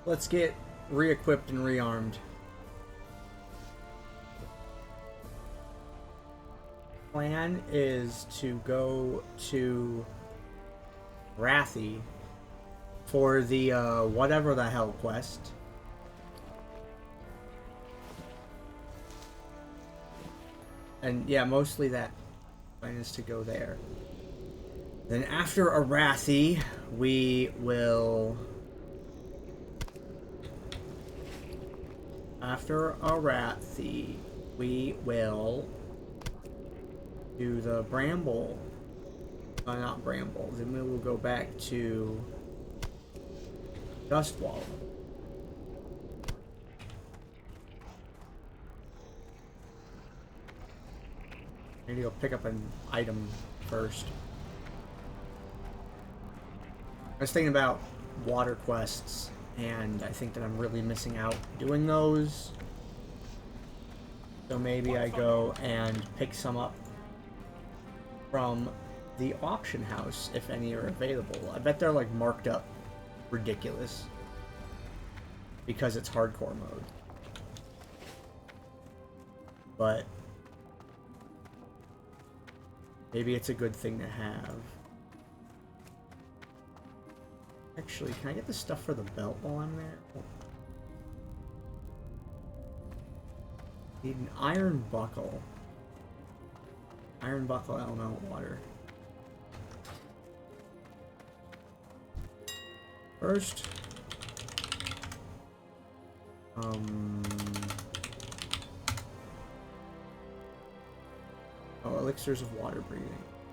Let's get re-equipped and rearmed. Plan is to go to Rathy for the whatever the hell quest. And yeah, mostly that plan is to go there. Then after Arathi, we will... After Arathi, we will do the Bramble. Not Bramble. Then we will go back to Dustwall. I need to go pick up an item first. I was thinking about water quests, and I think that I'm really missing out doing those. So maybe I go and pick some up from the auction house, if any are available. I bet they're like marked up ridiculous because it's hardcore mode. But maybe it's a good thing to have. Actually, can I get the stuff for the belt while I'm there? Oh. Need an iron buckle. Iron buckle, element water. First, elixirs of water breathing.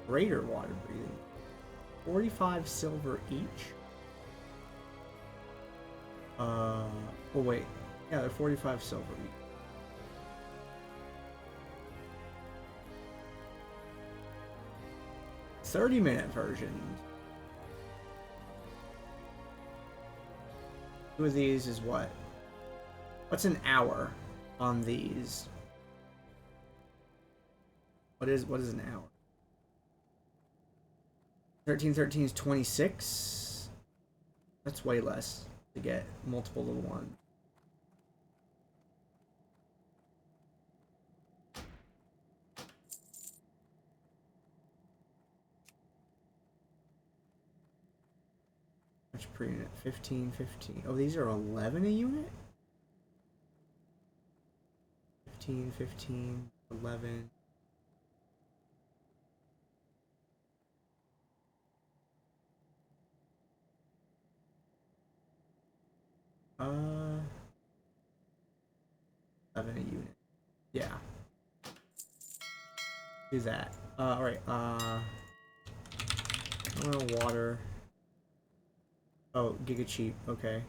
Greater water breathing. 45 silver each. Oh wait. Yeah, they're 45 silver each. "30-minute version. Two of these is what? What's an hour on these? What is an hour? 1313 is 26. That's way less to get multiple little ones. Much per unit? 15, 15. Oh, these are 11 a unit? 15, 15, 11. Uh, 11 a unit. Yeah. Do that. Alright, oil, water. Oh, Giga Cheap, okay.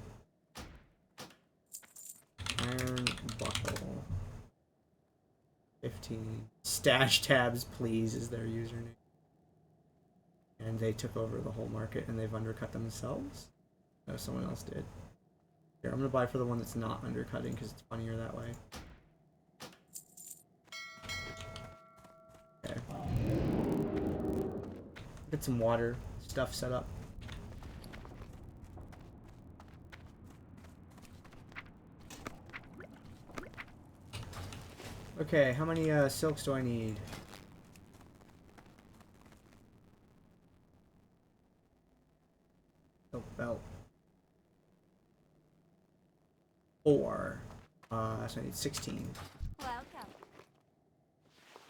Iron buckle. 15. Stash tabs, please, is their username. And they took over the whole market and they've undercut themselves? No, someone else did. Here, I'm gonna buy for the one that's not undercutting because it's funnier that way. Okay. Get some water stuff set up. Okay, how many silks do I need? Silk belt. 4. So I need 16. Welcome.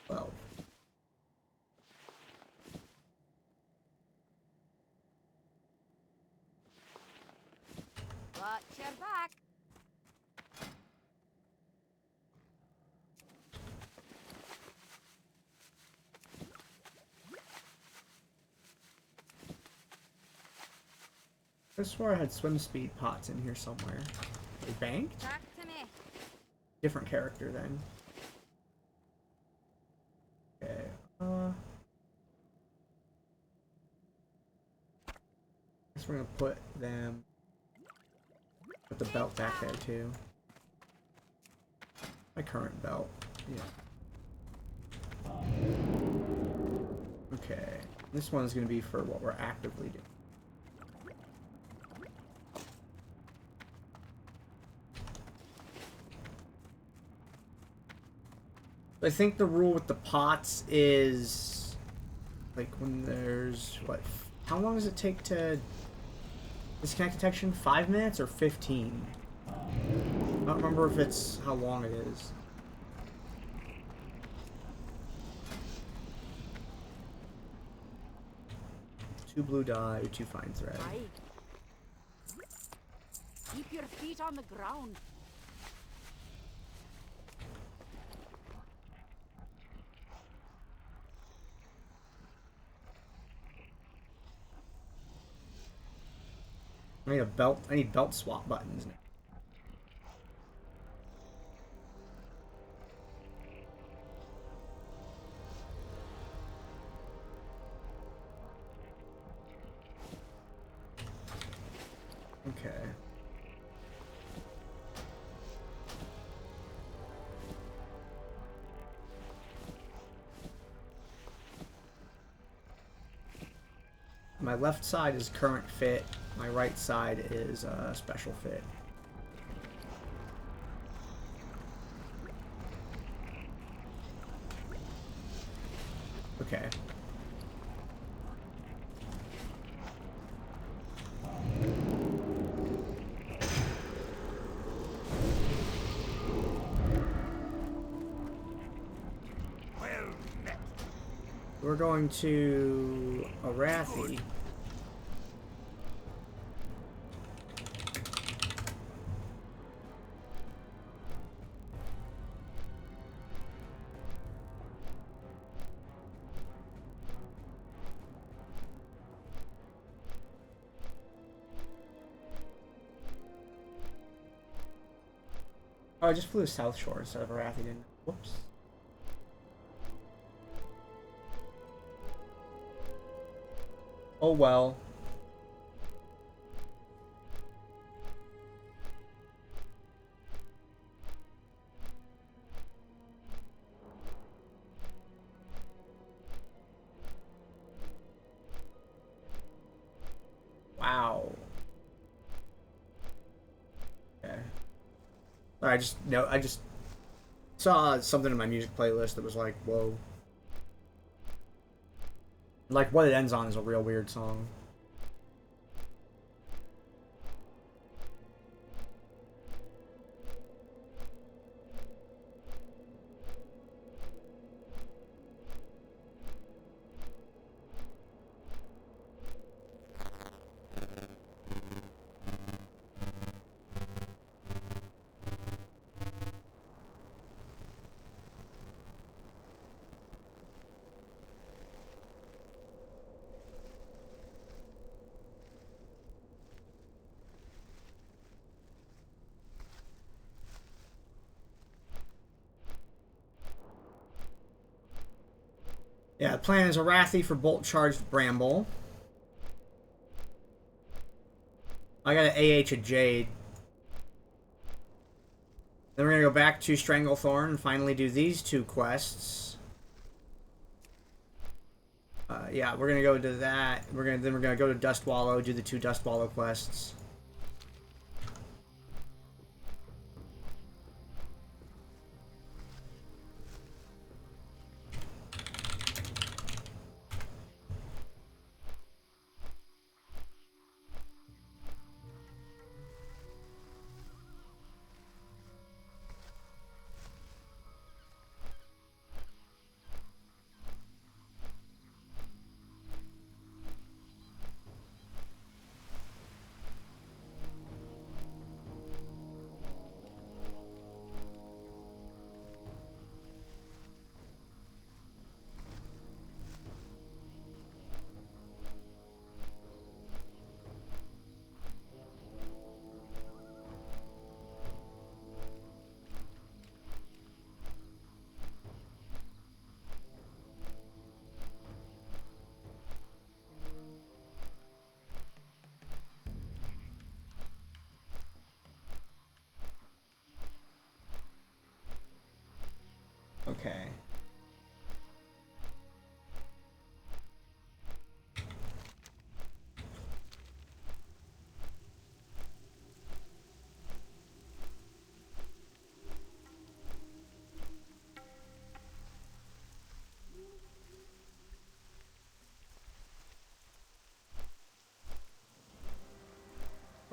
12. Watch your back. I swore I had swim speed pots in here somewhere. They banked? Talk to me. Different character then. Okay. Guess we're gonna put them. Put the belt back there too. My current belt. Yeah. Okay. This one's gonna be for what we're actively doing. I think the rule with the pots is like when there's what? How long does it take to disconnect detection? 5 minutes or 15? I don't remember if it's how long it is. Two blue dye, two fine thread. Aye. Keep your feet on the ground. I need a belt. I need belt swap buttons now. Okay. My left side is current fit. My right side is special fit. Okay. We're going to Arathi. Oh, I just flew to South Shore instead of Arathi, didn't I? Whoops. Oh well. Wow. Okay. I just saw something in my music playlist that was like, whoa. Like, what it ends on is a real weird song. Yeah, the plan is Arathi for bolt charged Bramble. I got an AH a Jade. Then we're gonna go back to Stranglethorn and finally do these two quests. Yeah, we're gonna go to that. Then we're gonna go to Dustwallow, do the two Dustwallow quests.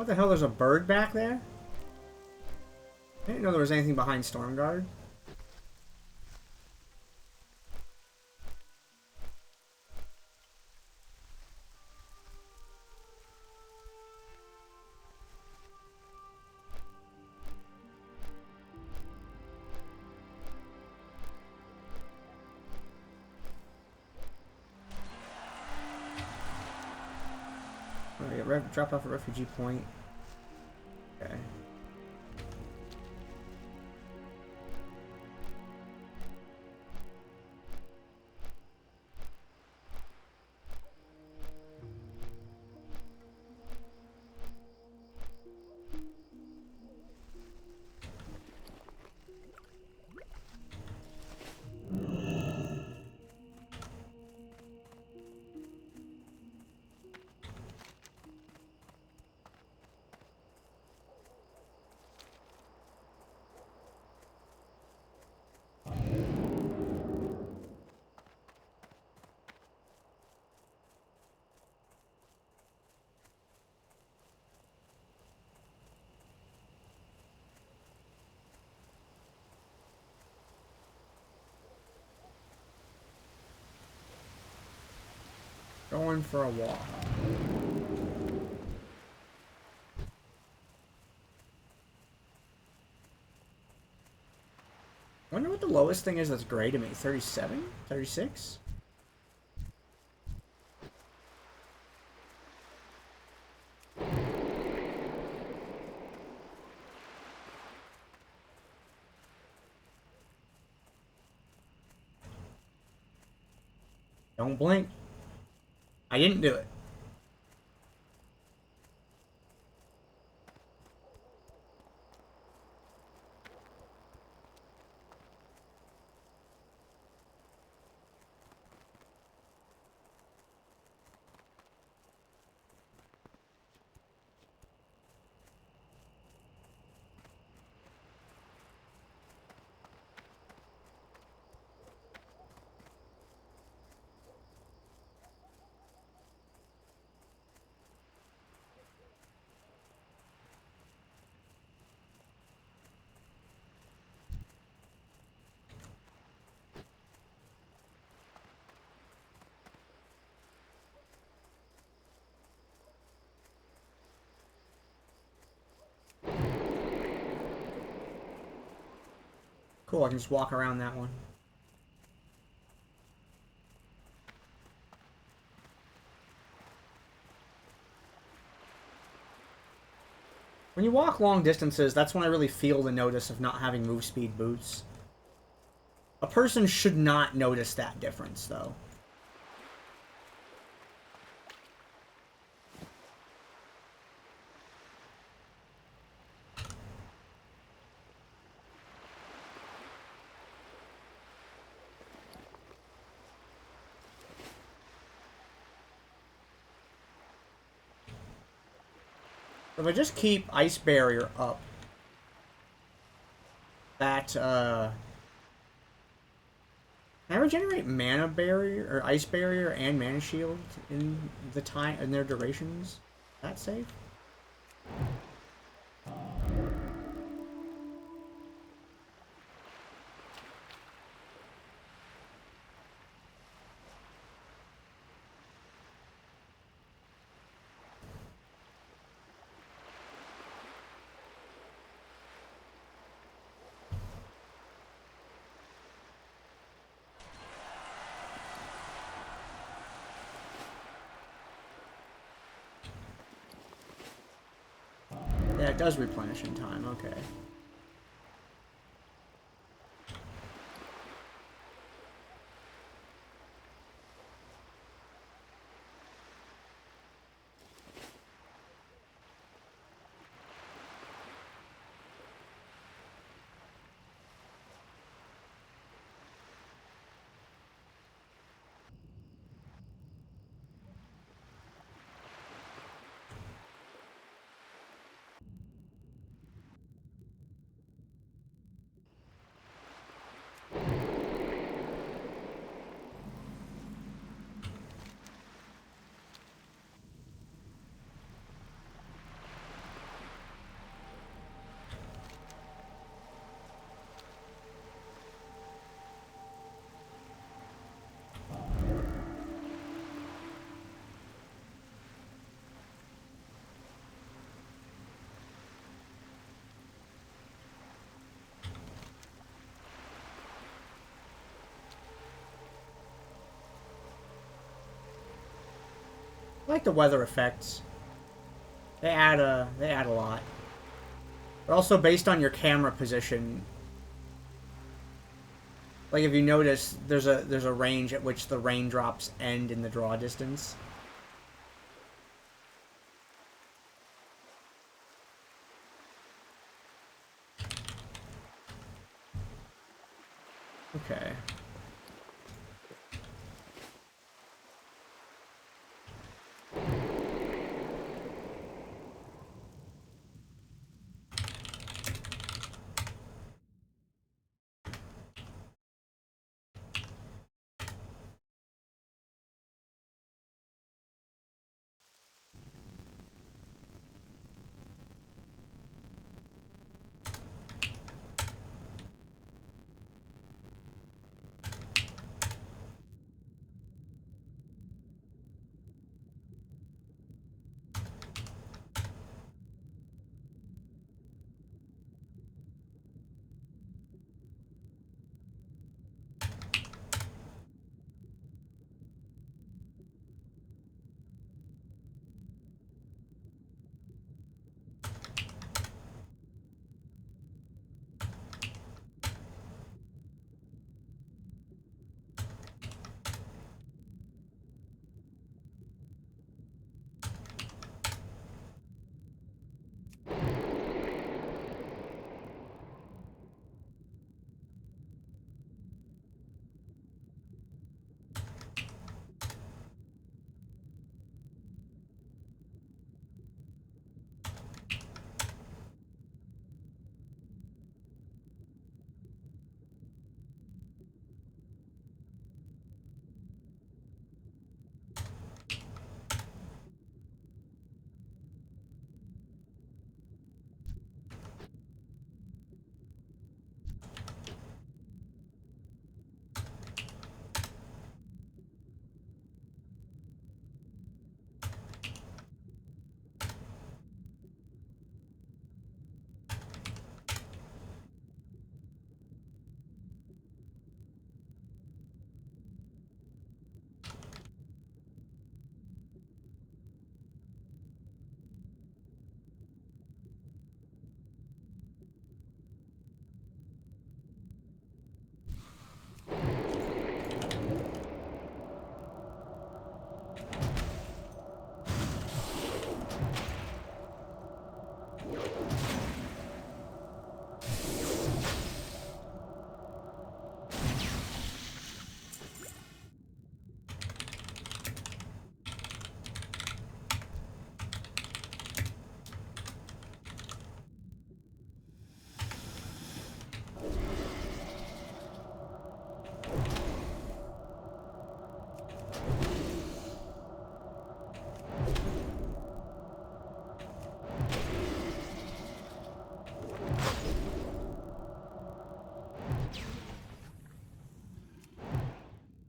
What the hell? There's a bird back there? I didn't know there was anything behind Stormguard. Drop off a refugee point. Okay. Going for a walk. Wonder what the lowest thing is that's gray to me. 37? 36? Don't blink. I didn't do it. Cool, I can just walk around that one. When you walk long distances, that's when I really feel the notice of not having move speed boots. A person should not notice that difference, though. If I just keep Ice Barrier up, that, can I regenerate Mana Barrier, or Ice Barrier and Mana Shield in the time, in their durations? Is that safe? Yeah, it does replenish in time, okay. I like the weather effects. They add a lot. But also based on your camera position. Like if you notice, there's a range at which the raindrops end in the draw distance. Okay.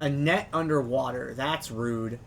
A net underwater. That's rude.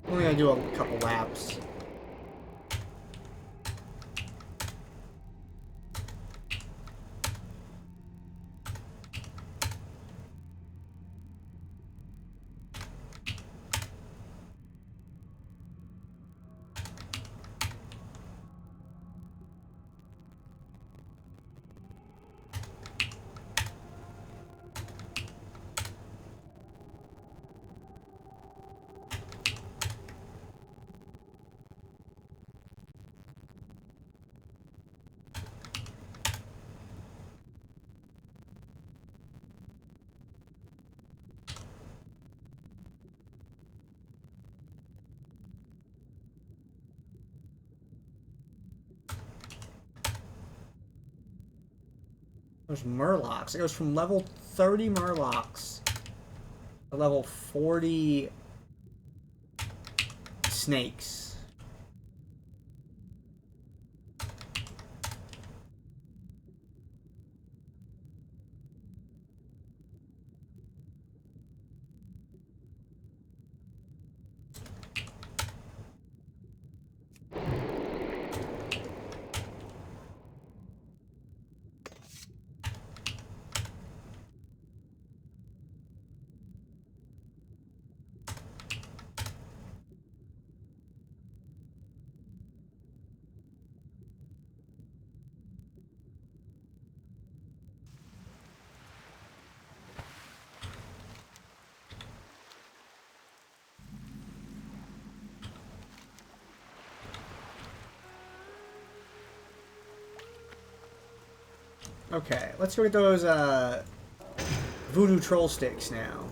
I'm only gonna do a couple laps. There's Murlocs. It goes from level 30 Murlocs to level 40 snakes. Okay, let's go get those voodoo troll sticks now.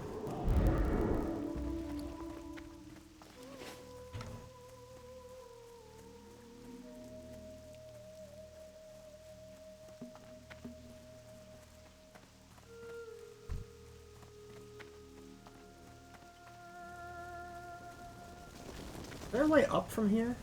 Is there a way up from here?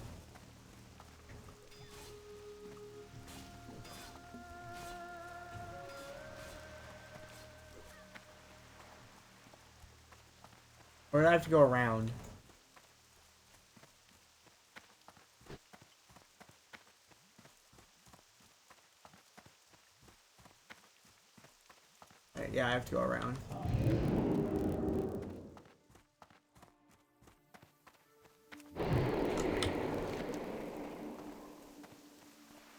Or do I have to go around? Yeah, I have to go around.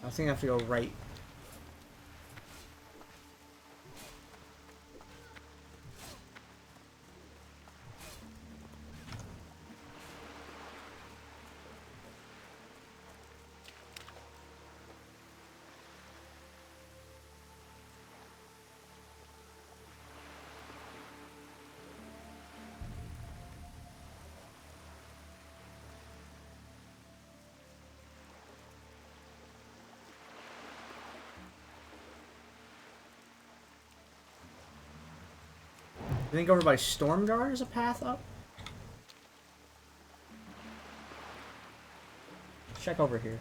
I think I have to go right. I think over by Stormguard is a path up. Check over here.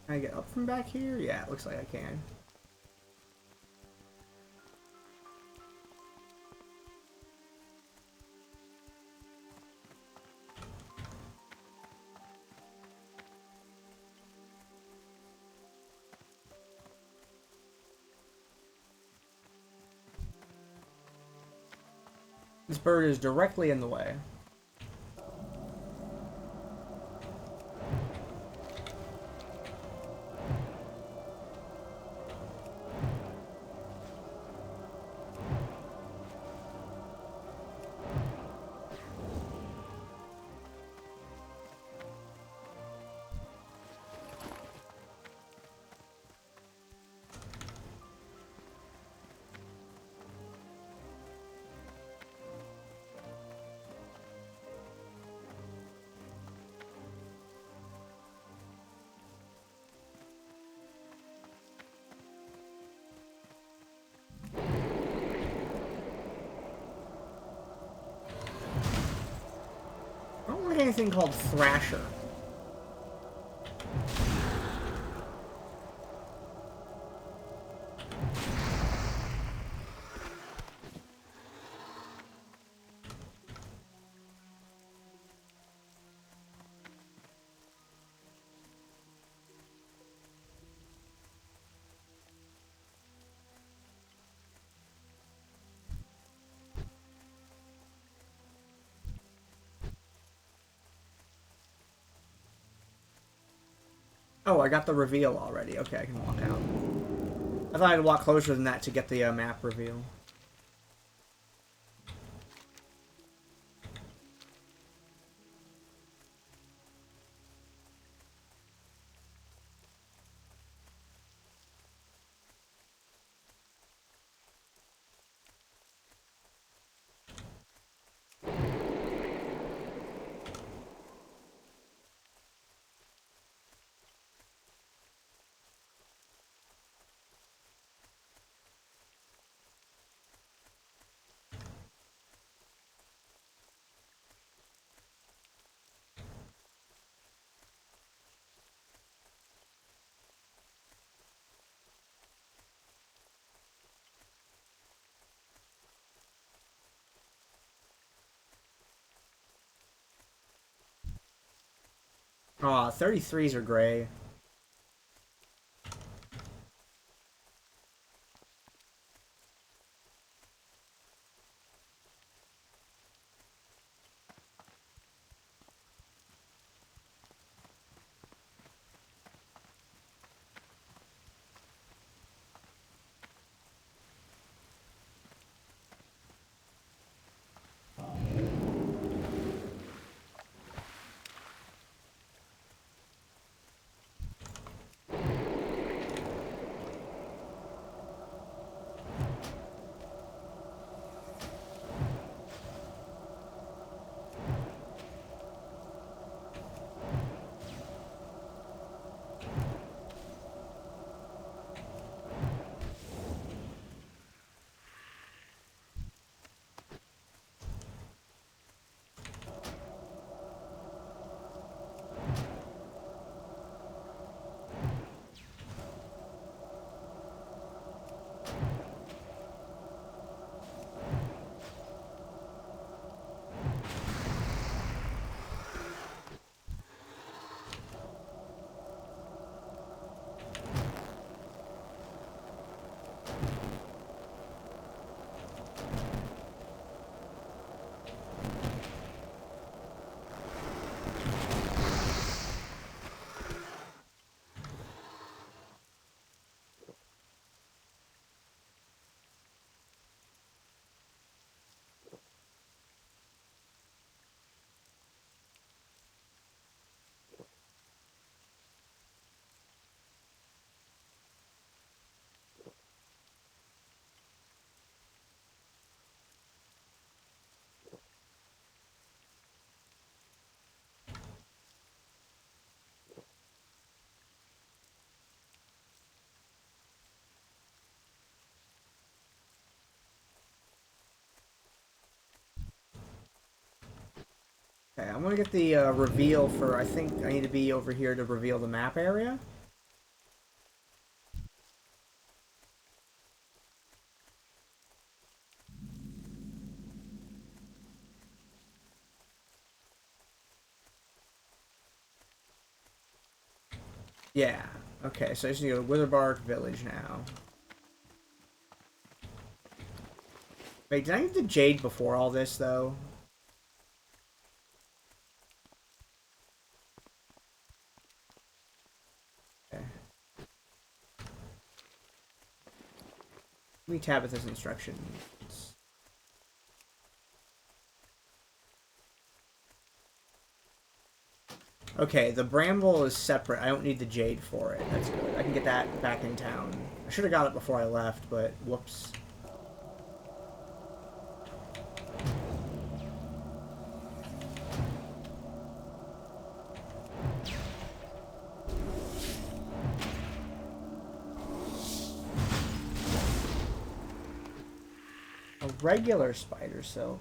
Can I get up from back here? Yeah, it looks like I can. This bird is directly in the way. getting a thing called Thrasher. Oh, I got the reveal already. Okay, I can walk out. I thought I'd walk closer than that to get the map reveal. Aw, 33s are gray. Okay, I'm gonna get the reveal for, I think I need to be over here to reveal the map area. Yeah. Okay, so I just need to go to Witherbark Village now. Wait, did I get the Jade before all this, though? Okay. Let me Tabitha's instructions. Okay, the Bramble is separate. I don't need the Jade for it. That's good. I can get that back in town. I should have got it before I left, but whoops. A regular spider silk.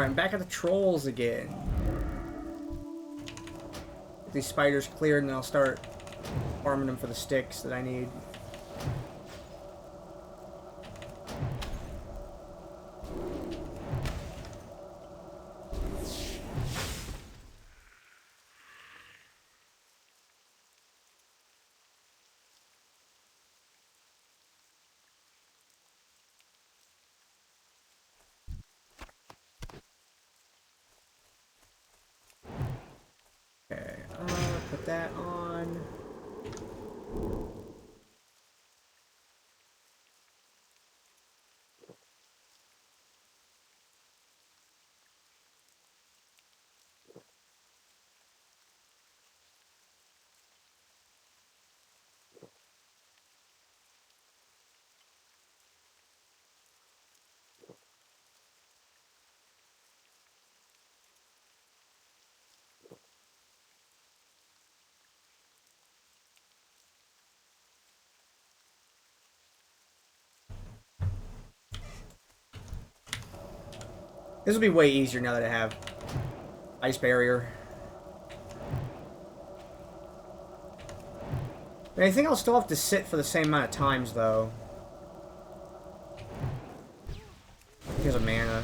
Alright, I'm back at the trolls again. Get these spiders cleared and I'll start farming them for the sticks that I need. Okay, put that on. This will be way easier now that I have ice barrier. I think I'll still have to sit for the same amount of times, though. Here's a mana.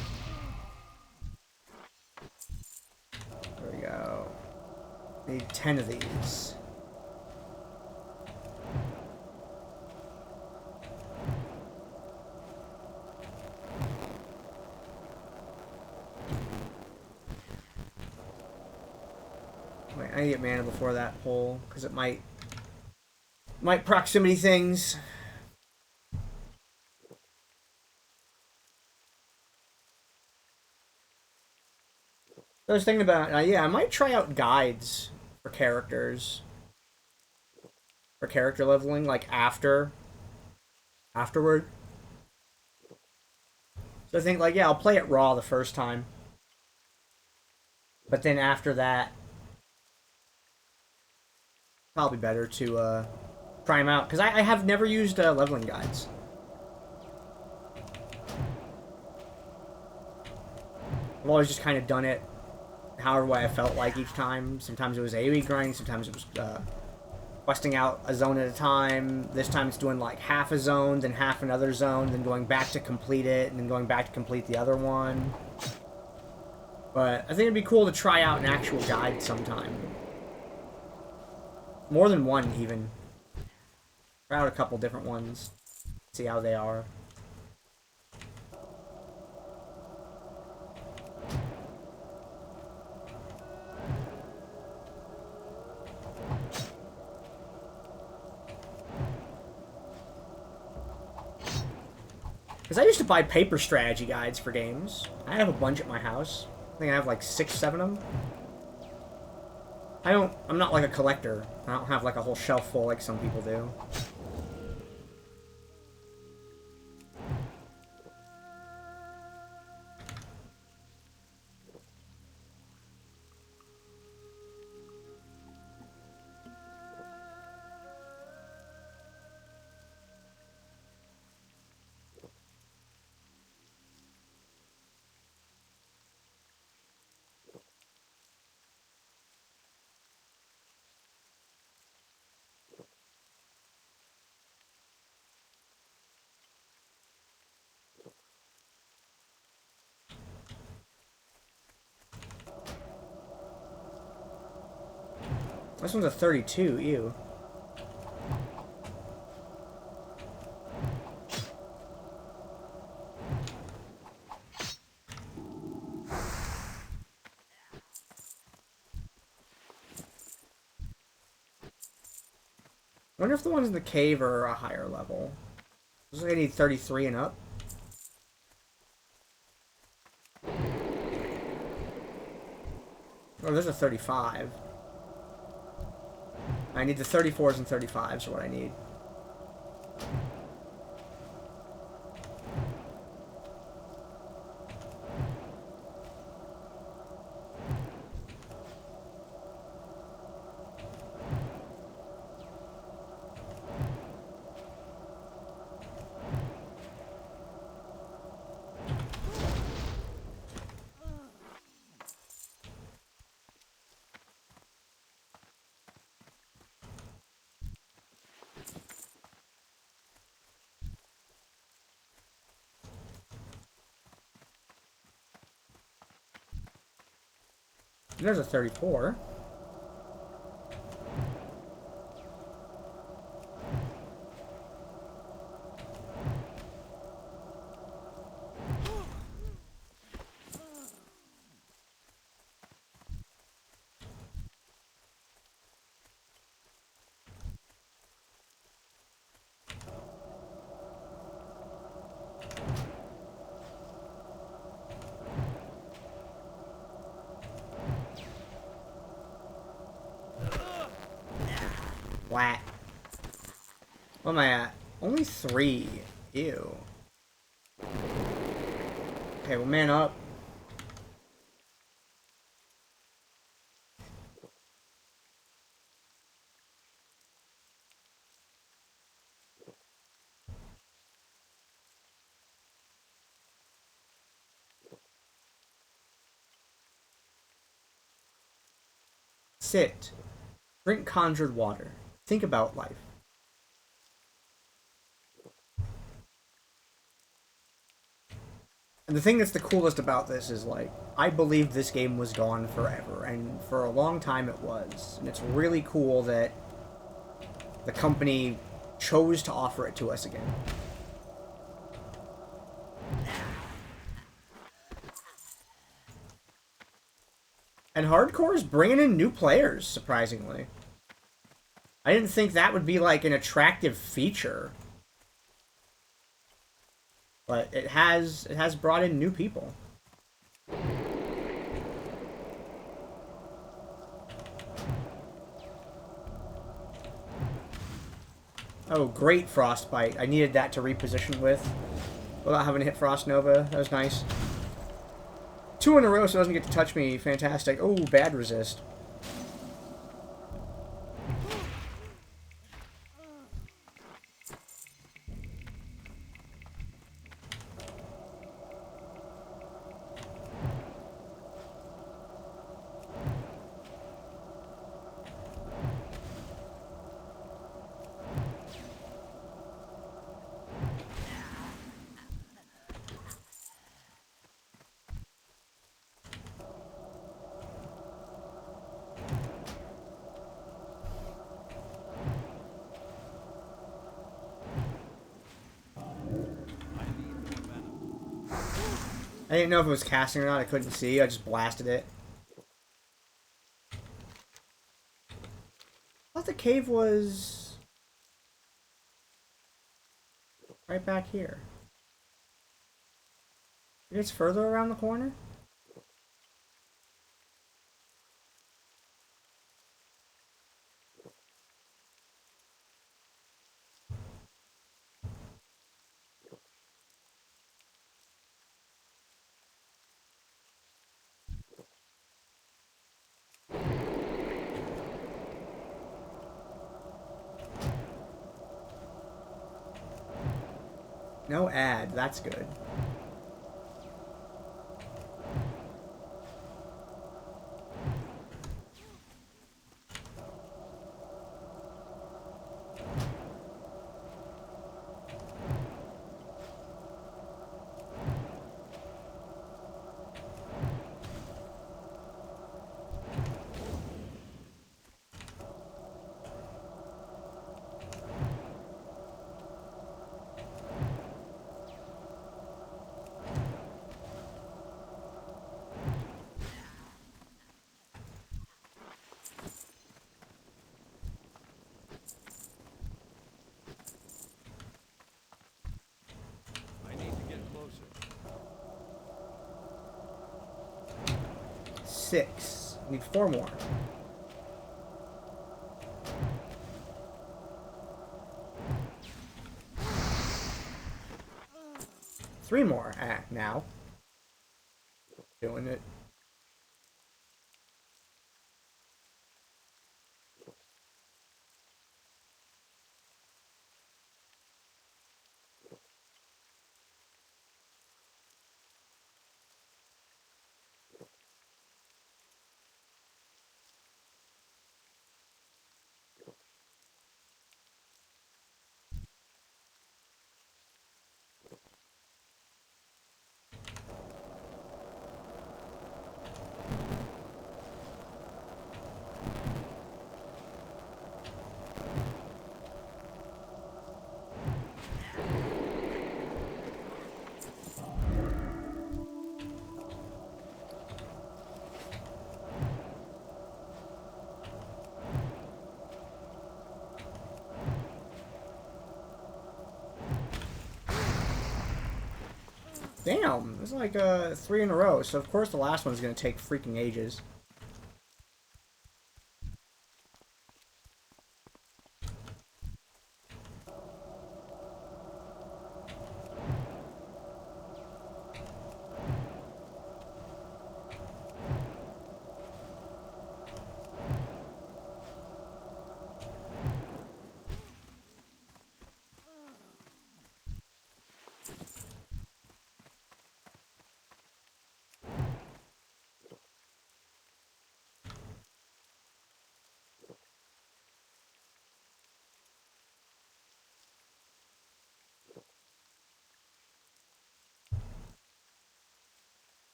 There we go. Need 10 of these. Wait, I need to get mana before that pull, because it might proximity things. I was thinking about, yeah, I might try out guides for characters. For character leveling, like afterward. So I think, like, yeah, I'll play it raw the first time. But then after that, probably better to try them out. Because I have never used leveling guides. I've always just kind of done it however way I felt like each time. Sometimes it was AoE grinding, sometimes it was questing out a zone at a time. This time it's doing like half a zone, then half another zone, then going back to complete it, and then going back to complete the other one. But I think it'd be cool to try out an actual guide sometime. More than one, even. Try out a couple different ones. See how they are. Because I used to buy paper strategy guides for games. I have a bunch at my house. I think I have like 6, 7 of them. I'm not like a collector. I don't have like a whole shelf full like some people do. This one's a 32, ew. I wonder if the ones in the cave are a higher level. Looks like I need 33 and up. Oh, there's a 35. I need the 34s and 35s are what I need. There's a 34. What? What am I at? Only 3. Ew. Okay, well, man up. Sit. Drink conjured water. Think about life. And the thing that's the coolest about this is, like, I believed this game was gone forever, and for a long time it was. And it's really cool that the company chose to offer it to us again. And Hardcore is bringing in new players, surprisingly. I didn't think that would be, like, an attractive feature. But it has brought in new people. Oh, great Frostbite. I needed that to reposition with without having to hit Frost Nova. That was nice. 2 in a row so it doesn't get to touch me. Fantastic. Oh, bad resist. I didn't know if it was casting or not. I couldn't see. I just blasted it. I thought the cave was right back here. It's further around the corner? No ad. That's good. I need to get closer. 6. Need 4 more. Three more. Now. Doing it. Damn, it's like 3 in a row, so of course the last one's gonna take freaking ages.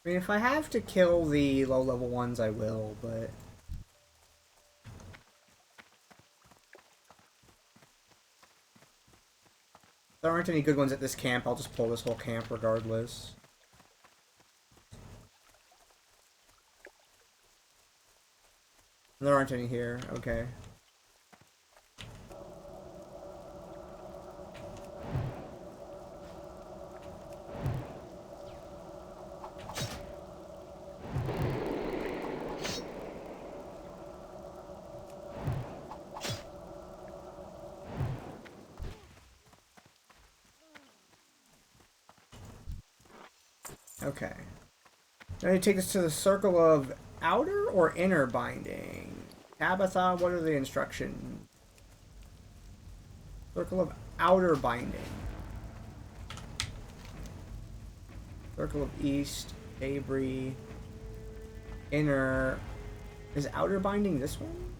I mean, if I have to kill the low-level ones, I will, but... if there aren't any good ones at this camp, I'll just pull this whole camp regardless. There aren't any here, okay. Okay. Now you take this to the circle of outer or inner binding. Tabitha, what are the instructions? Circle of outer binding. Circle of east, Avery. Inner. Is outer binding this one?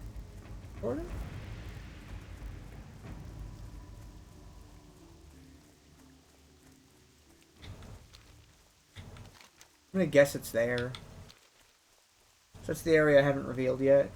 Sort of? I'm gonna guess it's there. So that's the area I haven't revealed yet.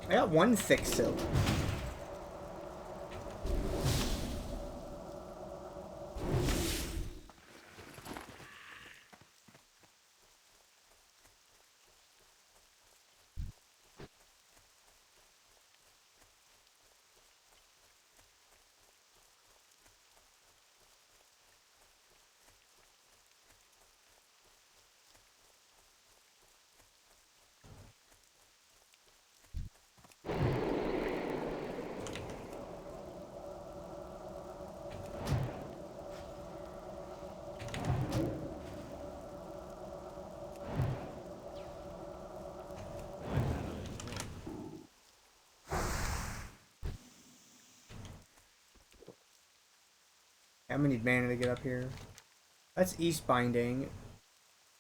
I got 1 thick silk. I'm gonna need mana to get up here. That's east binding.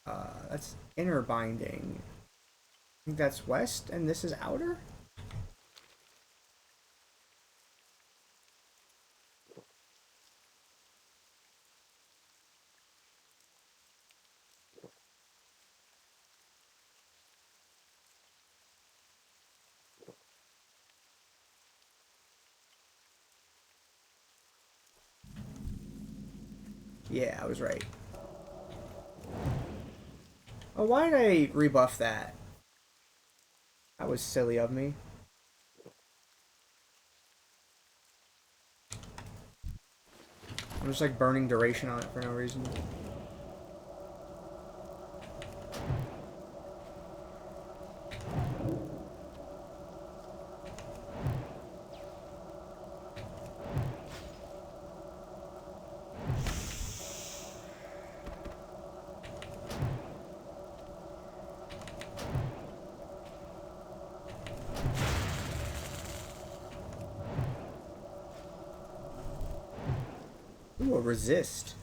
That's inner binding. I think that's west, and this is outer? Yeah, I was right. Oh, why did I rebuff that? That was silly of me. I'm just like burning duration on it for no reason. Ooh, a resist.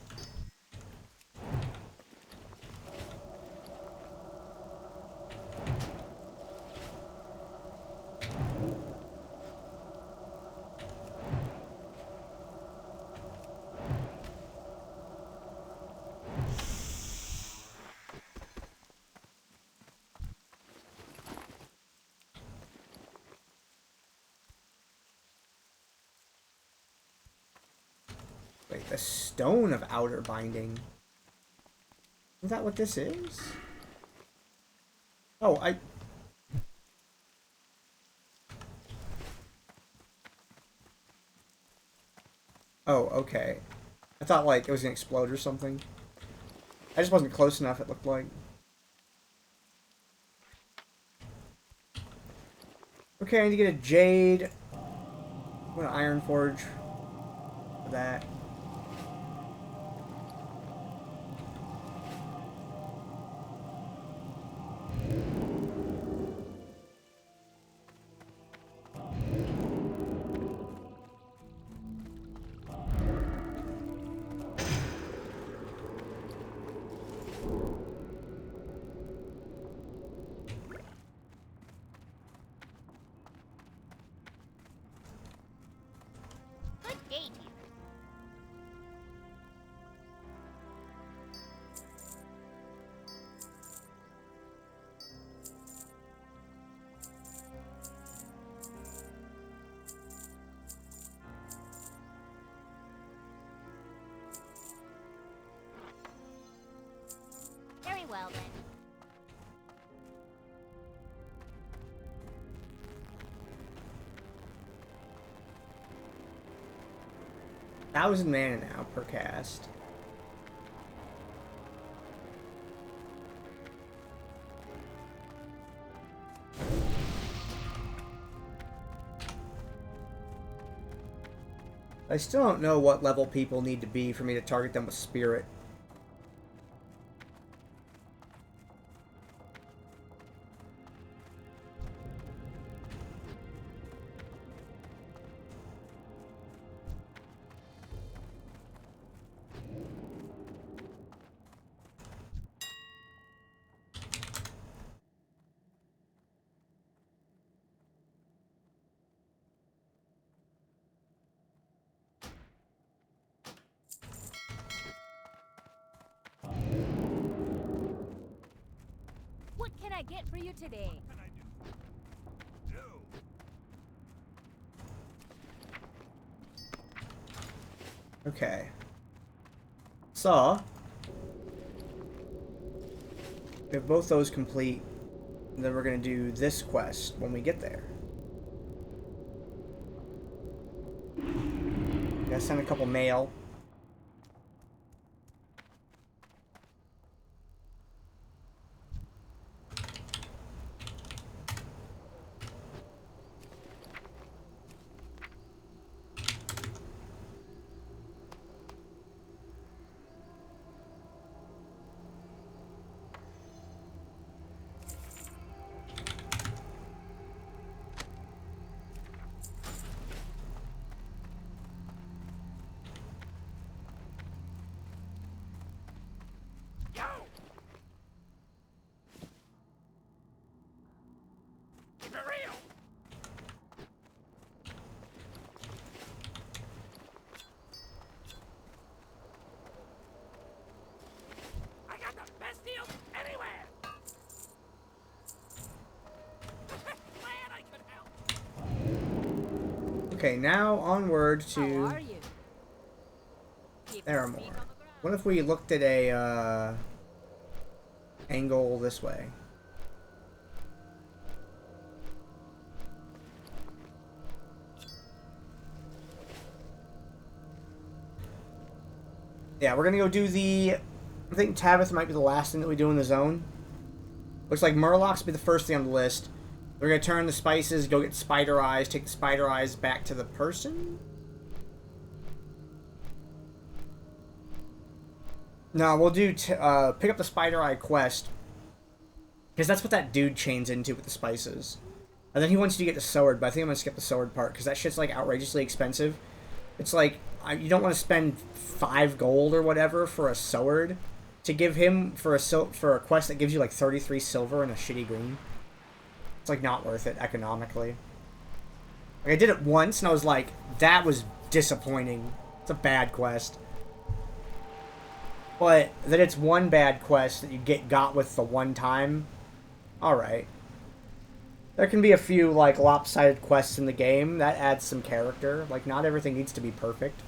Wait, the Stone of Outer Binding. Is that what this is? Oh, Oh, okay. I thought, like, it was gonna explode or something. I just wasn't close enough, it looked like. Okay, I need to get a Jade. I'm gonna Iron Forge for that. Good game here. Very well then. $1,000 mana now per cast. I still don't know what level people need to be for me to target them with Spirit. What can I get for you today? Okay. So, we have both those complete, and then we're going to do this quest when we get there. Gotta send a couple mail. Okay, now onward How to are you? Keep your Theramore. feet on the ground. What if we looked at a angle this way? Yeah, we're gonna go do the... I think Tabith might be the last thing that we do in the zone. Looks like Murlocs will be the first thing on the list. We're gonna turn the spices, go get spider eyes, take the spider eyes back to the person? No, we'll do pick up the spider eye quest. Because that's what that dude chains into with the spices. And then he wants you to get the sword, but I think I'm gonna skip the sword part, because that shit's like outrageously expensive. It's like, you don't want to spend 5 gold or whatever for a sword to give him for a quest that gives you like 33 silver and a shitty green. It's like not worth it economically. Like I did it once and I was like, that was disappointing. It's a bad quest. But that it's one bad quest that you got with the one time. Alright. There can be a few like lopsided quests in the game that adds some character. Like not everything needs to be perfect.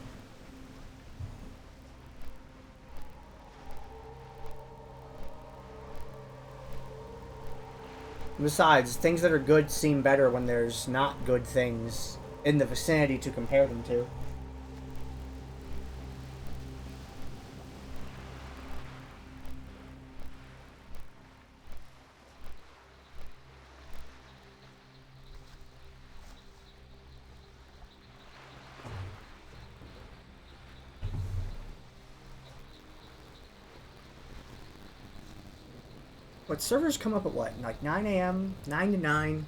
Besides, things that are good seem better when there's not good things in the vicinity to compare them to. But servers come up at what? Like 9 a.m.? 9 to 9?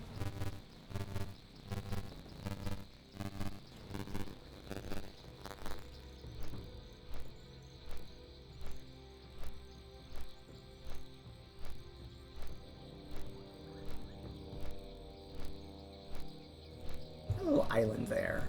A little island there.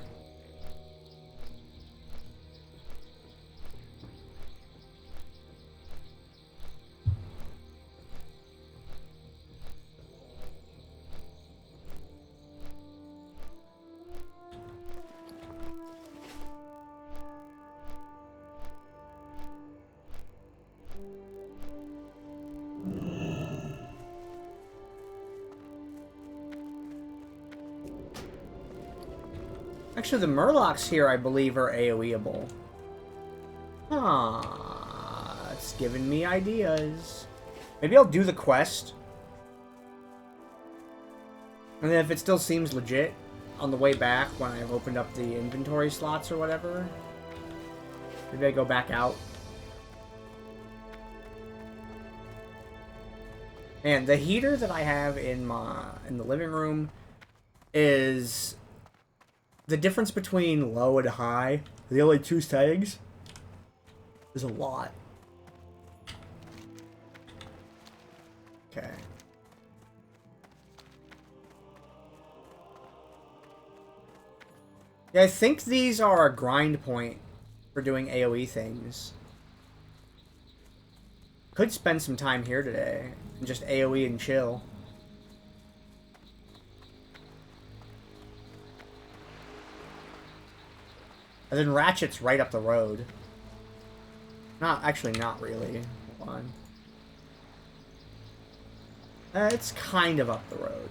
Actually, the Murlocs here, I believe, are AoE-able. Ah, it's giving me ideas. Maybe I'll do the quest. And then if it still seems legit, on the way back, when I've opened up the inventory slots or whatever, maybe I go back out. And the heater that I have in the living room is... the difference between low and high, the only 2 settings, is a lot. Okay. Yeah, I think these are a grind point for doing AoE things. Could spend some time here today and just AoE and chill. And then Ratchet's right up the road. Actually, not really. Hold on. It's kind of up the road.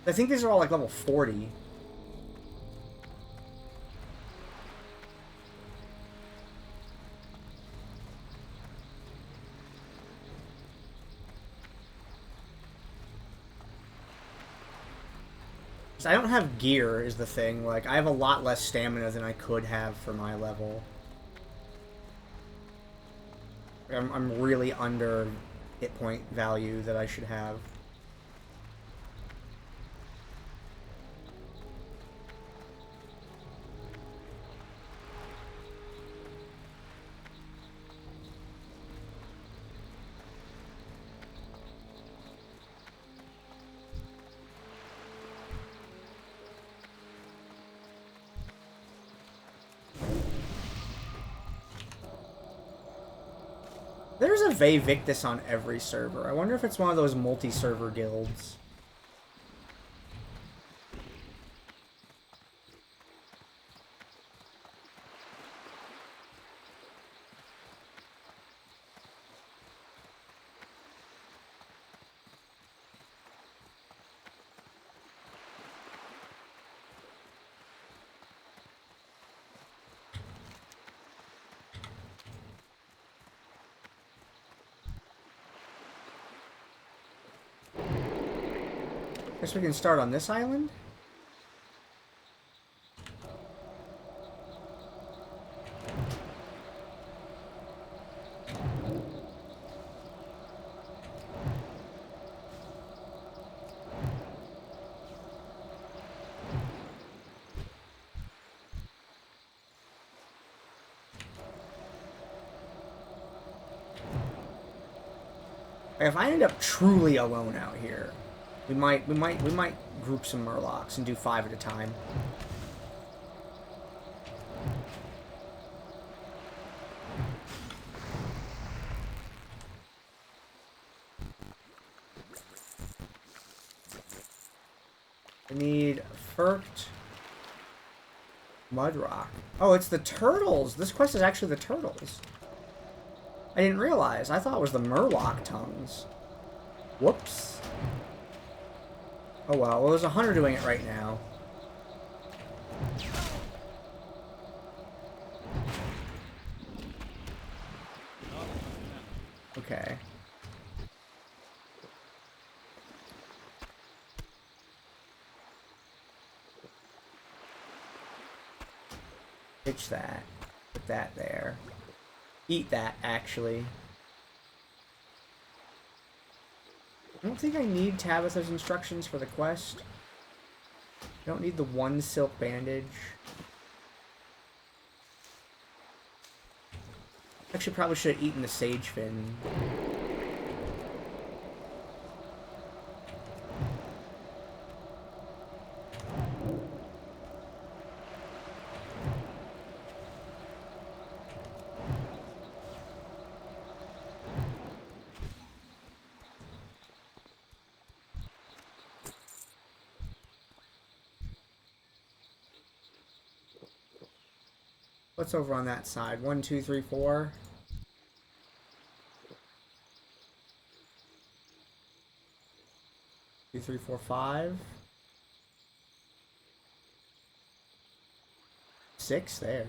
I think these are all like level 40. I don't have gear, is the thing. Like, I have a lot less stamina than I could have for my level. I'm really under hit point value that I should have. There's a Vevictus on every server. I wonder if it's one of those multi-server guilds. Guess we can start on this island. If I end up truly alone out here, we might group some murlocs and do 5 at a time. I need Furked Mudrock. Oh, it's the turtles. This quest is actually the turtles. I didn't realize. I thought it was the Murloc tongues. Whoops. Oh well, there's a hunter doing it right now. Okay. Pitch that. Put that there. Eat that, actually. I don't think I need Tabitha's instructions for the quest. I don't need the 1 silk bandage. Actually, probably should have eaten the sage fin. What's over on that side? 1, 2, 3, 4. Two, 3, 4, 5. 6 there.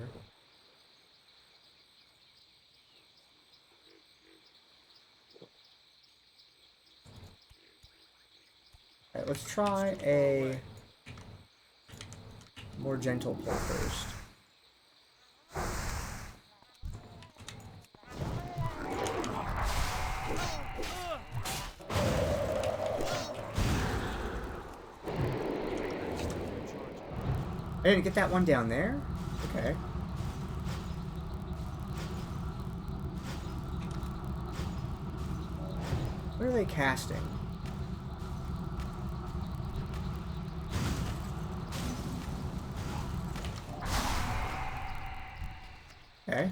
Alright, let's try a more gentle pull first. I didn't get that one down there? Okay. What are they casting? Okay.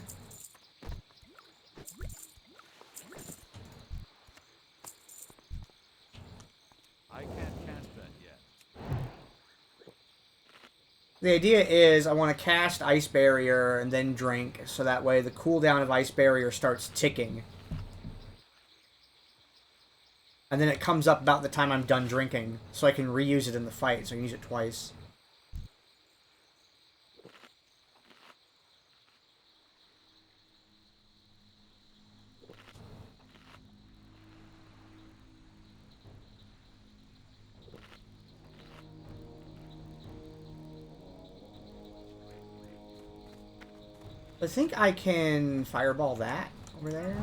I can't cast that yet. The idea is I want to cast Ice Barrier and then drink, so that way the cooldown of Ice Barrier starts ticking. And then it comes up about the time I'm done drinking, so I can reuse it in the fight, so I can use it twice. I think I can fireball that over there.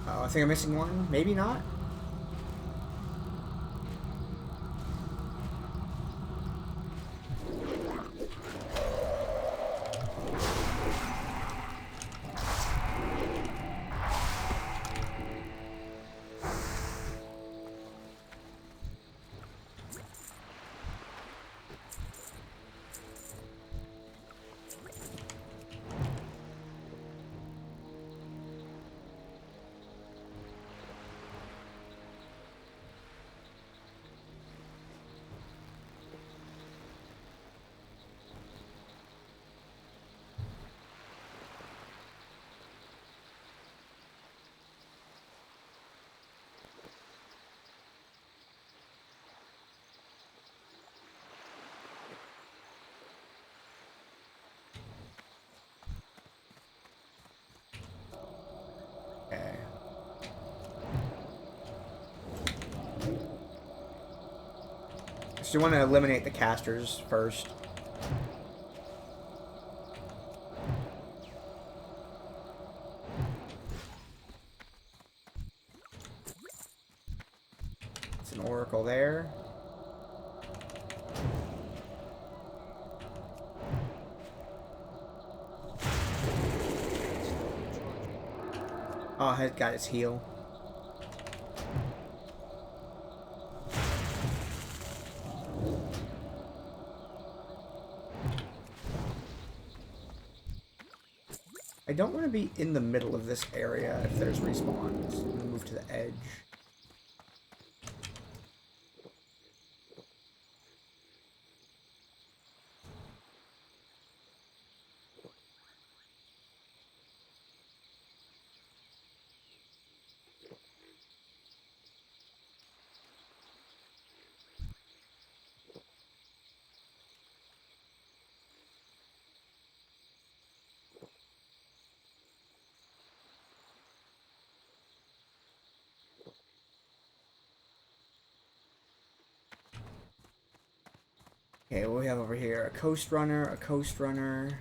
Oh, I think I'm missing one. Maybe not. So you want to eliminate the casters first. It's an oracle there. Oh, it got its heal. I don't want to be in the middle of this area if there's respawns. I'm going to move to the edge. Okay, what do we have over here? A coast runner, a coast runner.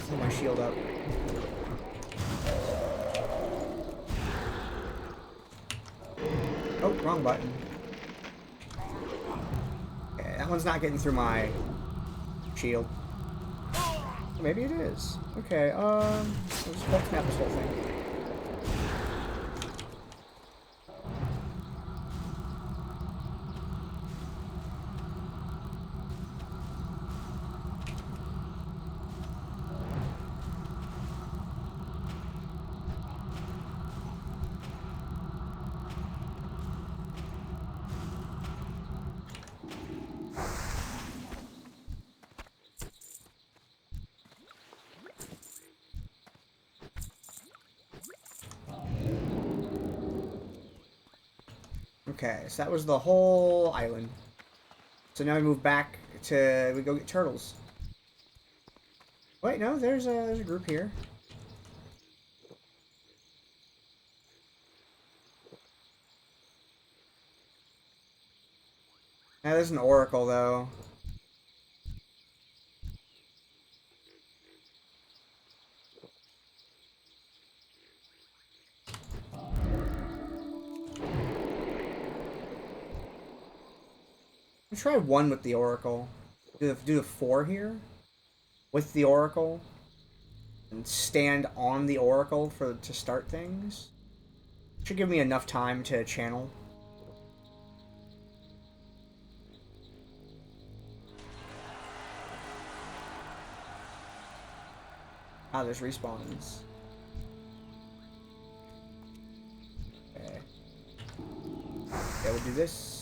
Put my shield up. Oh, wrong button. Okay, that one's not getting through my shield. Maybe it is. Okay, let's snap this whole thing. Okay, so that was the whole island. So now we move back to... we go get turtles. Wait, no, there's a group here. Now there's an oracle, though. Let's try one with the oracle. Do the 4 here with the oracle and stand on the oracle to start things. Should give me enough time to channel. Ah, there's respawns. Okay. Yeah, we'll do this.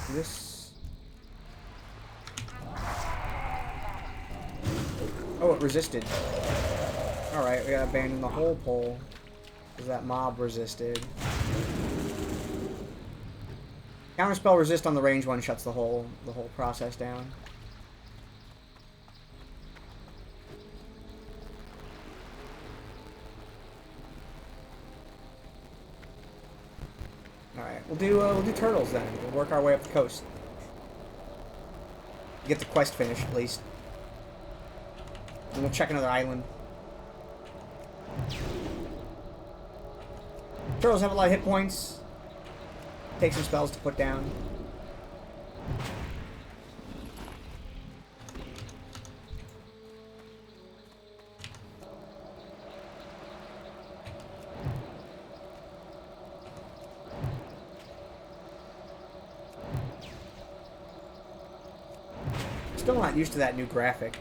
Do this. Oh, it resisted. Alright, we gotta abandon the whole pole. Because that mob resisted. Counterspell resist on the range one shuts the whole process down. Alright, we'll do turtles then. We'll work our way up the coast. Get the quest finished at least. And we'll check another island. Turtles have a lot of hit points. Take some spells to put down. Still not used to that new graphic.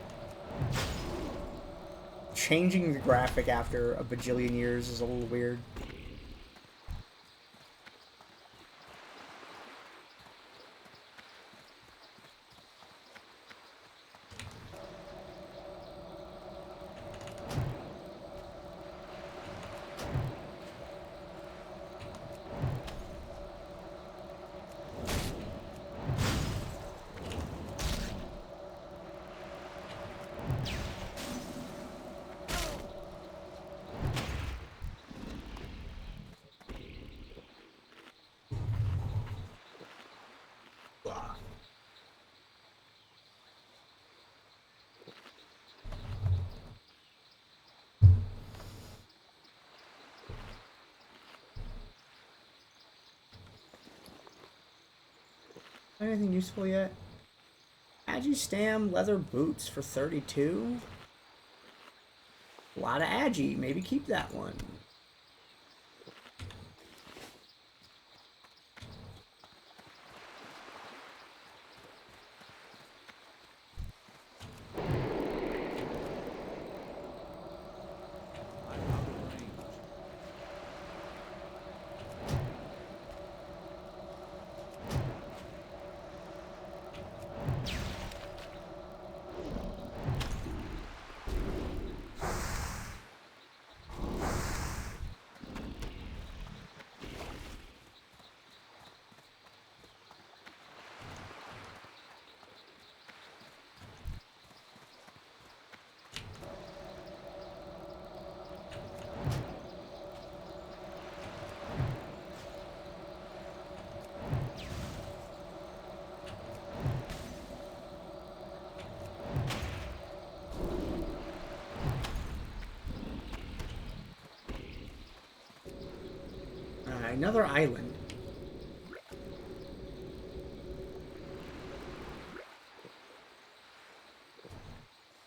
Changing the graphic after a bajillion years is a little weird. Anything useful yet? Agi Stam leather boots for 32. A lot of Agi. Maybe keep that one. I'm out of range. Another island.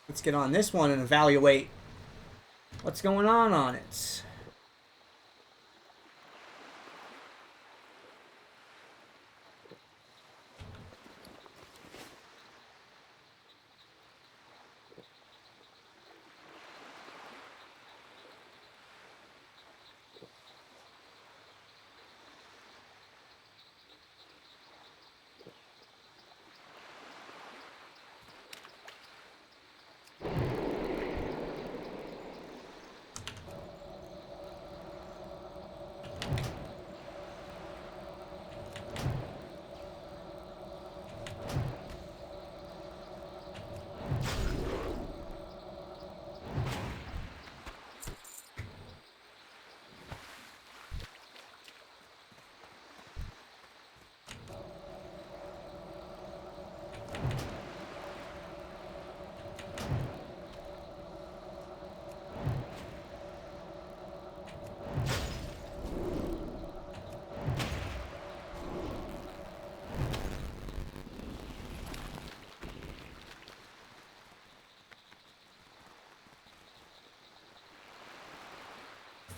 Let's get on this one and evaluate what's going on it.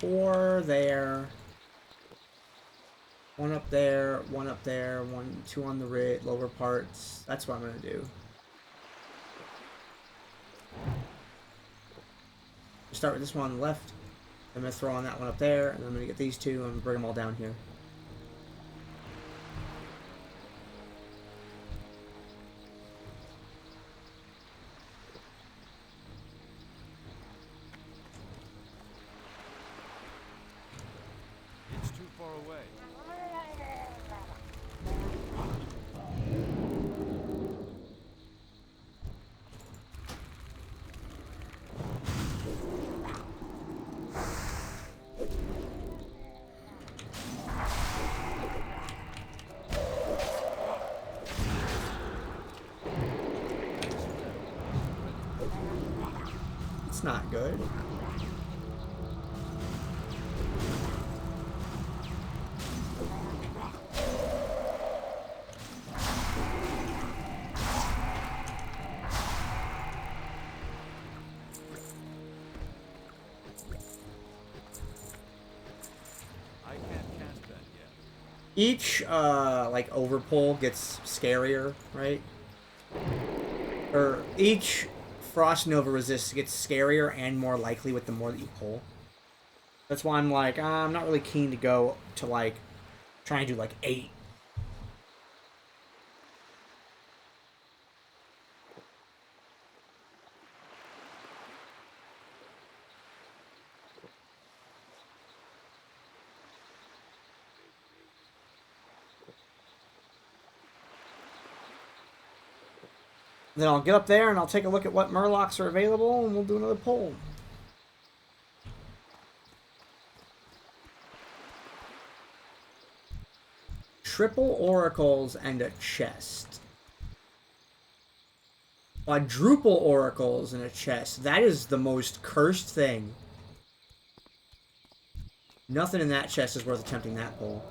Four there. One up there, one up there, two on the lower parts. That's what I'm gonna do. Start with this one on the left. I'm gonna throw on that one up there, and then I'm gonna get these two and bring them all down here. It's too far away. It's not good. I can't cast that yet. Each like overpull gets scarier, right? Or each Frost Nova resist gets scarier and more likely with the more that you pull. That's why I'm like, I'm not really keen to go to like try and do like 8. Then I'll get up there and I'll take a look at what Murlocs are available and we'll do another pull. Triple oracles and a chest. Quadruple oracles and a chest. That is the most cursed thing. Nothing in that chest is worth attempting that pull.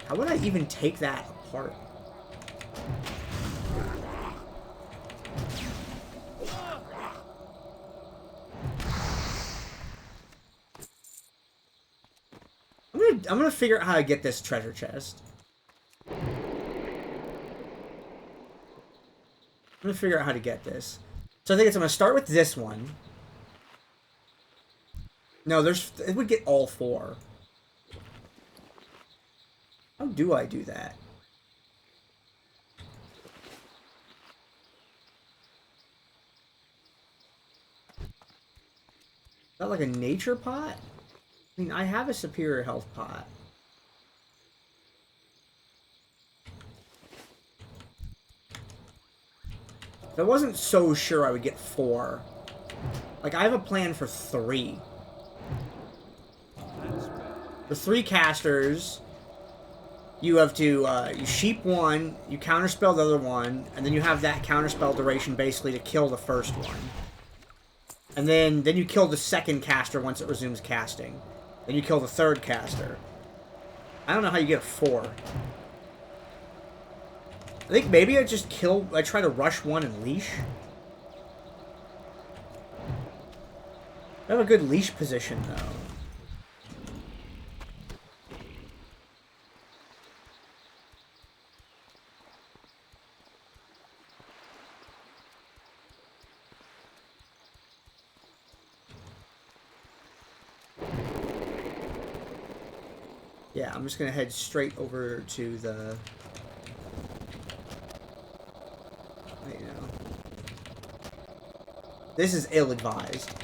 How would I even take that apart? I'm gonna figure out how to get this treasure chest. I'm gonna figure out how to get this. So I think I'm gonna start with this one. No, it would get all 4. How do I do that? Is that like a nature pot? I mean, I have a superior health pot. I wasn't so sure I would get 4. Like, I have a plan for 3. The 3 casters, you have to, you sheep one, you counterspell the other one, and then you have that counterspell duration basically to kill the first one. And then you kill the second caster once it resumes casting. Then you kill the third caster. I don't know how you get a 4. I think maybe I try to rush one and leash. I have a good leash position, though. Yeah, I'm just gonna head straight over to the... Wait, no. This is ill-advised.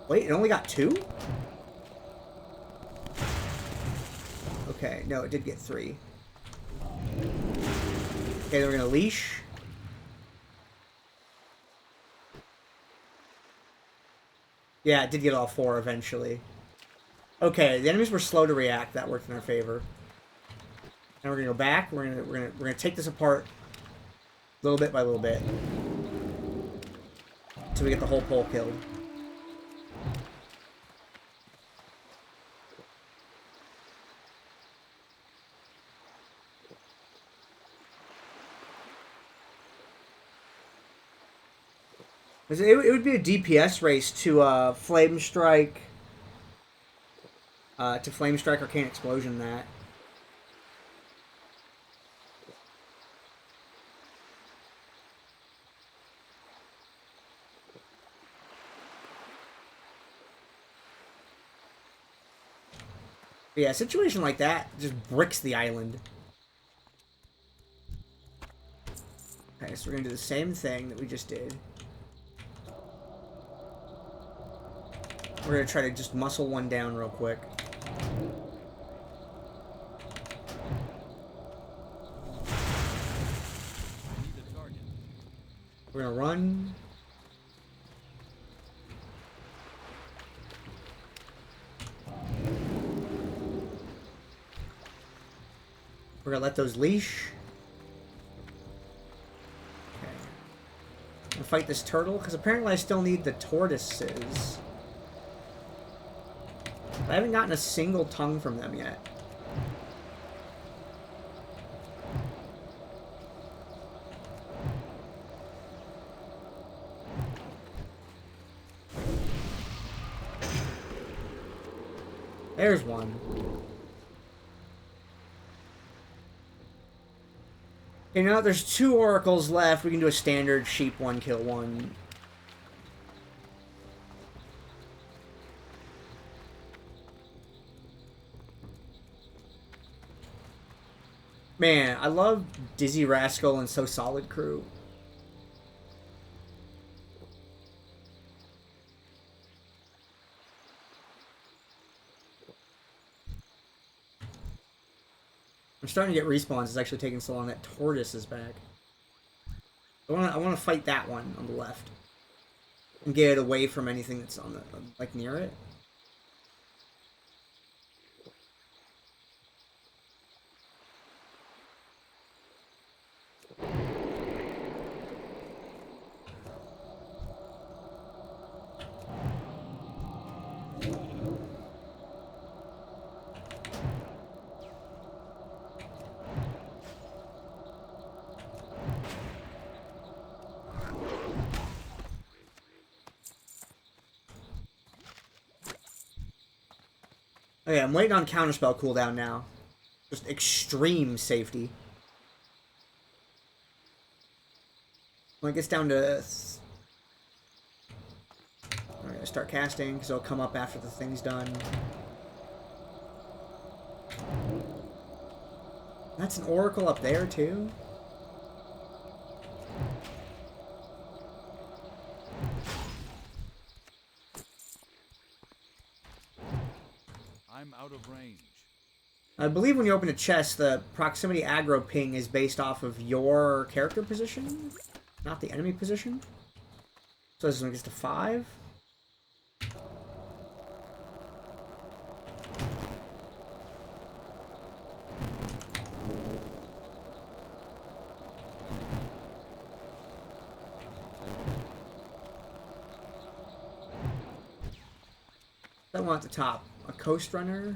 Wait, it only got 2? Okay, no, it did get 3. Okay, then we're gonna leash. Yeah, it did get all 4 eventually. Okay, the enemies were slow to react. That worked in our favor. Now we're gonna go back. We're gonna take this apart little bit by little bit until we get the whole pole killed. It would be a DPS race to Flame Strike, Arcane Explosion. That. But yeah, a situation like that just bricks the island. Okay, so we're gonna do the same thing that we just did. We're gonna try to just muscle one down real quick. We're gonna run. We're gonna let those leash. Okay. I'm gonna fight this turtle, because apparently I still need the tortoises. I haven't gotten a single tongue from them yet. There's one. Okay, now there's 2 oracles left. We can do a standard sheep 1, kill 1. Man, I love Dizzy Rascal and So Solid Crew. I'm starting to get respawns. It's actually taking so long that Tortoise is back. I want to fight that one on the left and get it away from anything that's on the like near it. Okay, I'm waiting on counterspell cooldown now. Just extreme safety. When it gets down to... I'm gonna start casting, because it'll come up after the thing's done. That's an oracle up there, too? I'm out of range. I believe when you open a chest, the proximity aggro ping is based off of your character position, not the enemy position. So this one gets to 5. That one at the top, a coast runner.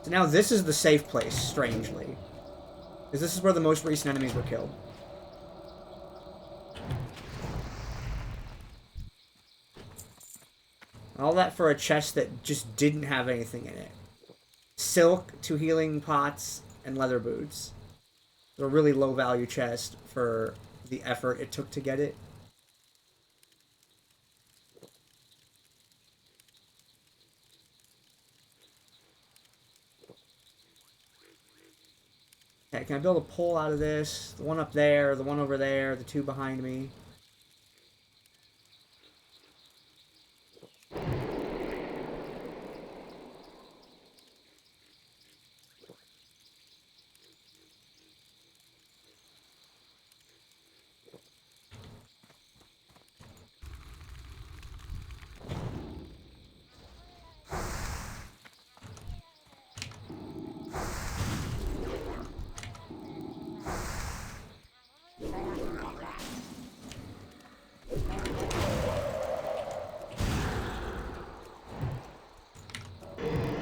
So now this is the safe place, strangely. Because this is where the most recent enemies were killed. All that for a chest that just didn't have anything in it. Silk, 2 healing pots, and leather boots. It's a really low value chest for the effort it took to get it. Okay, can I build a pole out of this? The one up there, the one over there, the 2 behind me.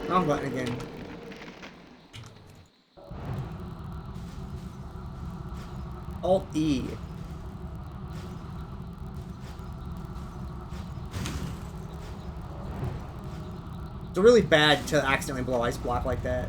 Wrong button again. Alt E. It's really bad to accidentally blow ice block like that.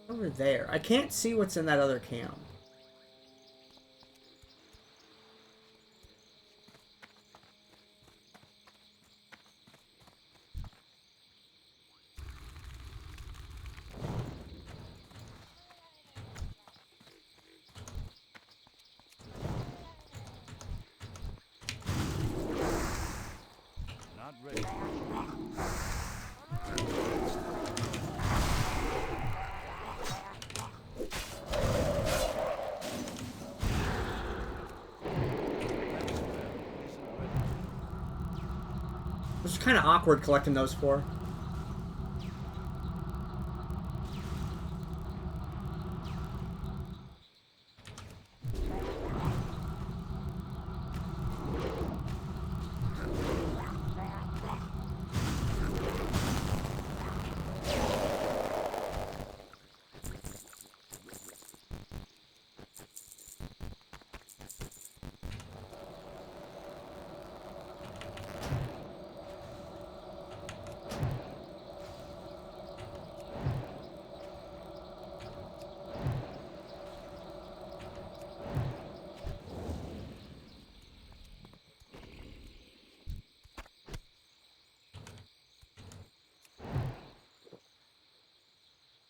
Over there. I can't see what's in that other camp. Not ready. It's kind of awkward collecting those 4.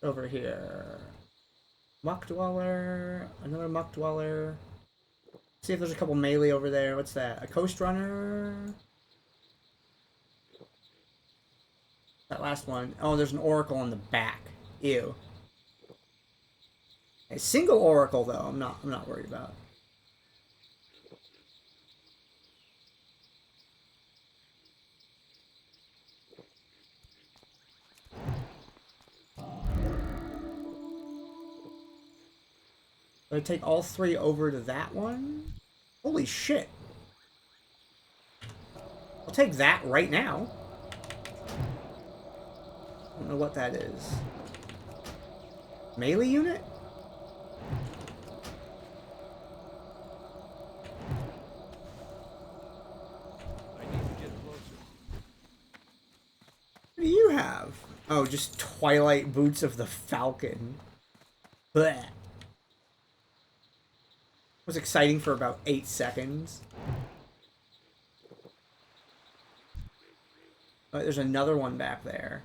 Over here. Muck Dweller. Another Muck Dweller. See if there's a couple melee over there. What's that? A Coast Runner? That last one. Oh, there's an Oracle in the back. Ew. A single Oracle though, I'm not worried about. Do I take all 3 over to that one? Holy shit. I'll take that right now. I don't know what that is. Melee unit? I need to get closer. What do you have? Oh, just Twilight Boots of the Falcon. Blech. Was exciting for about 8 seconds. Oh, there's another one back there.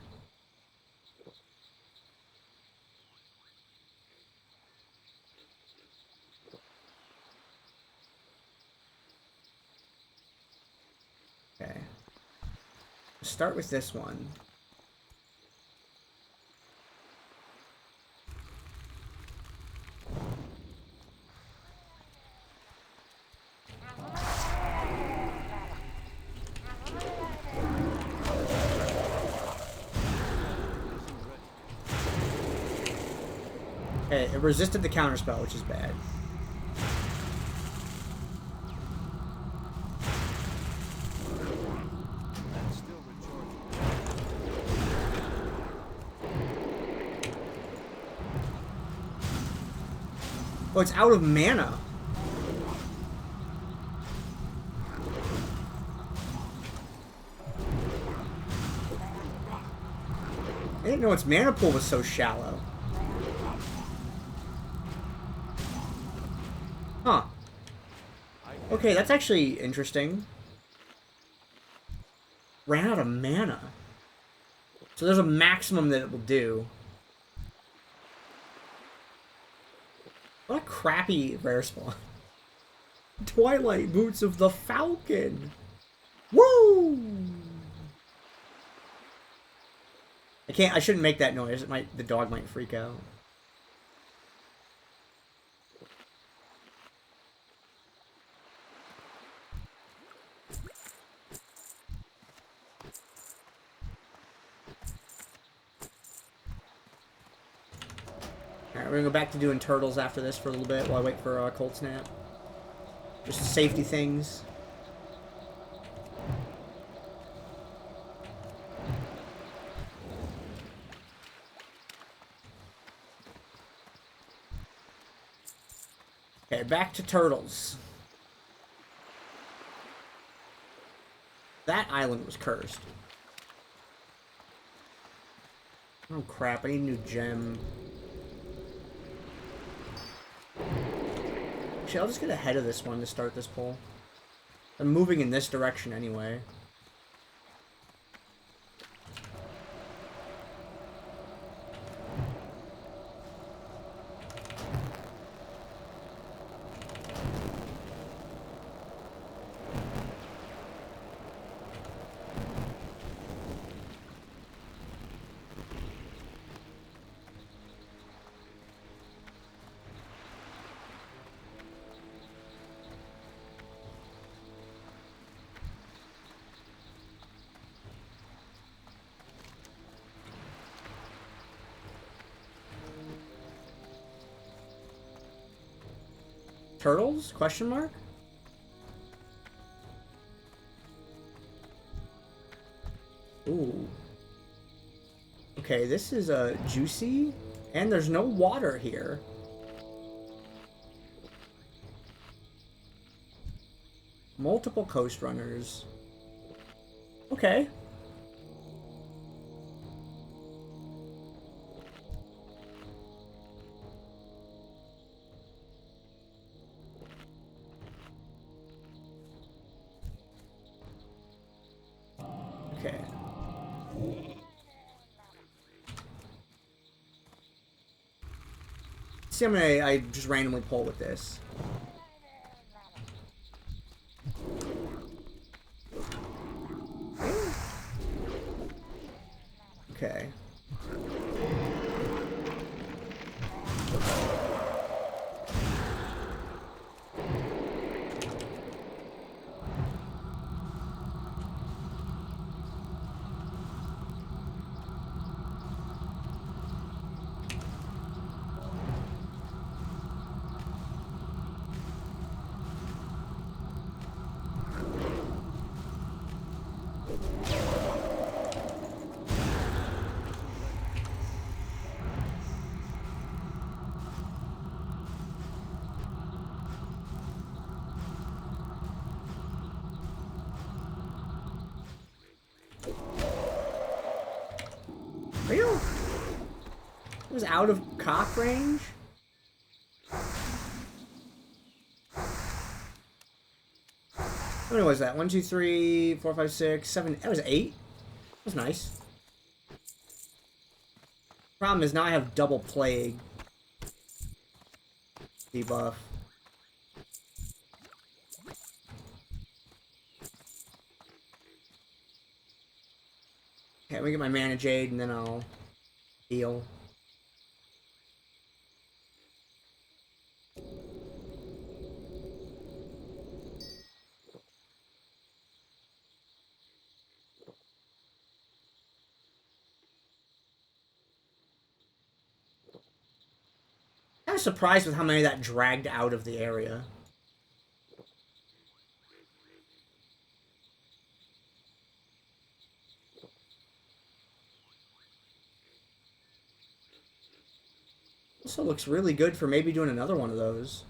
Okay. Let's start with this one. Okay, it resisted the counterspell, which is bad. That's still recharging. Oh, it's out of mana. I didn't know its mana pool was so shallow. Huh. Okay, that's actually interesting. Ran out of mana. So there's a maximum that it will do. What a crappy rare spawn. Twilight Boots of the Falcon. Woo! I shouldn't make that noise. The dog might freak out. Alright, we're gonna go back to doing turtles after this for a little bit while I wait for Cold Snap. Just safety things. Okay, back to turtles. That island was cursed. Oh crap, I need a new gem. Actually, I'll just get ahead of this one to start this pull. I'm moving in this direction anyway. Turtles? Question mark? Ooh. Okay, this is juicy, and there's no water here. Multiple coast runners. Okay. Okay. See, I just randomly pull with this. Okay. Real? It was out of cock range? How many was that? 1, 2, 3, 4, 5, 6, 7. That was 8. That was nice. Problem is now I have double plague debuff. Okay, let me get my mana jade and then I'll heal. I was surprised with how many that dragged out of the area. Also looks really good for maybe doing another one of those.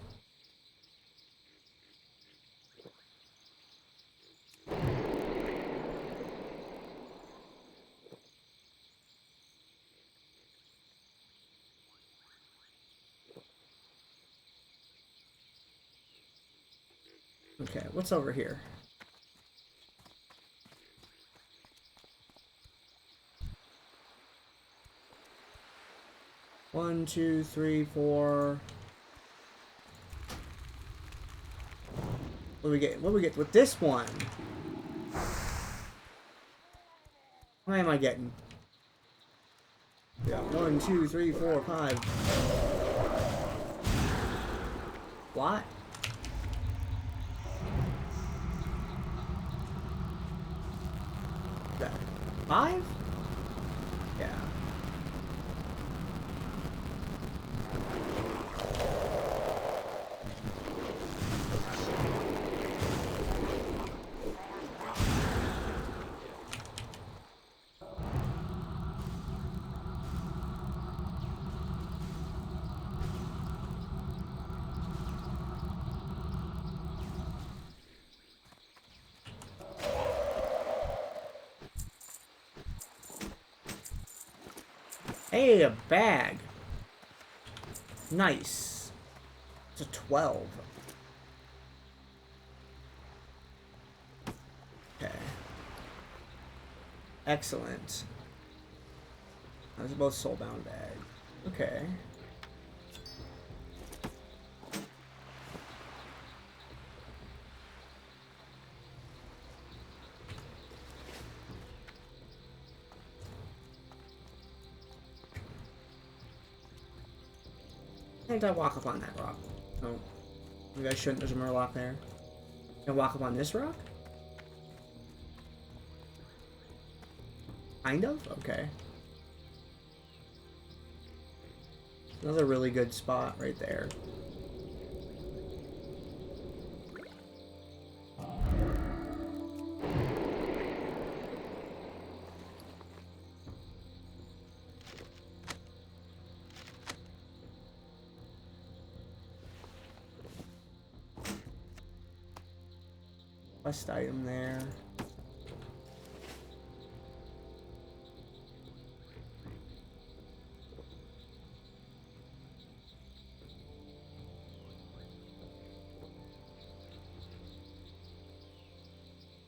Okay, what's over here? One, two, three, four. What do we get? What do we get with this one? How many am I getting? Yeah, 1, 2, 3, 4, 5. What? That 5? Yeah. Hey, a bag. Nice. It's a 12. Okay. Excellent. Those are both soulbound bags. Okay. Can't I walk up on that rock? No. Maybe I shouldn't. There's a murloc there. Can I walk up on this rock? Kind of? Okay. Another really good spot right there. Quest item there.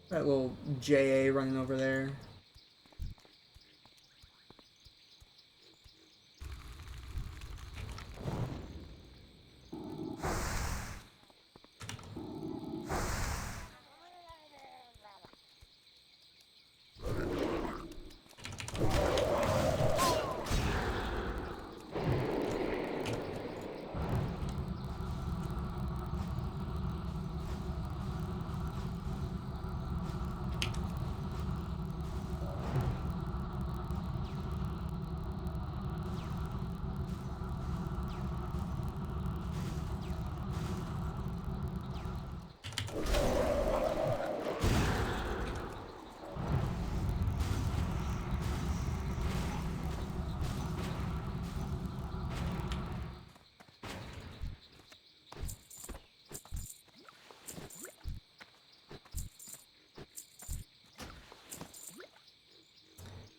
That little JA running over there.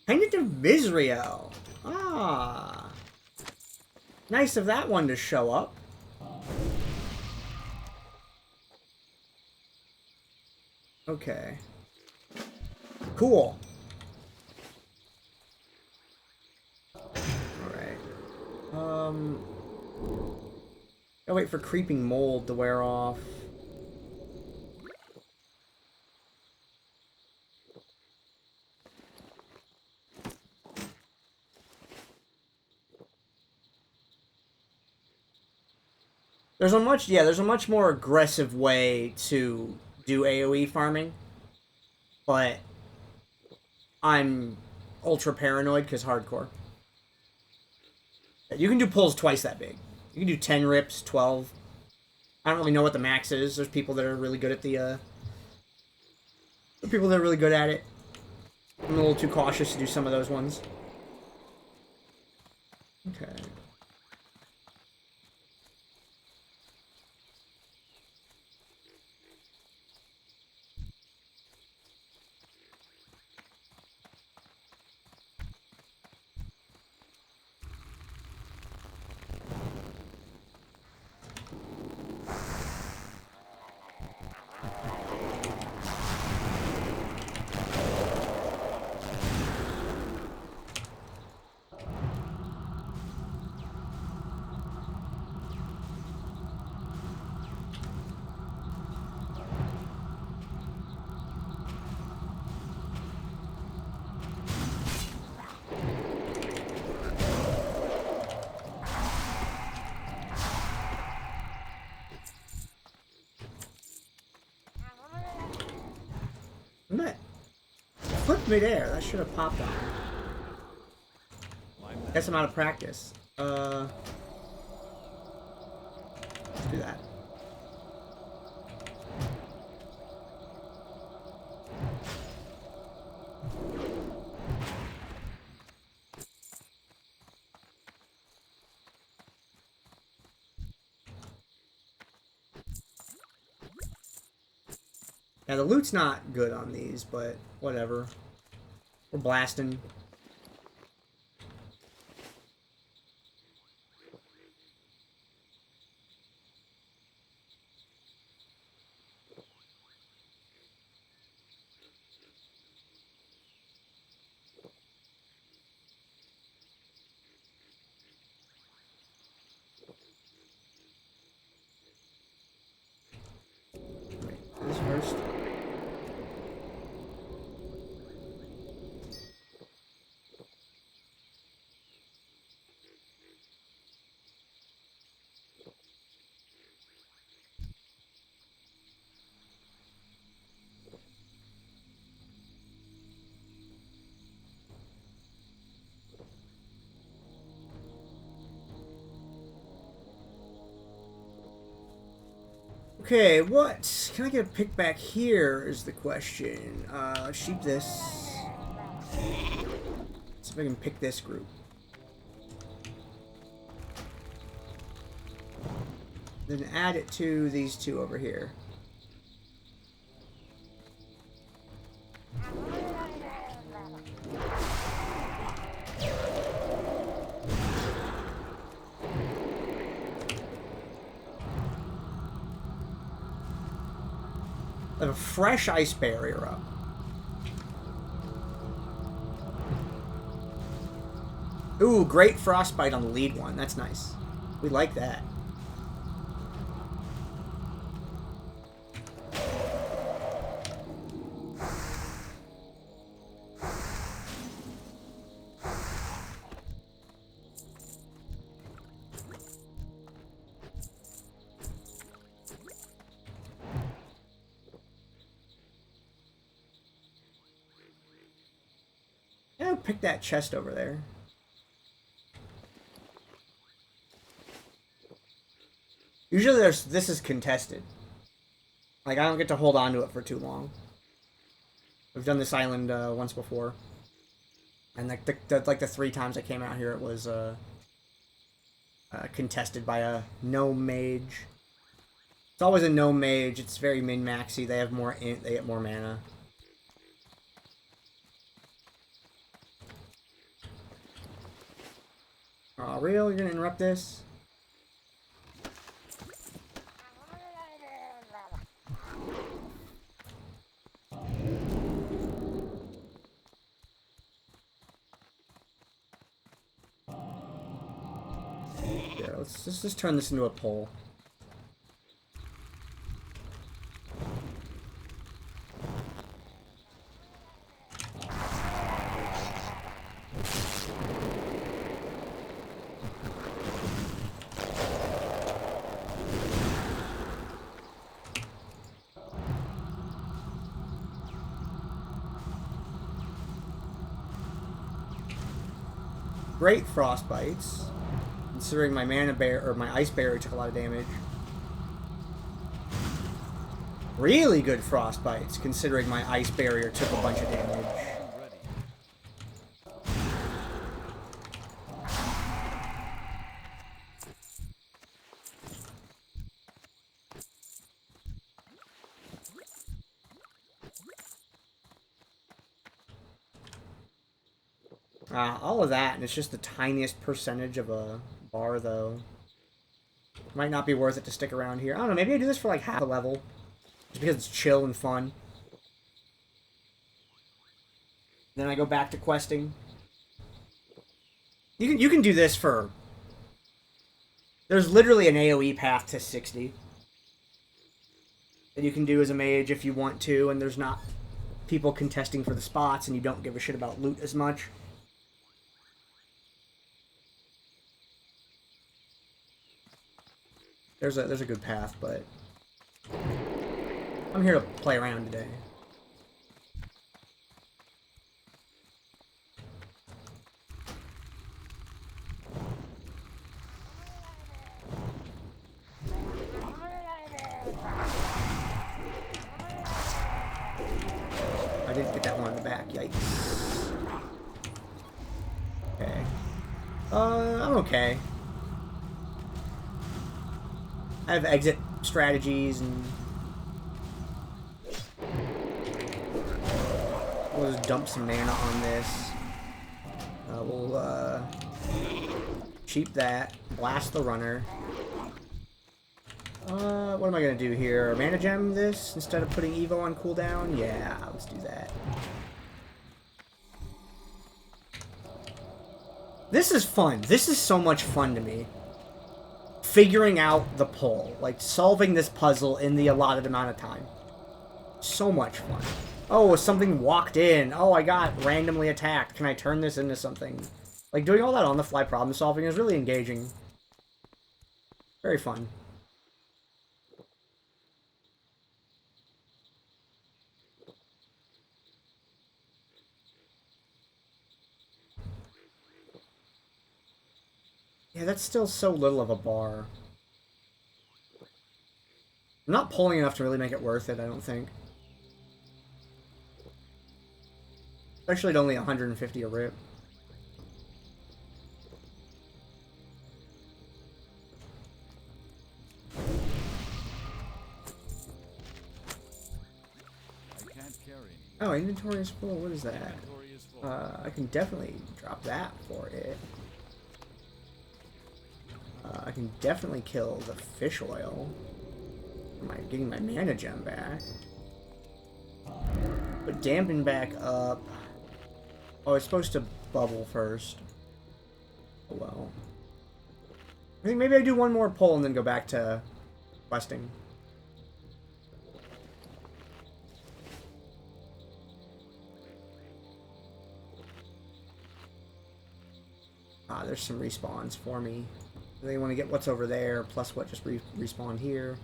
Pendant of Vizriel. Ah. Nice of that one to show up. Okay. Cool. Alright. I'll wait for Creeping Mold to wear off. There's a much more aggressive way to do AoE farming, but I'm ultra paranoid because hardcore. You can do pulls twice that big. You can do 10 rips, 12. I don't really know what the max is. There's people that are really good at people that are really good at it. I'm a little too cautious to do some of those ones. Okay. Flip midair. That should have popped on. Guess I'm out of practice. Let's do that. Yeah, the loot's not good on these, but whatever. We're blasting. Wait, this first. Okay, what? Can I get a pick back here is the question. Sheep this. See if I can pick this group. Then add it to these two over here. I have a fresh ice barrier up. Ooh, great frostbite on the lead one. That's nice. We like that. Yeah, pick that chest over there. Usually this is contested. Like, I don't get to hold on to it for too long. We've done this island once before. And like the 3 times I came out here, it was contested by a no mage. It's always a no mage. It's very min-maxy. They have more int, they get more mana. Aw, real? You're gonna interrupt this? Yeah, let's just turn this into a poll. Great frostbites, considering my mana bear or my ice barrier took a lot of damage. Really good frostbites, considering my ice barrier took a bunch of damage. All of that, and it's just the tiniest percentage of a bar, though. Might not be worth it to stick around here. I don't know, maybe I do this for like half a level. Just because it's chill and fun. Then I go back to questing. You can do this for... There's literally an AoE path to 60. That you can do as a mage if you want to, and there's not people contesting for the spots, and you don't give a shit about loot as much. There's a good path, but I'm here to play around today. I didn't get that one in the back, yikes. Okay. I'm okay. I have exit strategies and we'll just dump some mana on this. We'll cheap that, blast the runner. What am I gonna do here? Mana gem this instead of putting Evo on cooldown? Yeah, let's do that. This is fun. This is so much fun to me. Figuring out the pull, like solving this puzzle in the allotted amount of time. So much fun. Oh, something walked in. Oh, I got randomly attacked. Can I turn this into something? Like doing all that on the fly problem solving is really engaging. Very fun. Yeah, that's still so little of a bar. I'm not pulling enough to really make it worth it, I don't think. Especially at only 150 a rip. I can't carry any. Oh, inventory is full. What is that? Inventory is full. I can definitely drop that for it. I can definitely kill the fish oil. Am I getting my mana gem back? But dampen back up. Oh, it's supposed to bubble first. Oh well. I think maybe I do one more pull and then go back to questing. Ah, there's some respawns for me. They want to get what's over there, plus what just respawned here.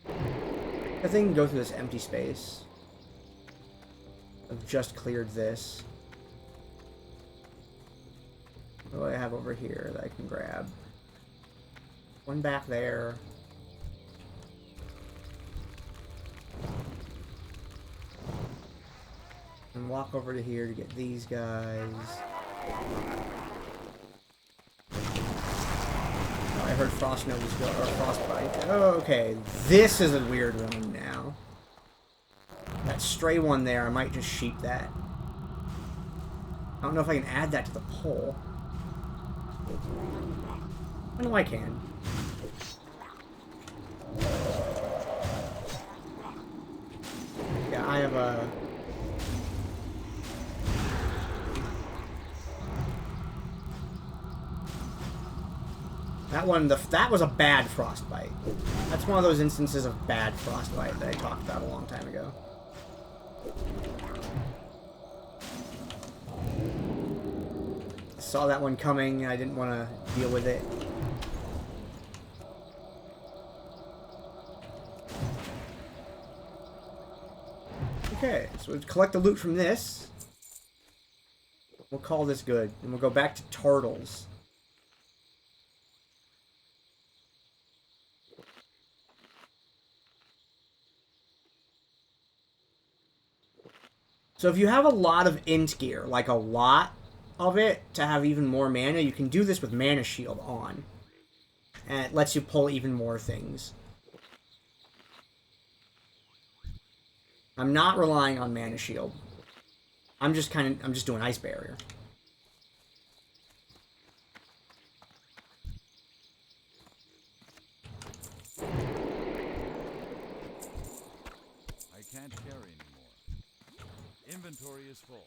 I think I can go through this empty space. I've just cleared this. What do I have over here that I can grab? One back there. And walk over to here to get these guys. Oh, I heard Frost Nose go, or Frostbite. Oh, okay. This is a weird one now. That stray one there, I might just sheep that. I don't know if I can add that to the poll. I know I can. Yeah, I have a... That one, that was a bad frostbite. That's one of those instances of bad frostbite that I talked about a long time ago. Saw that one coming, I didn't want to deal with it. Okay, so we'll collect the loot from this. We'll call this good. And we'll go back to turtles. So if you have a lot of int gear, like a lot of it, to have even more mana, you can do this with Mana Shield on. And it lets you pull even more things. I'm not relying on Mana Shield. I'm just doing Ice Barrier. I can't carry anymore. Inventory is full.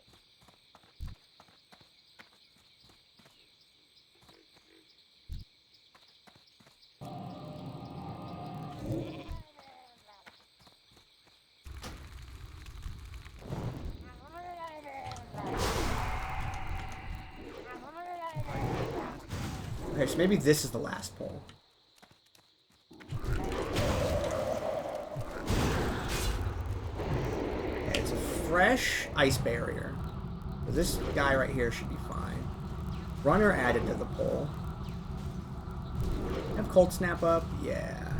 Okay, so maybe this is the last pull. Okay, it's a fresh Ice Barrier. So this guy right here should be fine. Runner added to the pull. Have Cold Snap up? Yeah.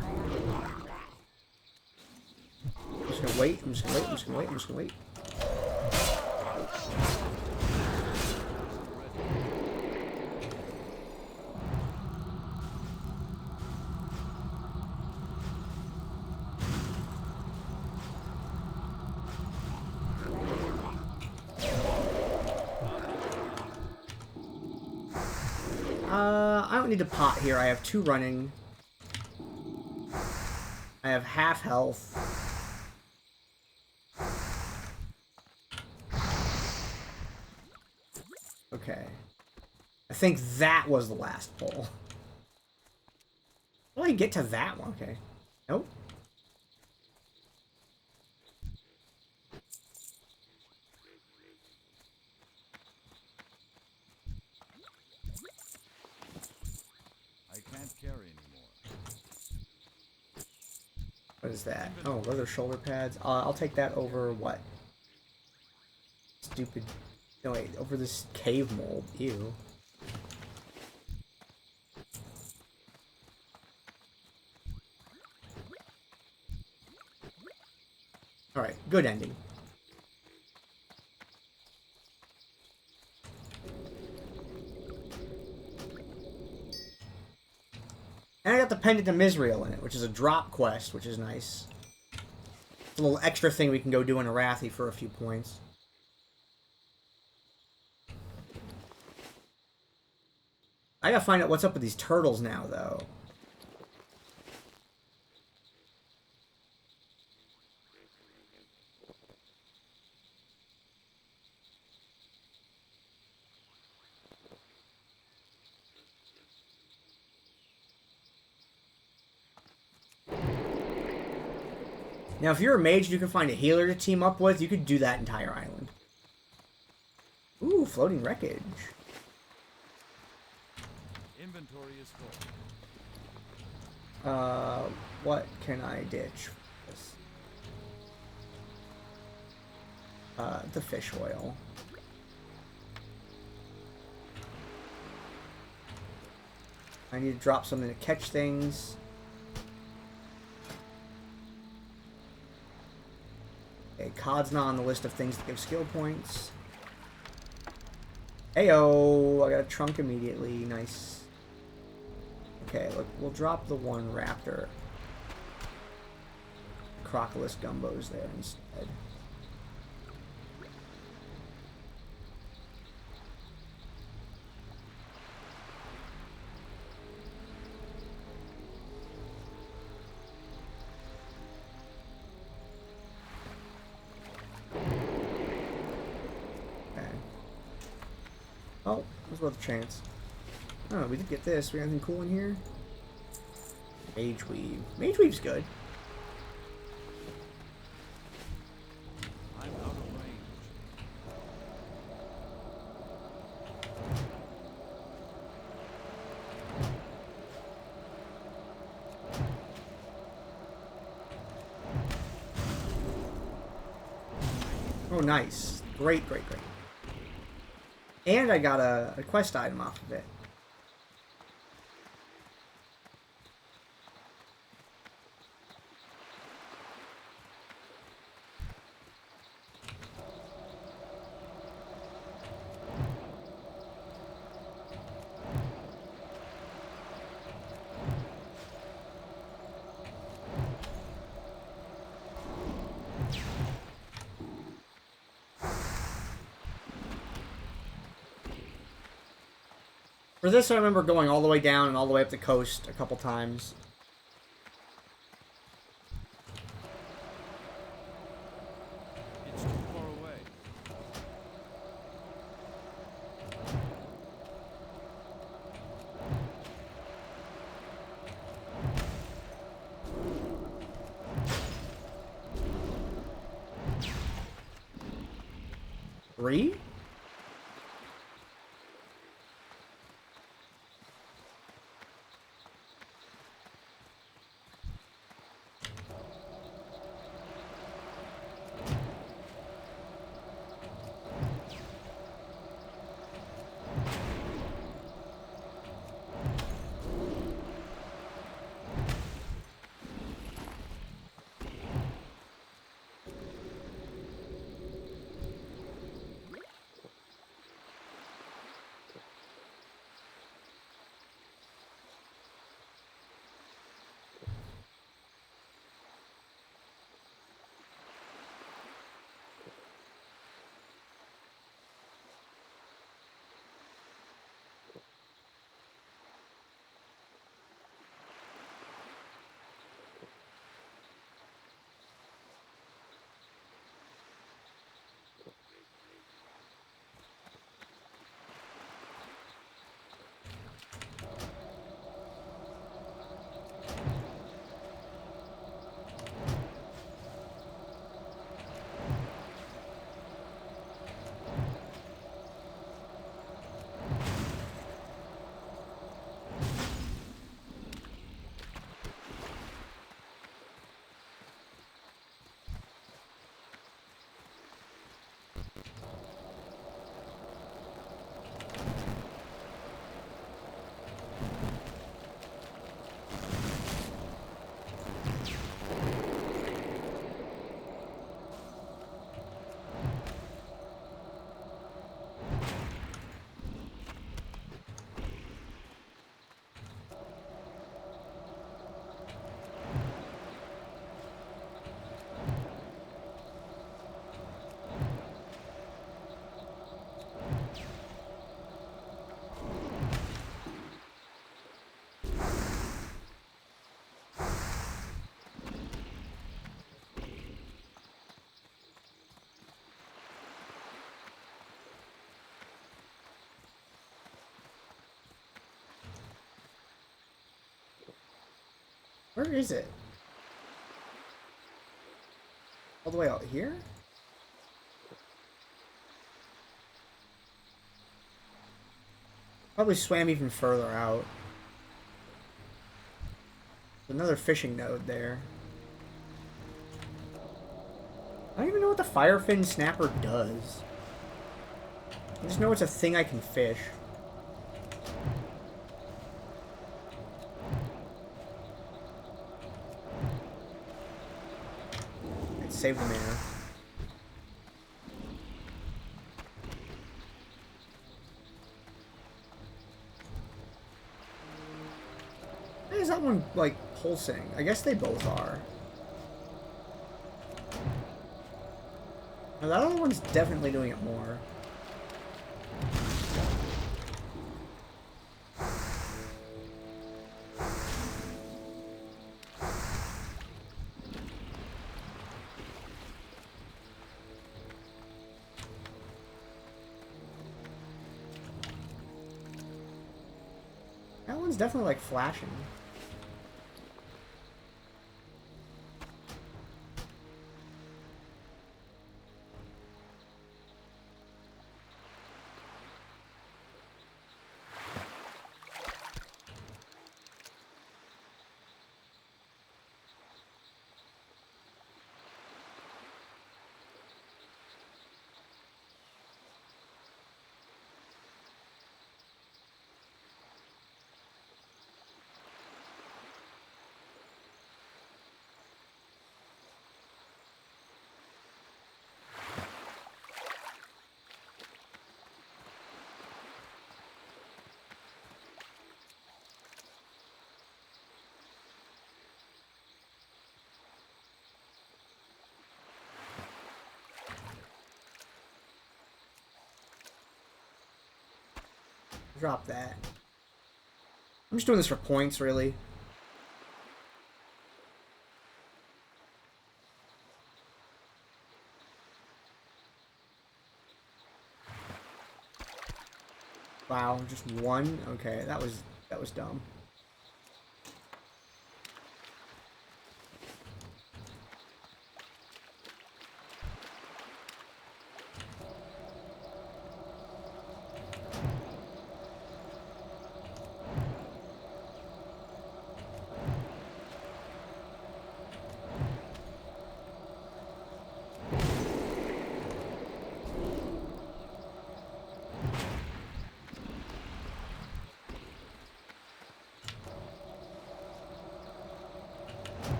I'm just gonna wait, I'm just gonna wait, I'm just gonna wait, I'm just gonna wait. I don't need to pot here. I have 2 running. I have half health. Okay. I think that was the last pull. How do I get to that one? Okay. Nope. I can't carry anymore. What is that? Oh, leather shoulder pads. I'll take that over what? Stupid. No, wait. Over this cave mold. Ew. Alright, good ending. And I got the Pendant to Misrael in it, which is a drop quest, which is nice. It's a little extra thing we can go do in Arathi for a few points. I gotta find out what's up with these turtles now, though. Now, if you're a mage and you can find a healer to team up with, you could do that entire island. Ooh, floating wreckage. Inventory is full. What can I ditch? The fish oil. I need to drop something to catch things. Okay, Cod's not on the list of things to give skill points. Heyo! I got a trunk immediately. Nice. Okay, look, we'll drop the one raptor. Crocodile Gumbo's there instead. worth a chance. Oh, we did get this. We got anything cool in here? Mage weave. Mage weave's good. I'm out of range. Oh, nice. Great, great, great. And I got a quest item off of it. For this, I remember going all the way down and all the way up the coast a couple times. It's too far away. Three? Where is it? All the way out here? Probably swam even further out. Another fishing node there. I don't even know what the firefin snapper does. I just know it's a thing I can fish. Let's save the mana. Why is that one, like, pulsing? I guess they both are. Now, that other one's definitely doing it more. one's definitely like flashing. Drop that. I'm just doing this for points, really. Wow, just one? Okay, that was dumb.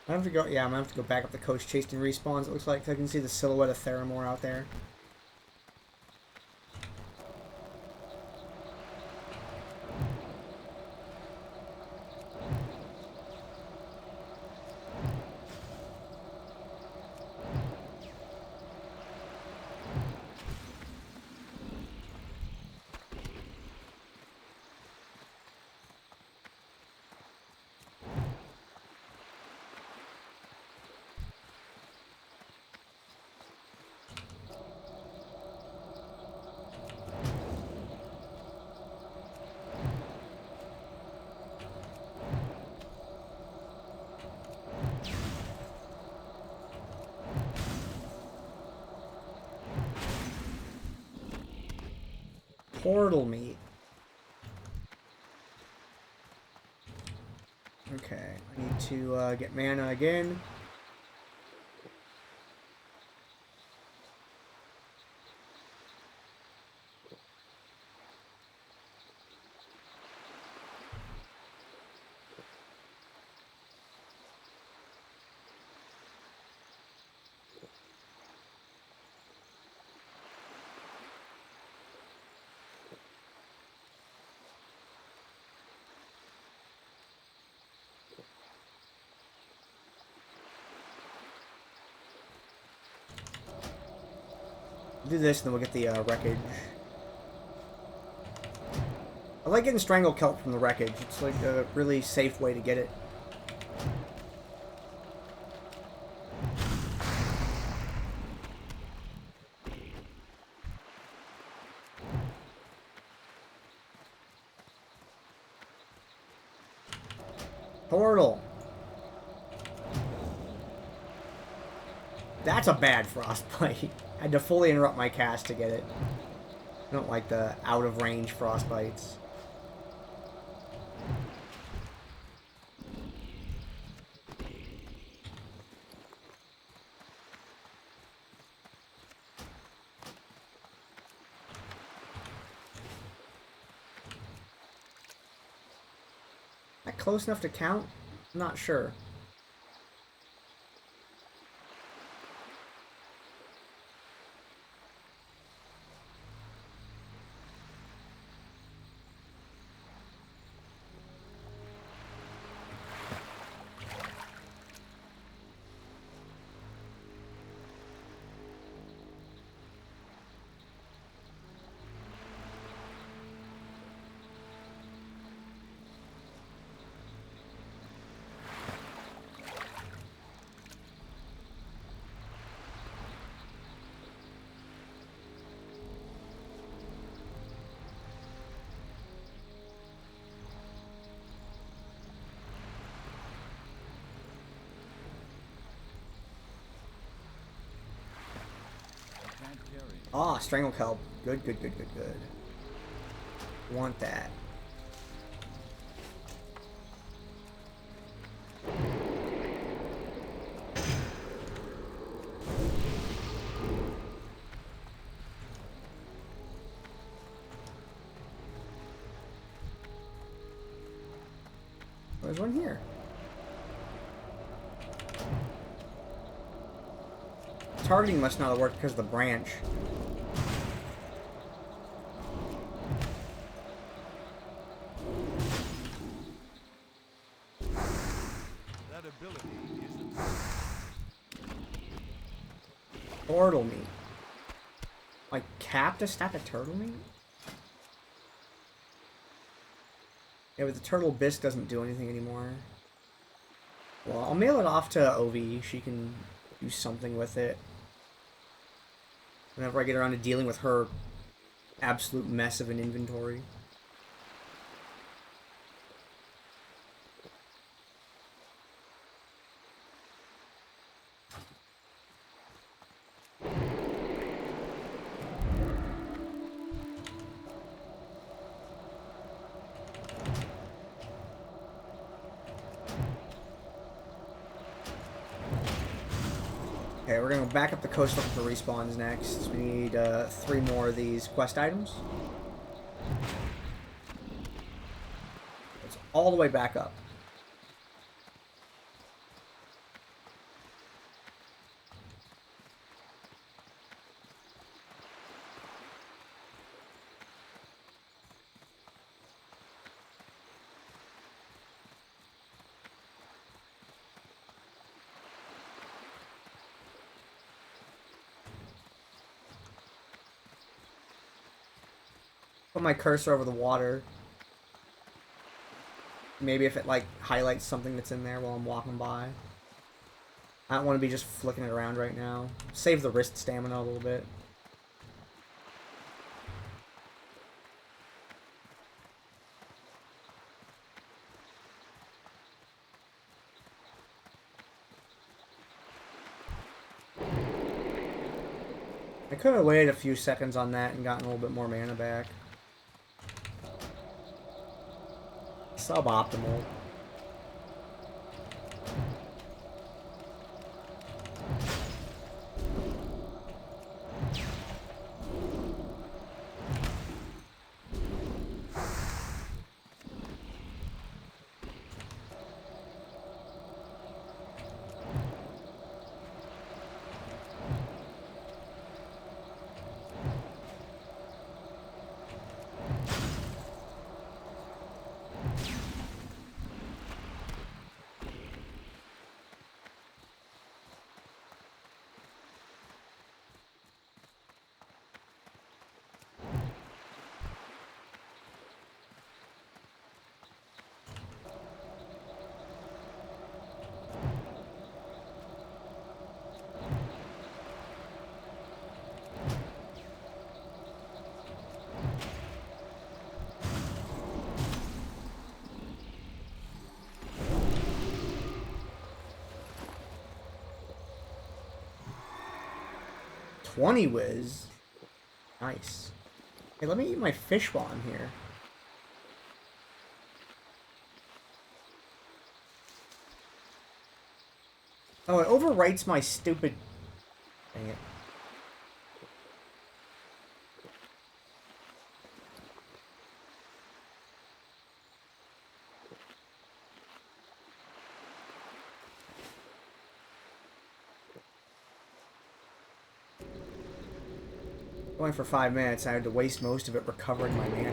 I have to go. Yeah, I'm gonna have to go back up the coast chasing respawns. It looks like I can see the silhouette of Theramore out there. Portal meat. Okay, I need to get mana again. Do this, and then we'll get the wreckage. I like getting Strangle Kelp from the wreckage. It's like a really safe way to get it. Portal. That's a bad frostbite. I had to fully interrupt my cast to get it. I don't like the out-of-range frostbites. Is that close enough to count? I'm not sure. Ah, strangle kelp. Good, good, good, good, good. Want that. There's one here. Targeting must not have worked because of the branch. That ability isn't. Turtle meat. Like capped a stack of turtle meat? Yeah, but the turtle bisque doesn't do anything anymore. Well, I'll mail it off to Ovi. She can do something with it. Whenever I get around to dealing with her absolute mess of an inventory. Okay, we're gonna go back up the coast looking for respawns next. We need 3 more of these quest items. It's all the way back up. Put my cursor over the water. Maybe if it like highlights something that's in there while I'm walking by. I don't want to be just flicking it around right now. Save the wrist stamina a little bit. I could have waited a few seconds on that and gotten a little bit more mana back. Suboptimal. $20 whiz. Nice. Hey, let me eat my fish while I'm here. Oh, it overwrites my stupid... Dang it. Going for 5 minutes, I had to waste most of it recovering my mana.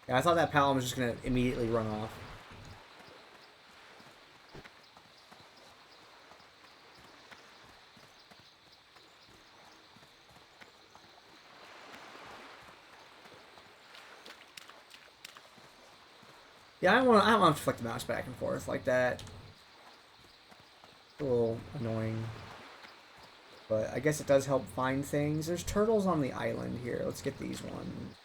Yeah, I thought that Paladin was just gonna immediately run off. Yeah, I don't want to flick the mouse back and forth like that. A little annoying. But I guess it does help find things. There's turtles on the island here. Let's get these ones.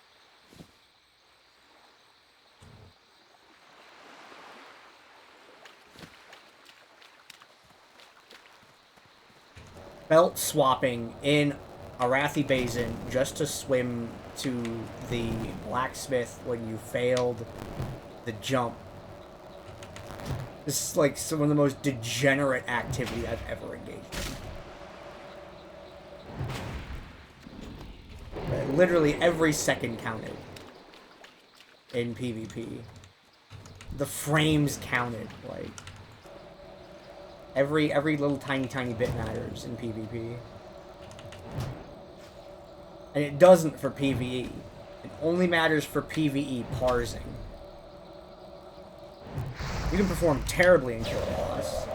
belt swapping in Arathi Basin just to swim to the blacksmith when you failed the jump. This is like one of the most degenerate activity I've ever engaged in. Literally every second counted in PvP. The frames counted, like every little tiny bit matters in PvP. And it doesn't for PvE. It only matters for PvE parsing. You can perform terribly in Kill Boss.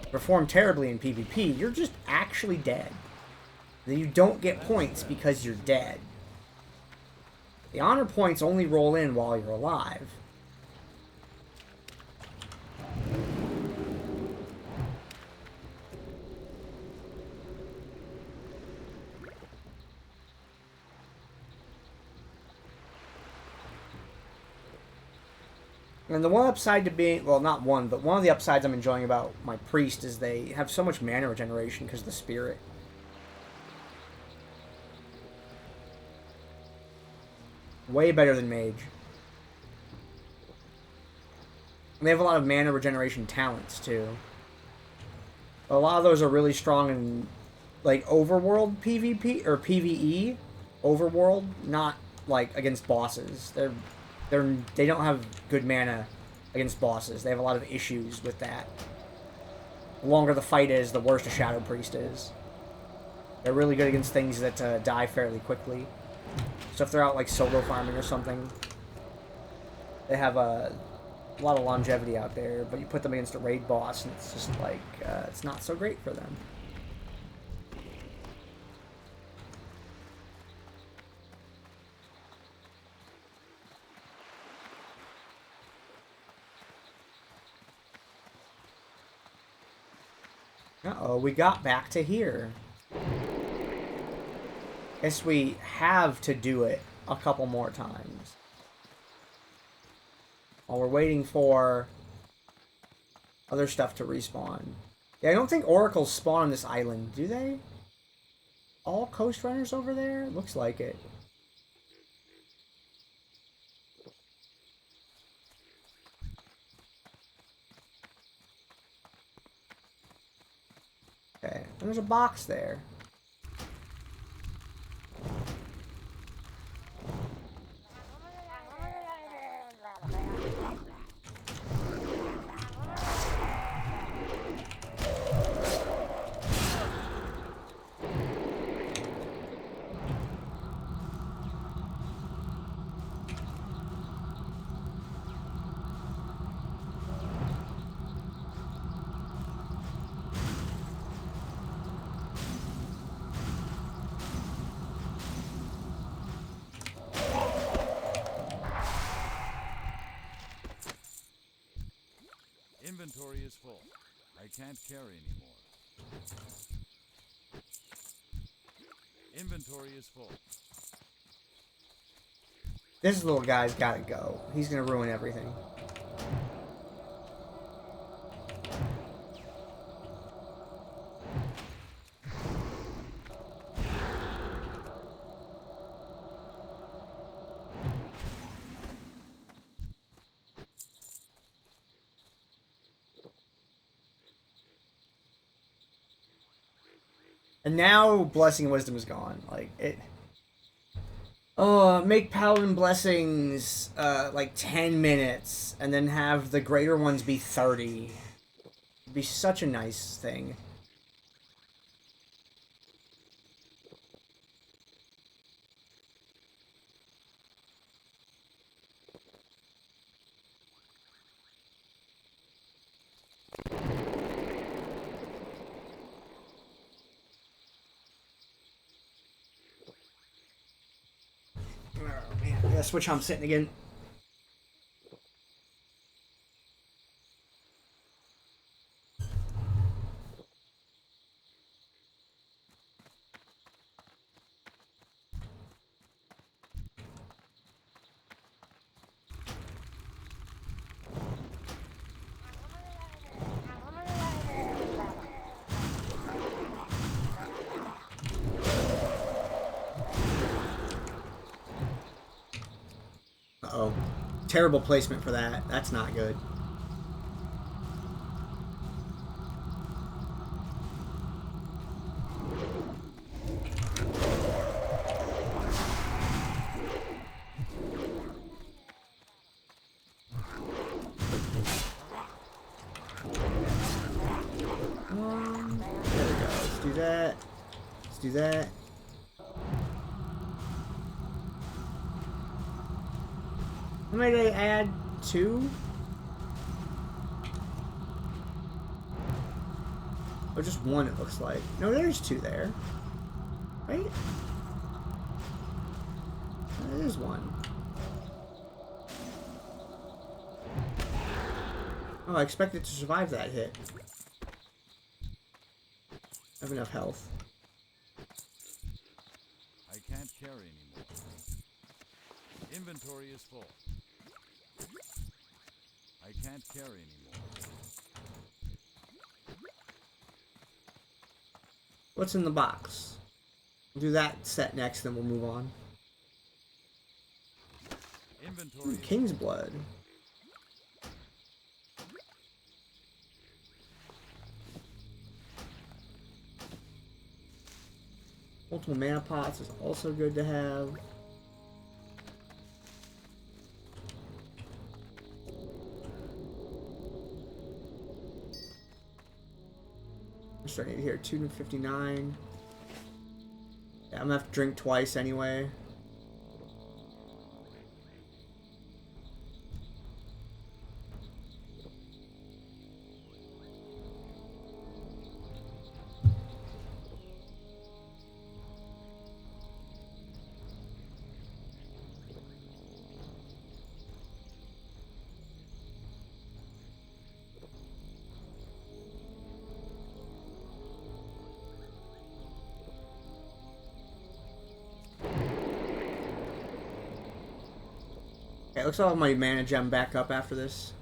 Perform terribly in PvP, you're just actually dead. Then you don't get points because you're dead. The honor points only roll in while you're alive. And the one upside to being, well, not one, but one of the upsides I'm enjoying about my priest is they have so much mana regeneration because of the spirit. Way better than mage. And they have a lot of mana regeneration talents too. A lot of those are really strong in like overworld PvP or PvE overworld, not like against bosses. They don't have good mana against bosses. They have a lot of issues with that. The longer the fight is, the worse a Shadow Priest is. They're really good against things that die fairly quickly. So if they're out like solo farming or something, they have a lot of longevity out there, but you put them against a raid boss and it's just like, it's not so great for them. Uh-oh, we got back to here. Guess we have to do it a couple more times. While we're waiting for other stuff to respawn. Yeah, I don't think oracles spawn on this island, do they? All coast runners over there? Looks like it. Okay, and there's a box there. Inventory is full. I can't carry anymore. Inventory is full. This little guy's gotta go. He's gonna ruin everything. And now Blessing and Wisdom is gone. Like, it... make Paladin Blessings, like 10 minutes, and then have the greater ones be 30. It'd be such a nice thing. I gotta switch how I'm sitting again. Uh-oh. Terrible placement for that. That's not good. There we go. Let's do that. Let's do that. How many did I add? 2? Or just 1, it looks like. No, there's 2 there. Right? There's 1. Oh, I expect it to survive that hit. I have enough health. I can't carry anymore. Inventory is full. I can't carry anymore. What's in the box? We'll do that set next, then we'll move on. Inventory. King's Blood. Multiple mana pots is also good to have. I'm starting to hear 259. Yeah, I'm gonna have to drink twice anyway. Okay, looks like I'll have my mana gem back up after this.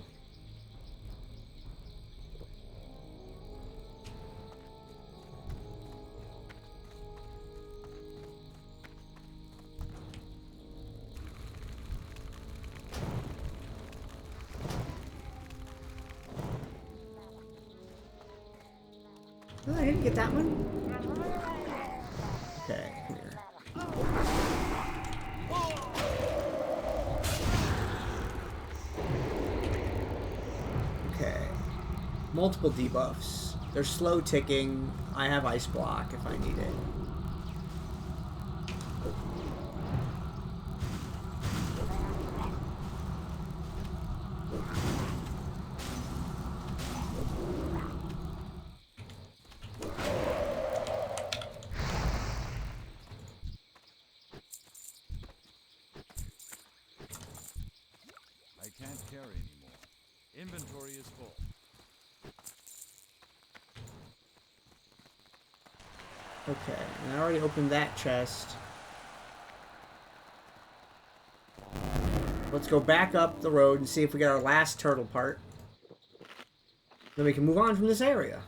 Oh, I didn't get that one? Okay, come here. Okay. Multiple debuffs. They're slow ticking. I have Ice Block if I need it. I can't carry anymore. Inventory is full. Okay, and I already opened that chest. Let's go back up the road and see if we get our last turtle part. Then we can move on from this area.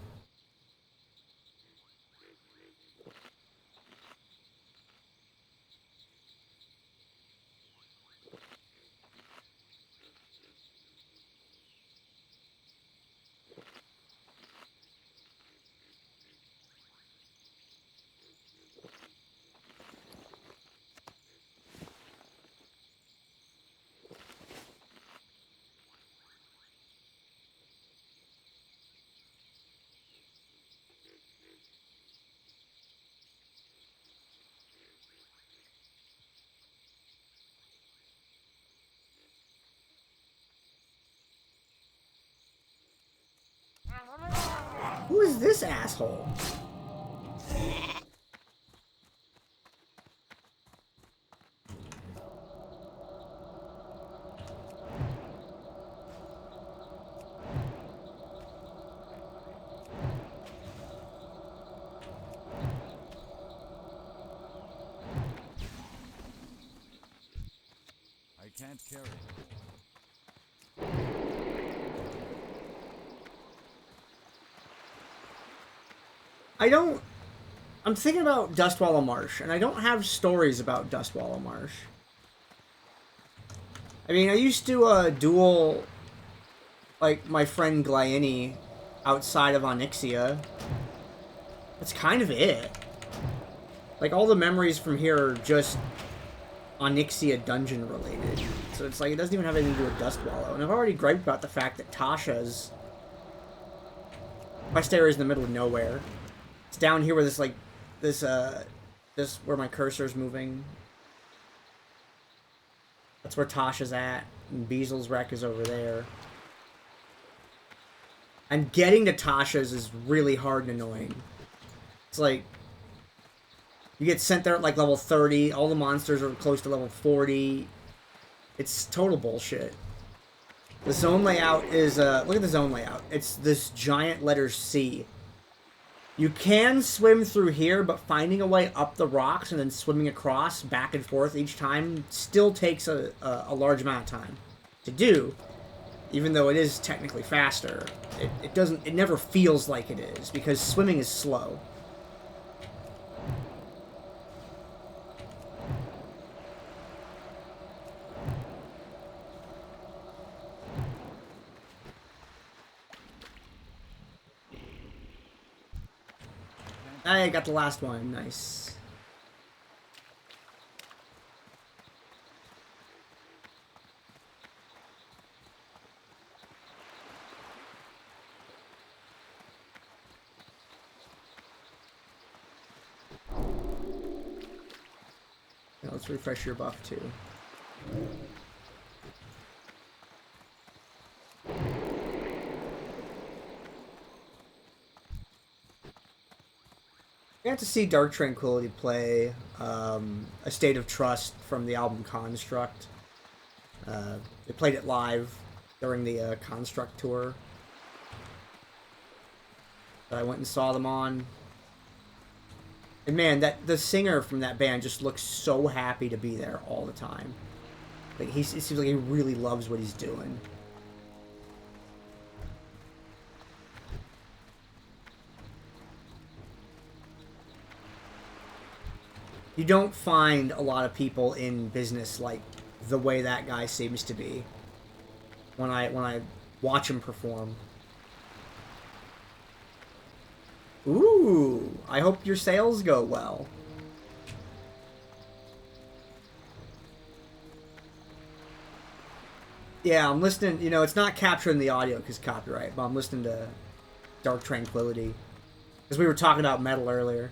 Who is this asshole? I can't carry anymore. I'm thinking about Dustwallow Marsh, and I don't have stories about Dustwallow Marsh. I mean, I used to duel, like, my friend Glyini outside of Onyxia. That's kind of it. Like, all the memories from here are just Onyxia dungeon related. So it's like, it doesn't even have anything to do with Dustwallow. And I've already griped about the fact that Tasha's quest area is in the middle of nowhere. It's down here where this, like, this where my cursor's moving. That's where Tasha's at. And Beasel's wreck is over there. And getting to Tasha's is really hard and annoying. It's like, you get sent there at like level 30, all the monsters are close to level 40. It's total bullshit. The zone layout is, look at the zone layout. It's this giant letter C. You can swim through here, but finding a way up the rocks and then swimming across back and forth each time still takes a large amount of time to do. Even though it is technically faster, it never feels like it is, because swimming is slow. I got the last one. Nice. Now let's refresh your buff too. I got to see Dark Tranquillity play A State of Trust from the album Construct. They played it live during the Construct tour that I went and saw them on. And man, the singer from that band just looks so happy to be there all the time. Like, it seems like he really loves what he's doing. You don't find a lot of people in business like the way that guy seems to be when I watch him perform. Ooh, I hope your sales go well. Yeah, I'm listening, you know, it's not capturing the audio because copyright, but I'm listening to Dark Tranquillity. Because we were talking about metal earlier.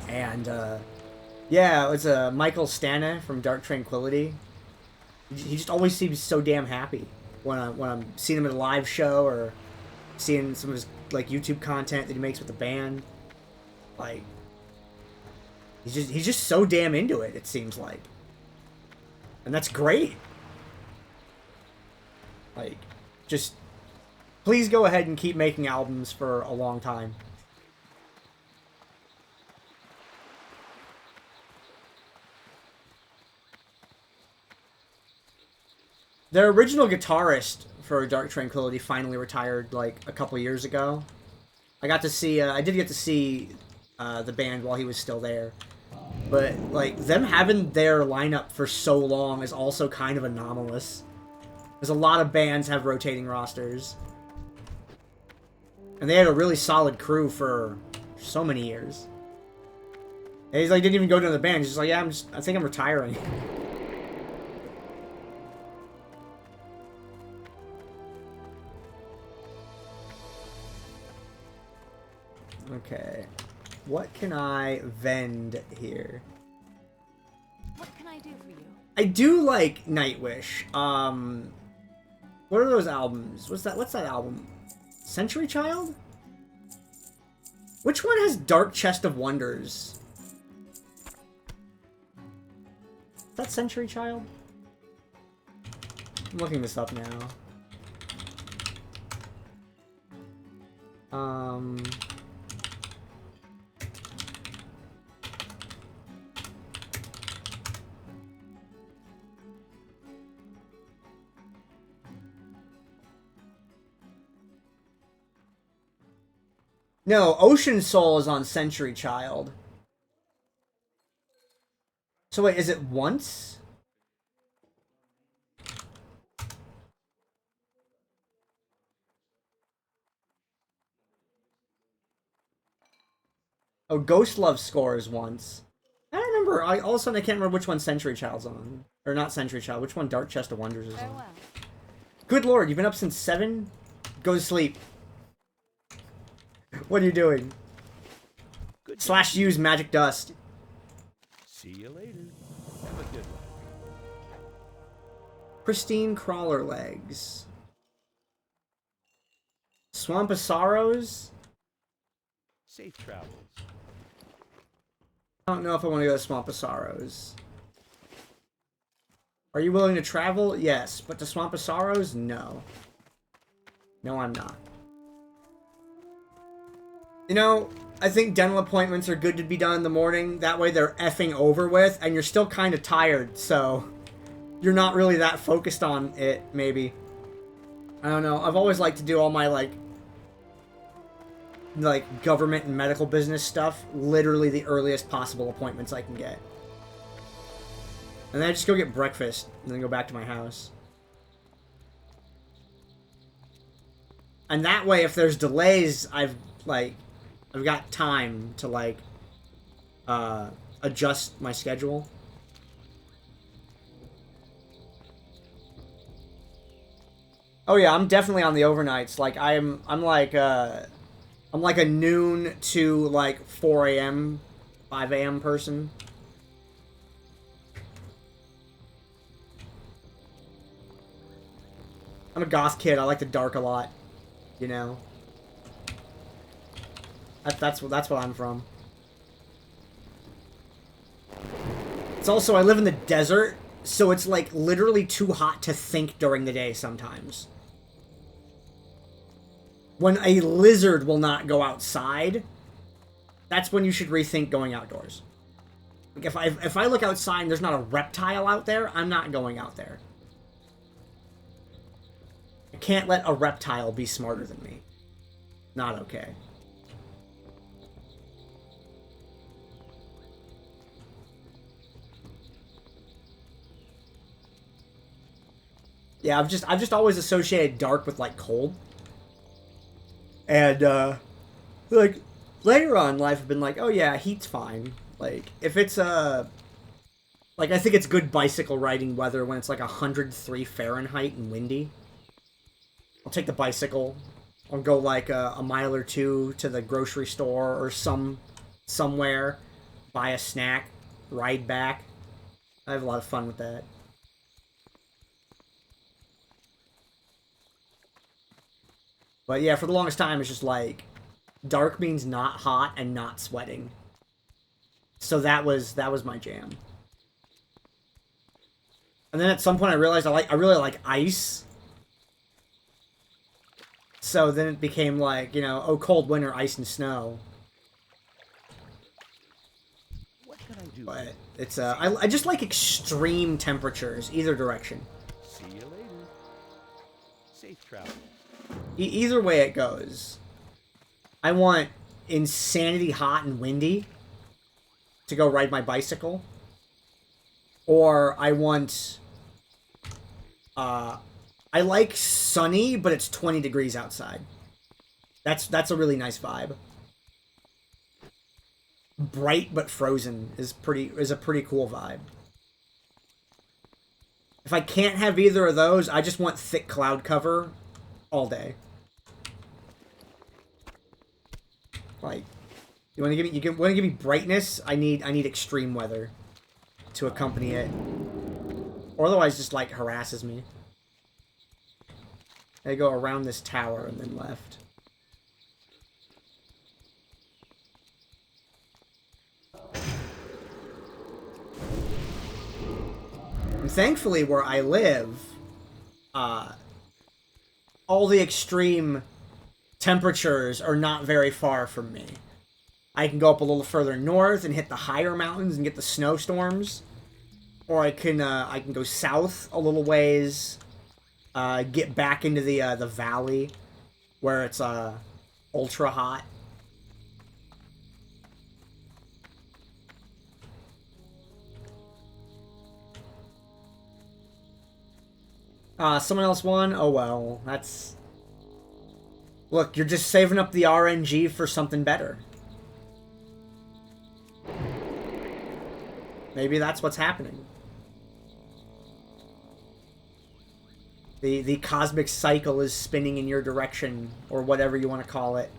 And, yeah, it's Michael Stana from Dark Tranquillity. He just always seems so damn happy when I'm seeing him at a live show or seeing some of his, like, YouTube content that he makes with the band. Like, he's just so damn into it, it seems like. And that's great. Like, just, please go ahead and keep making albums for a long time. Their original guitarist for Dark Tranquillity finally retired, like, a couple years ago. I got to see, I did get to see the band while he was still there. But, like, them having their lineup for so long is also kind of anomalous. Because a lot of bands have rotating rosters. And they had a really solid crew for so many years. And he's like, didn't even go to the band. He's just like, yeah, I think I'm retiring. Okay. What can I vend here? What can I do for you? I do like Nightwish. What are those albums? What's that album? Century Child? Which one has Dark Chest of Wonders? Is that Century Child? I'm looking this up now. No, Ocean Soul is on Century Child. So wait, is it Once? Oh, Ghost Love scores once. I don't remember. All of a sudden, I can't remember which one Century Child's on. Or not Century Child. Which one Dark Chest of Wonders is on. Farewell. Good lord, you've been up since 7? Go to sleep. What are you doing? Good / use magic dust. See you later. Have a good one. Pristine crawler legs. Swamp of Sorrows? Safe travels. I don't know if I want to go to Swamp of Sorrows. Are you willing to travel? Yes, but to Swamp of Sorrows? No. No, I'm not. You know, I think dental appointments are good to be done in the morning. That way they're effing over with, and you're still kind of tired, so you're not really that focused on it, maybe. I don't know. I've always liked to do all my, like government and medical business stuff literally the earliest possible appointments I can get. And then I just go get breakfast and then go back to my house. And that way, if there's delays, I've got time to, adjust my schedule. Oh yeah, I'm definitely on the overnights. Like, I'm like a noon to, 4 a.m., 5 a.m. person. I'm a goth kid. I like the dark a lot, you know. That's what I'm from. It's also, I live in the desert, so it's literally too hot to think during the day sometimes. When a lizard will not go outside, that's when you should rethink going outdoors. Like if I look outside and there's not a reptile out there, I'm not going out there. I can't let a reptile be smarter than me. Not okay. Yeah, I've just always associated dark with cold. And later on in life I've been like, oh yeah, heat's fine. If it's I think it's good bicycle riding weather when it's 103 Fahrenheit and windy. I'll take the bicycle. I'll go a mile or two to the grocery store or somewhere, buy a snack, ride back. I have a lot of fun with that. But yeah, for the longest time, it's just dark means not hot and not sweating. So that was my jam. And then at some point I realized I really like ice. So then it became oh, cold winter, ice and snow. What can I do? But it's I just like extreme temperatures, either direction. See you later. Safe travel. Either way it goes. I want insanity hot and windy to go ride my bicycle. Or I want I like sunny, but it's 20 degrees outside. That's a really nice vibe. Bright but frozen is a pretty cool vibe. If I can't have either of those, I just want thick cloud cover all day. You want to give me brightness? I need extreme weather to accompany it. Or otherwise just harasses me. I go around this tower and then left. And thankfully, where I live, all the extreme temperatures are not very far from me. I can go up a little further north and hit the higher mountains and get the snowstorms. Or I can go south a little ways, get back into the valley, where it's ultra hot. Someone else won? Oh well, that's... Look, you're just saving up the RNG for something better. Maybe that's what's happening. The cosmic cycle is spinning in your direction, or whatever you want to call it.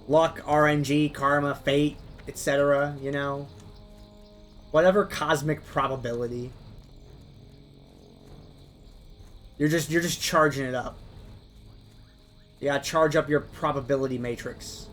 Luck, RNG, karma, fate, etc., you know? Whatever cosmic probability. You're just charging it up. You gotta charge up your probability matrix.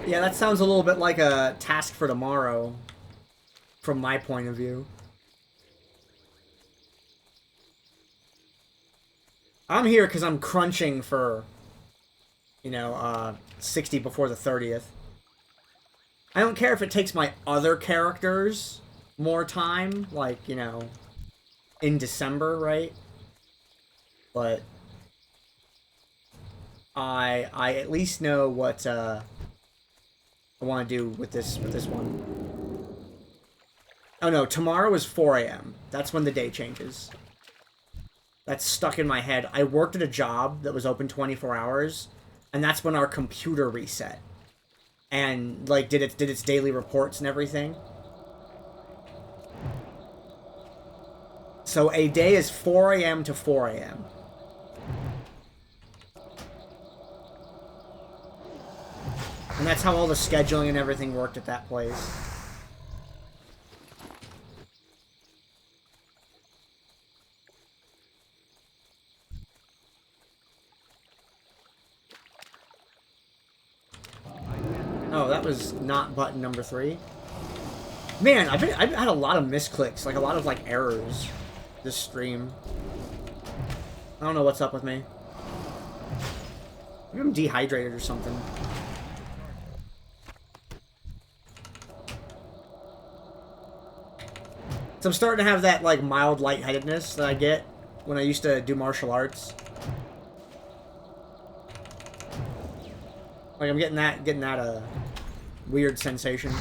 Yeah, that sounds a little bit like a task for tomorrow, from my point of view. I'm here because I'm crunching for, you know, 60 before the 30th. I don't care if it takes my other characters more time, like, you know, in December, right? But I at least know what, I want to do with this one. Oh no, tomorrow is 4 a.m. That's when the day changes. That's stuck in my head. I worked at a job that was open 24 hours, and that's when our computer reset. And, like, did its daily reports and everything. So a day is 4 a.m. to 4 a.m. And that's how all the scheduling and everything worked at that place. Oh, that was not button number 3. Man, I've had a lot of misclicks, like a lot of like errors this stream. I don't know what's up with me. Maybe I'm dehydrated or something. So I'm starting to have that like mild lightheadedness that I get when I used to do martial arts. Like I'm getting that weird sensation.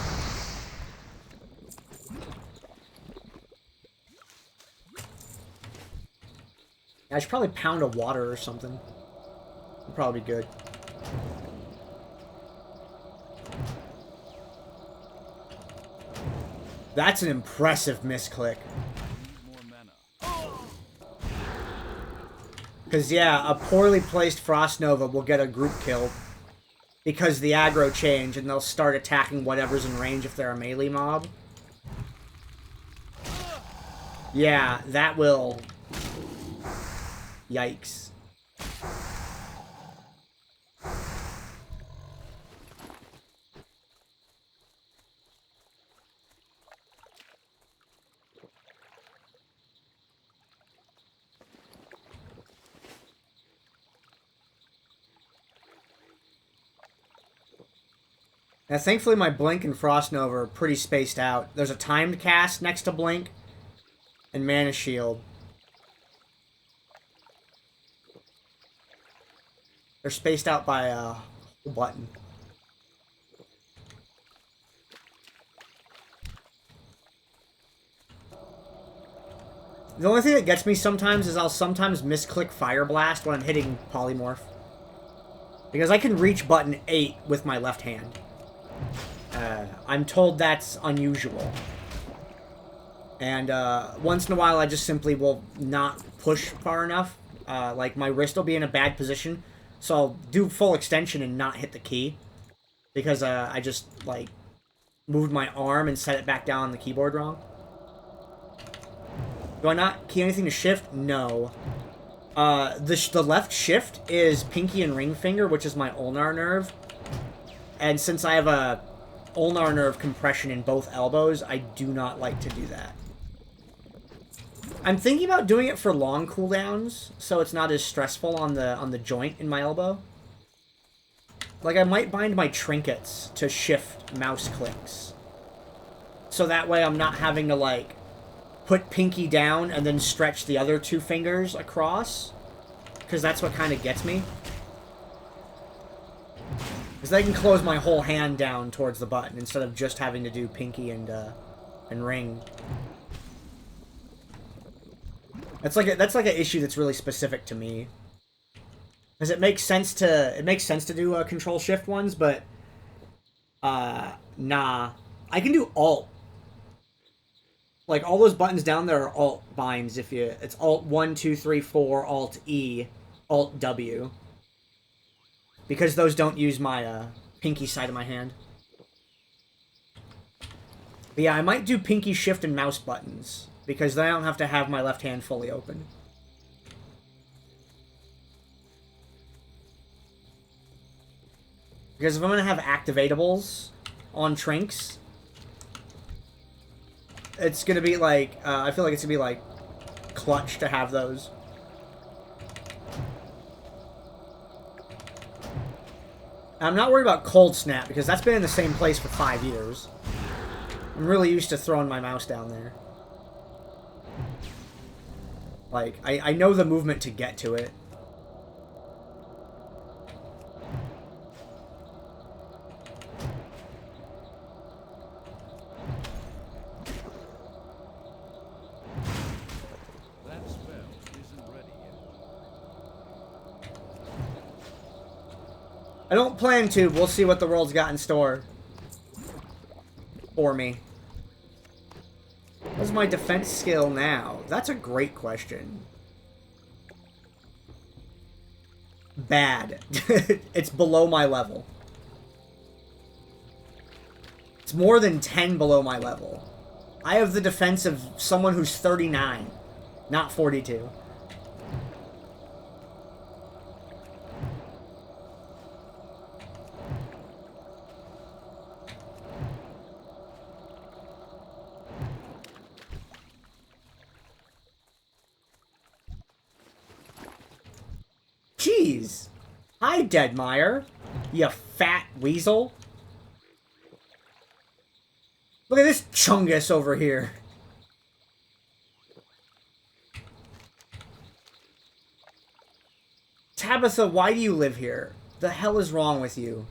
I should probably pound a water or something. It'd probably be good. That's an impressive misclick. Because, yeah, a poorly placed Frost Nova will get a group kill. Because the aggro change, and they'll start attacking whatever's in range if they're a melee mob. Yeah, that will... Yikes. Now, thankfully, my Blink and Frost Nova are pretty spaced out. There's a timed cast next to Blink and Mana Shield. They're spaced out by a button. The only thing that gets me sometimes is I'll sometimes misclick Fire Blast when I'm hitting Polymorph. Because I can reach button 8 with my left hand. I'm told that's unusual. And once in a while I just simply will not push far enough. Like my wrist will be in a bad position. So I'll do full extension and not hit the key. Because I just, like, moved my arm and set it back down on the keyboard wrong. Do I not key anything to shift? No. The left shift is Pinky and Ring Finger, which is my ulnar nerve. And since I have a ulnar nerve compression in both elbows, I do not like to do that. I'm thinking about doing it for long cooldowns, so it's not as stressful on the joint in my elbow. Like, I might bind my trinkets to shift mouse clicks. So that way I'm not having to, like, put pinky down and then stretch the other 2 fingers across. Because that's what kind of gets me. Because I can close my whole hand down towards the button instead of just having to do pinky and ring. That's like an issue that's really specific to me. Because it makes sense to do control shift ones, but nah. I can do alt. Like, all those buttons down there are alt binds. It's alt 1, 2, 3, 4, alt E, alt W. Because those don't use my pinky side of my hand. But yeah, I might do pinky shift and mouse buttons. Because then I don't have to have my left hand fully open. Because if I'm going to have activatables on trinks, it's going to be like, I feel like it's going to be like clutch to have those. I'm not worried about cold snap because that's been in the same place for 5 years. I'm really used to throwing my mouse down there. Like, I know the movement to get to it. That spell isn't ready yet. I don't plan to. We'll see what the world's got in store for me. What's my defense skill now? That's a great question. Bad. It's below my level. It's more than 10 below my level. I have the defense of someone who's 39, not 42. Jeez. Hi, Deadmire. You fat weasel. Look at this chungus over here. Tabitha, why do you live here? The hell is wrong with you?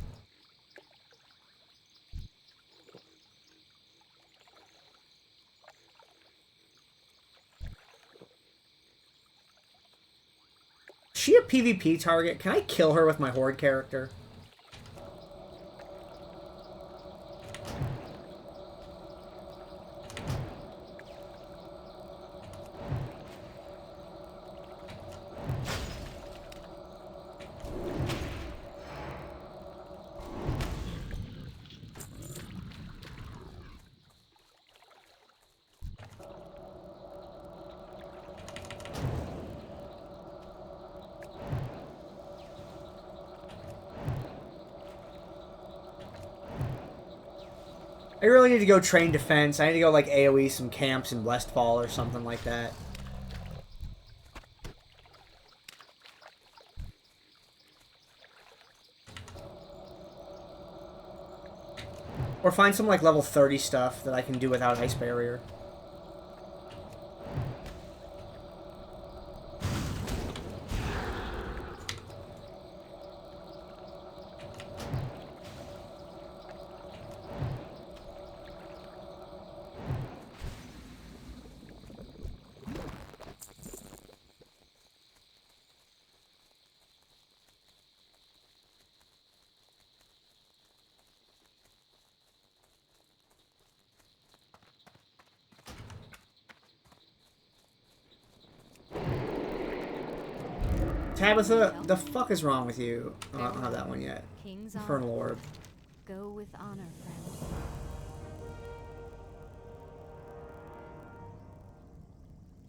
Is she a PvP target? Can I kill her with my Horde character? I really need to go train defense. I need to go, like, AoE some camps in Westfall or something like that. Or find some, like, level 30 stuff that I can do without Ice Barrier. Tabitha, the fuck is wrong with you? Oh, I don't have that one yet. King's Infernal honor. Orb. Go with honor, friend.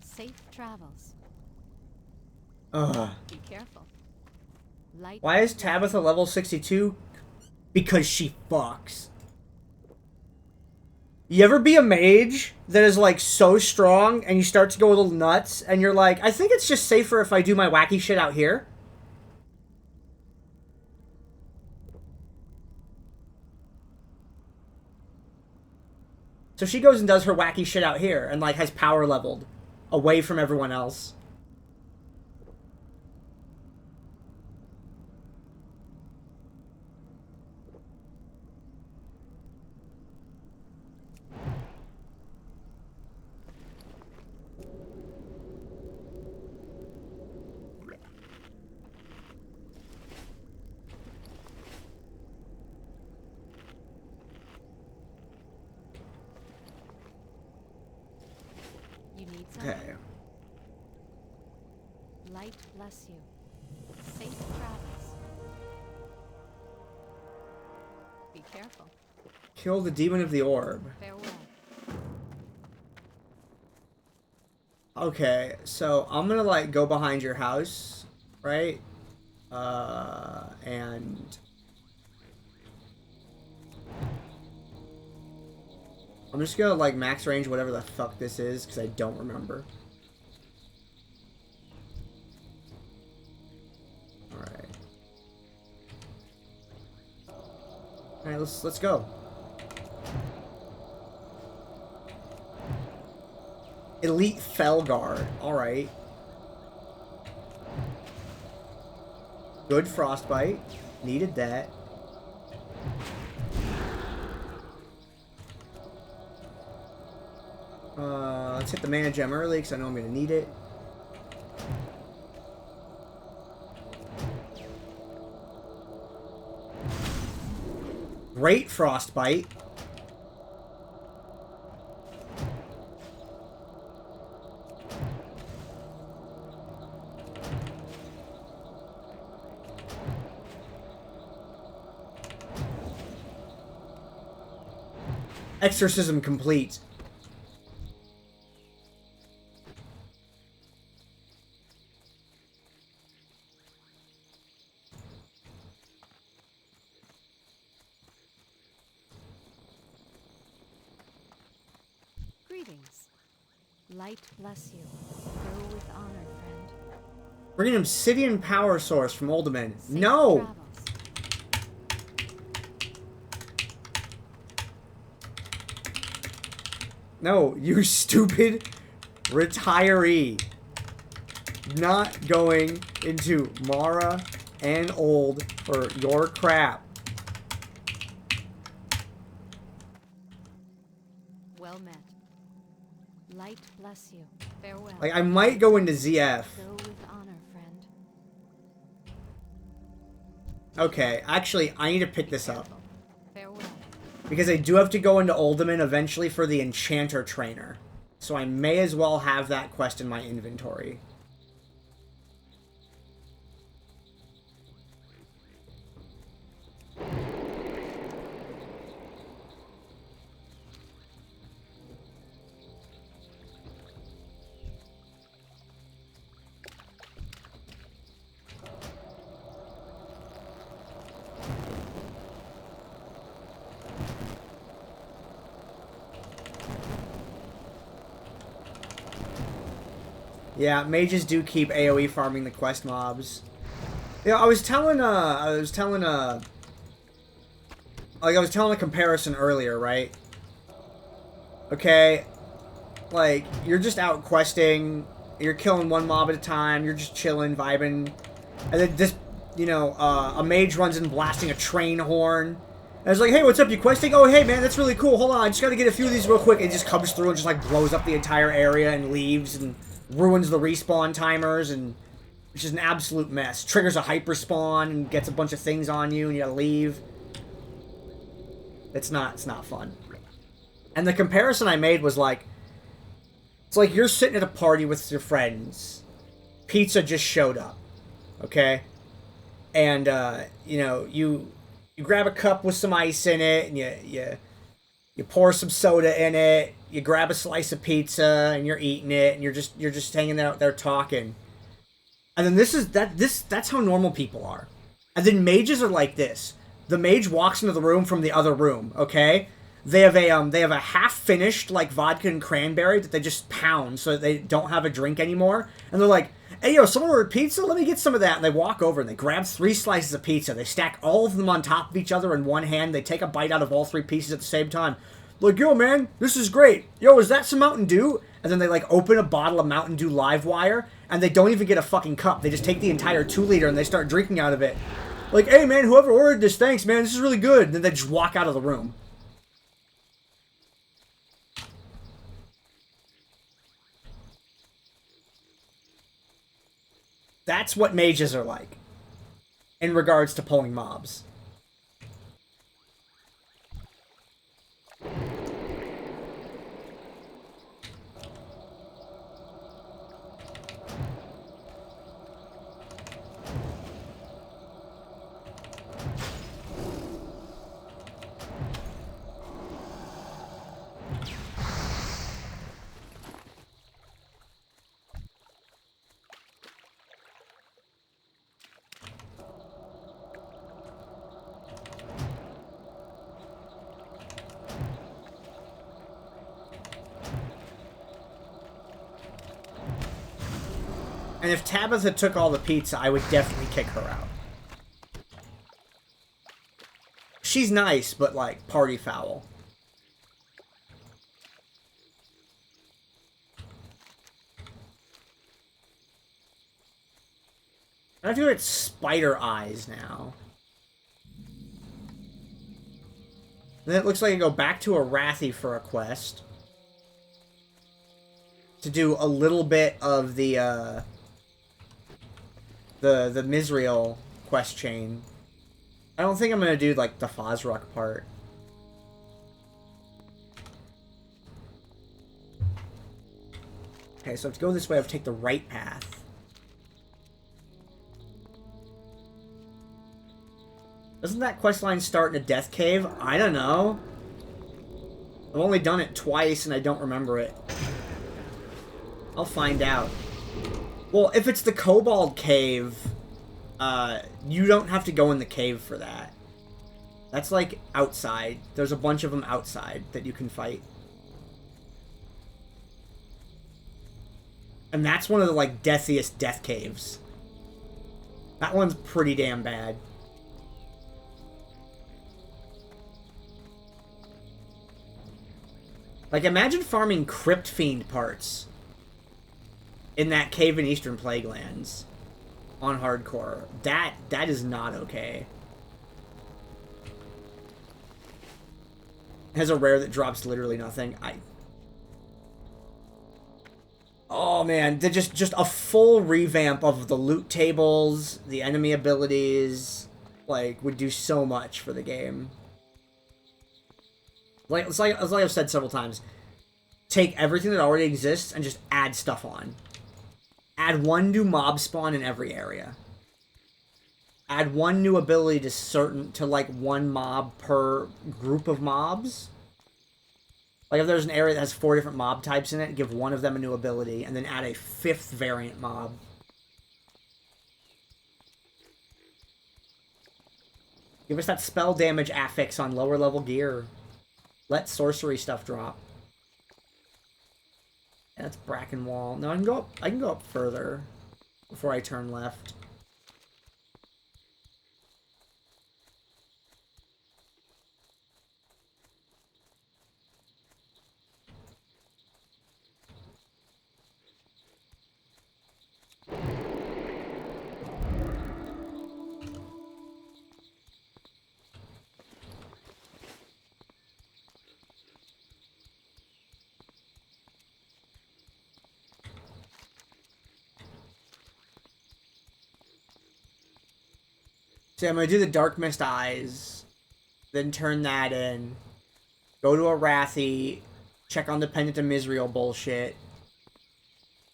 Safe travels. Ugh. Be careful. Light Why is Tabitha level 62? Because she fucks. You ever be a mage that is, like, so strong, and you start to go a little nuts, and you're like, I think it's just safer if I do my wacky shit out here? So she goes and does her wacky shit out here, and, like, has power leveled away from everyone else. You need something? Okay. Light bless you. Safe travels. Be careful. Kill the demon of the orb. Farewell. Okay, so I'm gonna, like, go behind your house, right? And I'm just gonna, like, max range whatever the fuck this is, because I don't remember. Alright. Alright, let's go. Elite Felguard. Alright. Good frostbite. Needed that. Let's hit the mana gem early because I know I'm going to need it. Great frostbite. Exorcism complete. Greetings. Light bless you. Go with honor, friend. Bring an obsidian power source from Uldaman. Safe No! travels. No, you stupid retiree. Not going into Mara and Old for your crap. Well met. Light bless you. Farewell. Like, I might go into ZF. Go with honor, friend. Okay, actually, I need to pick this up. Farewell. Because I do have to go into Uldaman eventually for the Enchanter Trainer. So I may as well have that quest in my inventory. Yeah, mages do keep AoE farming the quest mobs. Yeah, I was telling a comparison earlier, right? Okay, like, you're just out questing, you're killing one mob at a time, you're just chilling, vibing, and then this, you know, a mage runs in blasting a train horn. And it's like, hey, what's up, you questing? Oh, hey, man, that's really cool. Hold on, I just gotta get a few of these real quick. And it just comes through and just, like, blows up the entire area and leaves and ruins the respawn timers, and which is an absolute mess. Triggers a hyper spawn and gets a bunch of things on you, and you gotta leave. It's not fun. And the comparison I made was like, it's like you're sitting at a party with your friends. Pizza just showed up, okay? And you know, you grab a cup with some ice in it, and you pour some soda in it. You grab a slice of pizza, and you're eating it, and you're just hanging out there talking. And then that's how normal people are. And then mages are like this. The mage walks into the room from the other room, okay? they have a half finished like vodka and cranberry that they just pound so that they don't have a drink anymore. And they're like, "Hey yo, someone ordered pizza? Let me get some of that." And they walk over and they grab 3 slices of pizza. They stack all of them on top of each other in one hand. They take a bite out of all 3 pieces at the same time. Like, "Yo man, this is great. Yo, is that some Mountain Dew?" And then they like open a bottle of Mountain Dew Live Wire and they don't even get a fucking cup. They just take the entire 2-liter and they start drinking out of it. Like, "Hey man, whoever ordered this, thanks man, this is really good." And then they just walk out of the room. That's what mages are like in regards to pulling mobs. And if Tabitha took all the pizza, I would definitely kick her out. She's nice, but like, party foul. I feel like it's spider eyes now. Then it looks like I go back to Arathi for a quest. To do a little bit of the Misriel quest chain. I don't think I'm gonna do like the Fazruk part. Okay, so I have to go this way. I have to take the right path. Doesn't that questline start in a death cave? I don't know. I've only done it twice and I don't remember it. I'll find out. Well, if it's the Kobold Cave, you don't have to go in the cave for that. That's like outside. There's a bunch of them outside that you can fight. And that's one of the like deathiest death caves. That one's pretty damn bad. Like, imagine farming Crypt Fiend parts in that cave in Eastern Plaguelands on hardcore. That is not okay. It has a rare that drops literally nothing. Oh man, they're just a full revamp of the loot tables, the enemy abilities, like, would do so much for the game. Like, it's like I've said several times, take everything that already exists and just add stuff on. Add 1 new mob spawn in every area. Add 1 new ability to like 1 mob per group of mobs. Like if there's an area that has 4 different mob types in it, give 1 of them a new ability, and then add a 5th variant mob. Give us that spell damage affix on lower level gear. Let sorcery stuff drop. Yeah, that's Bracken Wall. No, I can go up further before I turn left. So I'm going to do the Dark Mist Eyes, then turn that in, go to Arathi, check on the Pendant of Misriel bullshit,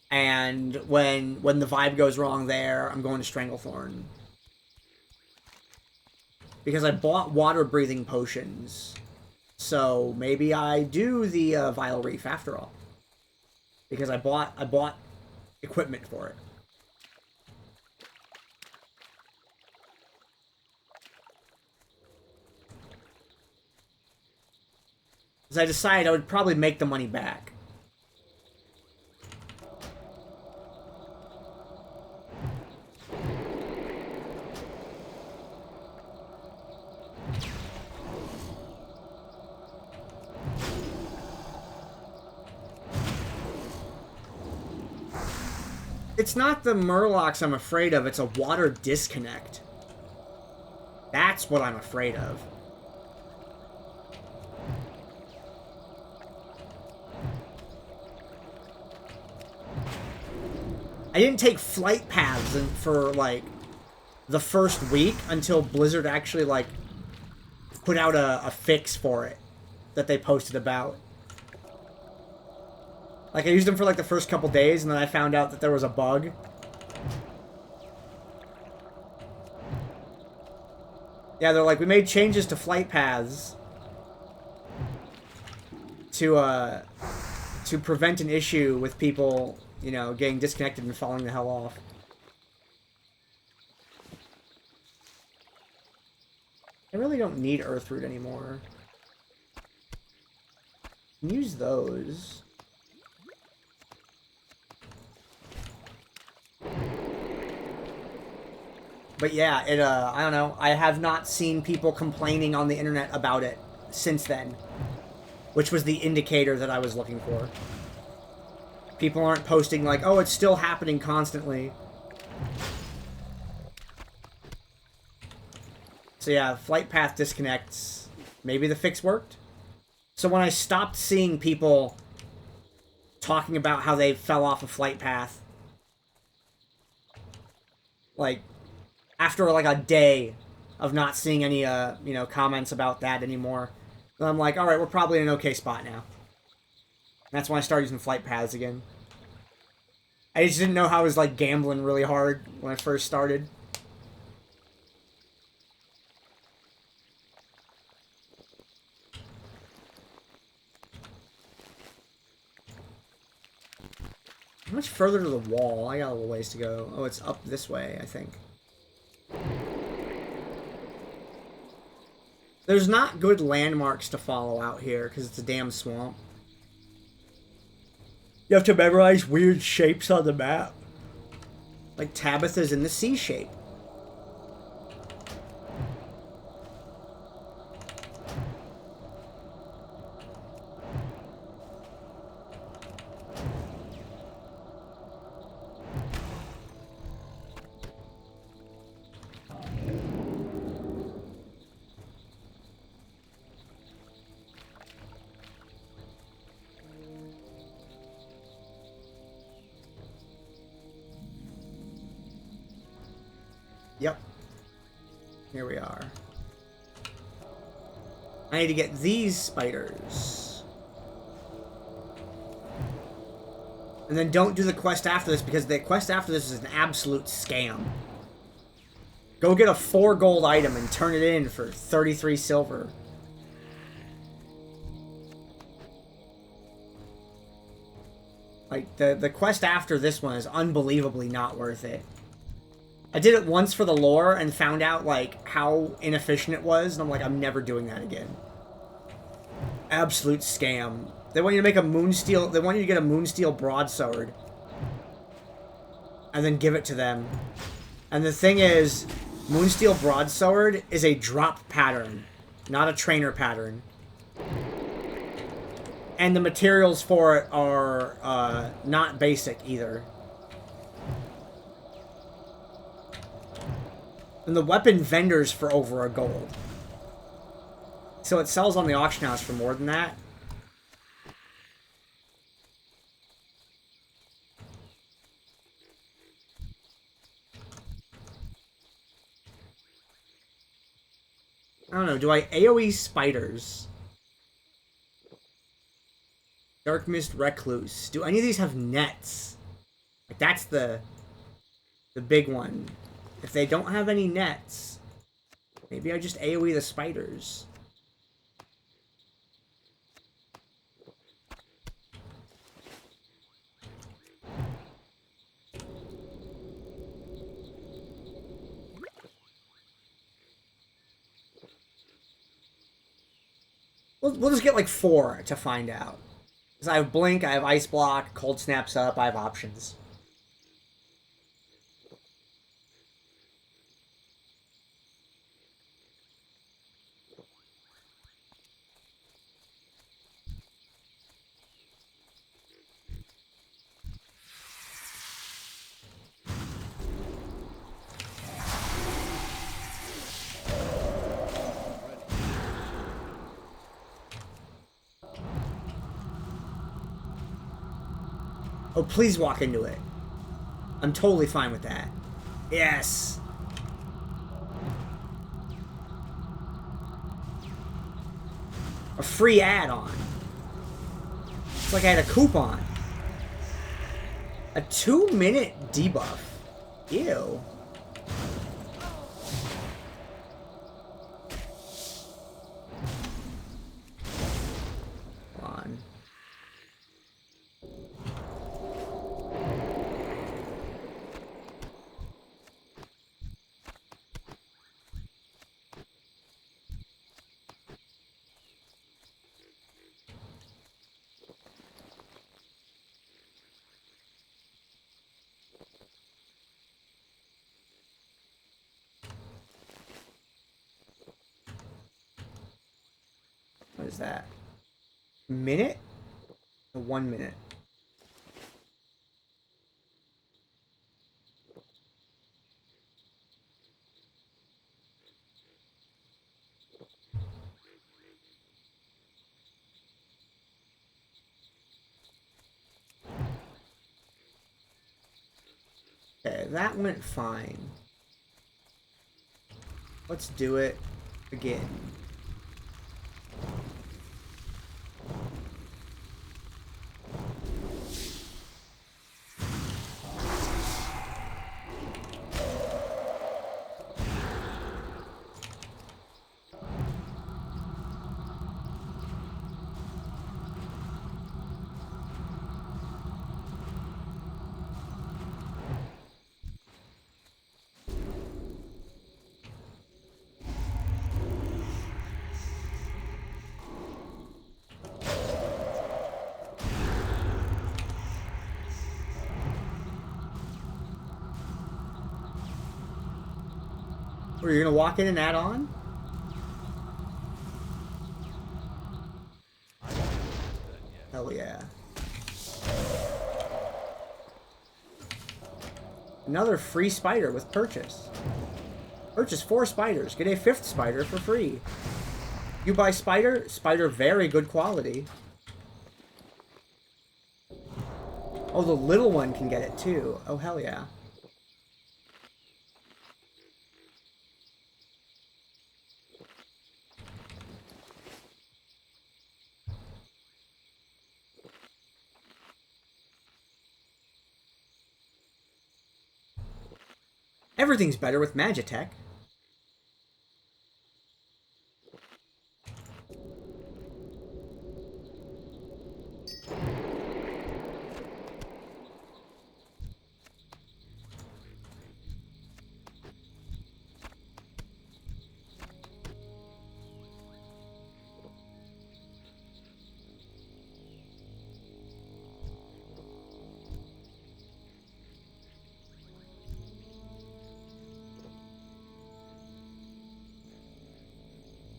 and when the vibe goes wrong there, I'm going to Stranglethorn. Because I bought water-breathing potions, so maybe I do the Vile Reef after all. Because I bought equipment for it. Because I decided I would probably make the money back. It's not the murlocs I'm afraid of, it's a water disconnect. That's what I'm afraid of. I didn't take flight paths for, like, the first week until Blizzard actually, like, put out a fix for it that they posted about. Like, I used them for, like, the first couple days, and then I found out that there was a bug. Yeah, they're like, we made changes to flight paths to prevent an issue with people, you know, getting disconnected and falling the hell off. I really don't need Earthroot anymore. Use those. But yeah, I don't know. I have not seen people complaining on the internet about it since then. Which was the indicator that I was looking for. People aren't posting like, oh, it's still happening constantly. So yeah, flight path disconnects. Maybe the fix worked? So when I stopped seeing people talking about how they fell off a flight path, like, after like a day of not seeing any, you know, comments about that anymore, then I'm like, alright, we're probably in an okay spot now. And that's when I started using flight paths again. I just didn't know how I was, like, gambling really hard when I first started. How much further to the wall? I got a little ways to go. Oh, it's up this way, I think. There's not good landmarks to follow out here, because it's a damn swamp. You have to memorize weird shapes on the map. Like Tabitha's in the C shape. Yep. Here we are. I need to get these spiders. And then don't do the quest after this, because the quest after this is an absolute scam. Go get a 4 gold item and turn it in for 33 silver. Like, the quest after this one is unbelievably not worth it. I did it once for the lore and found out, like, how inefficient it was, and I'm like, I'm never doing that again. Absolute scam. They want you to make a moonsteel, they want you to get a moonsteel broadsword. And then give it to them. And the thing is, moonsteel broadsword is a drop pattern, not a trainer pattern. And the materials for it are, not basic either. And the weapon vendors for over a gold. So it sells on the auction house for more than that. I don't know, do I AoE spiders? Dark Mist Recluse. Do any of these have nets? Like, that's the big one. If they don't have any nets, maybe I just AoE the spiders. We'll just get like 4 to find out. Because I have Blink, I have Ice Block, Cold Snaps up, I have options. Oh, please walk into it. I'm totally fine with that. Yes! A free add-on. It's like I had a coupon. A 2-minute debuff. Ew. Come on. What is that? Minute? Or 1 minute? Okay, that went fine. Let's do it again. Or you're gonna walk in and add on? Hell yeah. Another free spider with purchase. Purchase 4 spiders. Get a 5th spider for free. You buy spider? Spider very good quality. Oh, the little one can get it too. Oh, hell yeah. Everything's better with Magitech.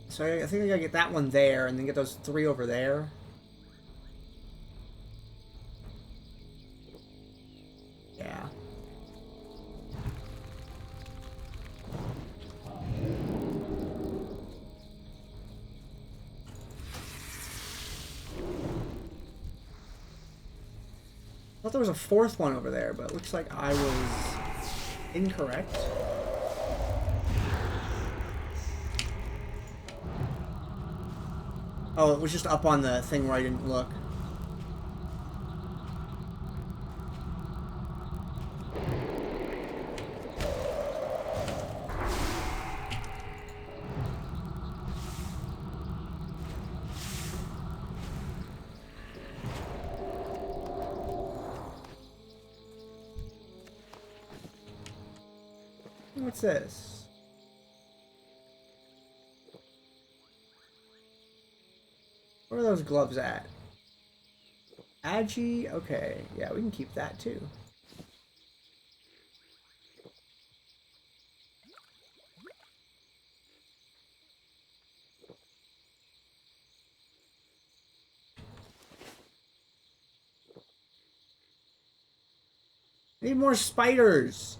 So I think I gotta get that one there, and then get those 3 over there. Yeah. I thought there was a 4th one over there, but it looks like I was incorrect. Oh, it was just up on the thing where I didn't look. What's this? Where are those gloves at? Agi? Okay. Yeah, we can keep that too. Need more spiders.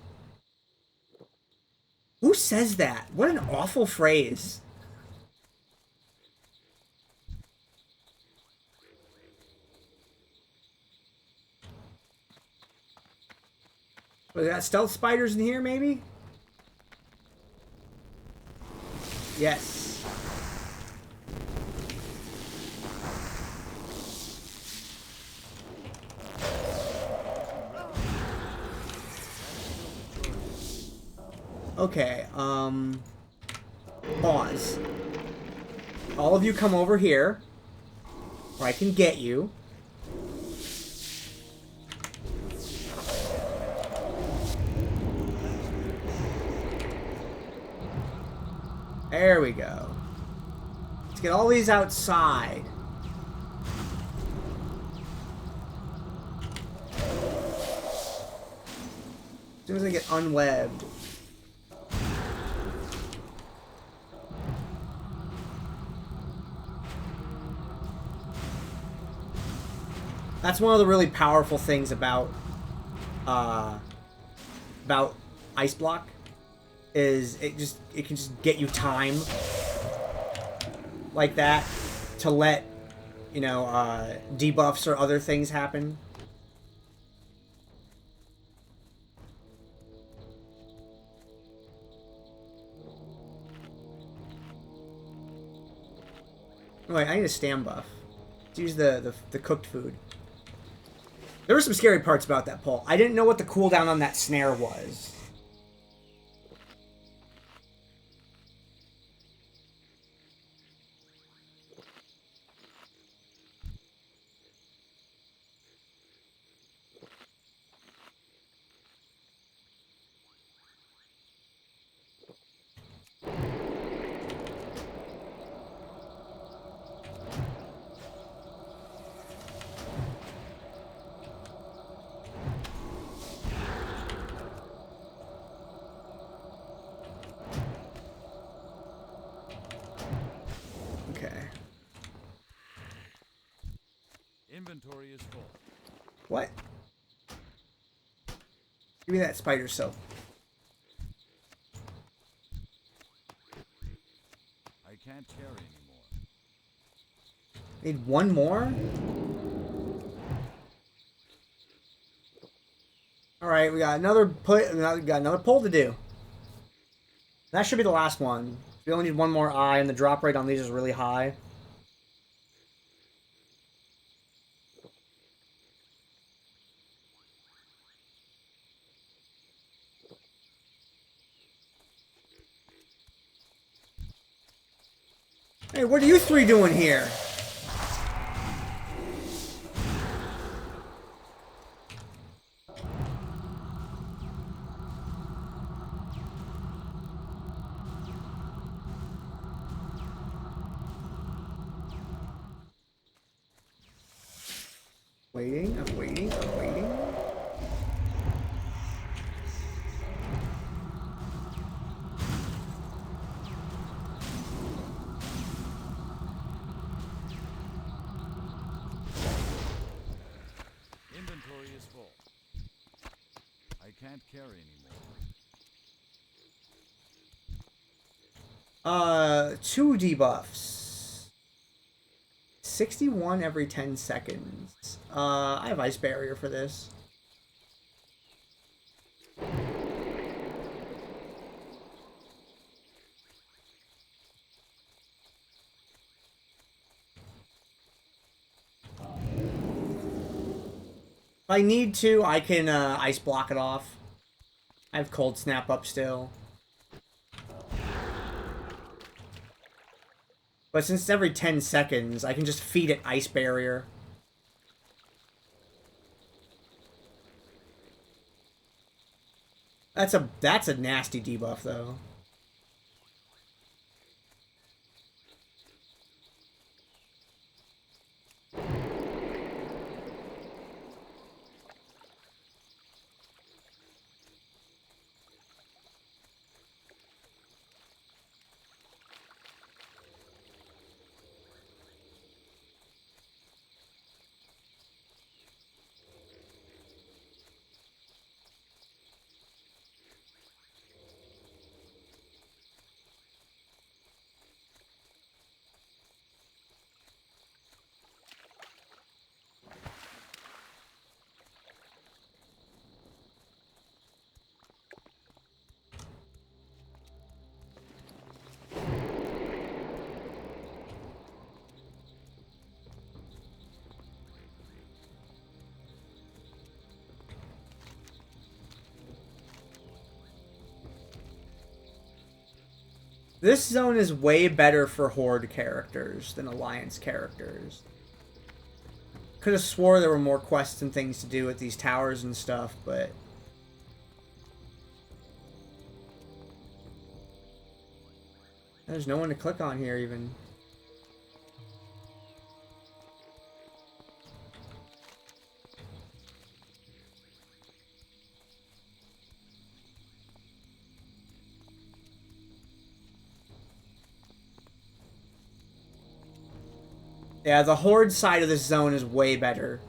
Who says that? What an awful phrase. We got stealth spiders in here, maybe? Yes. Okay, pause. All of you come over here, or I can get you. There we go. Let's get all these outside. As soon as I get unwebbed. That's one of the really powerful things about Ice Block is it can just get you time like that to let, you know, debuffs or other things happen. Oh, wait, I need a stam buff. Let's use the cooked food. There were some scary parts about that pole. I didn't know what the cooldown on that snare was. Inventory is full. What? Give me that spider soap. I can't carry anymore. Need one more? Alright, we got another pull to do. That should be the last one. We only need one more eye, and the drop rate on these is really high. Hey, what are you three doing here? Waiting, I'm waiting, I'm waiting. Inventory is full. I can't carry anymore. 2 debuffs. 61 every 10 seconds. I have Ice Barrier for this. If I need to, I can Ice Block it off. I have Cold Snap up still. But since it's every 10 seconds, I can just feed it Ice Barrier. That's a nasty debuff, though. This zone is way better for Horde characters than Alliance characters. Could have swore there were more quests and things to do with these towers and stuff, but... There's no one to click on here, even. Yeah, the Horde side of this zone is way better.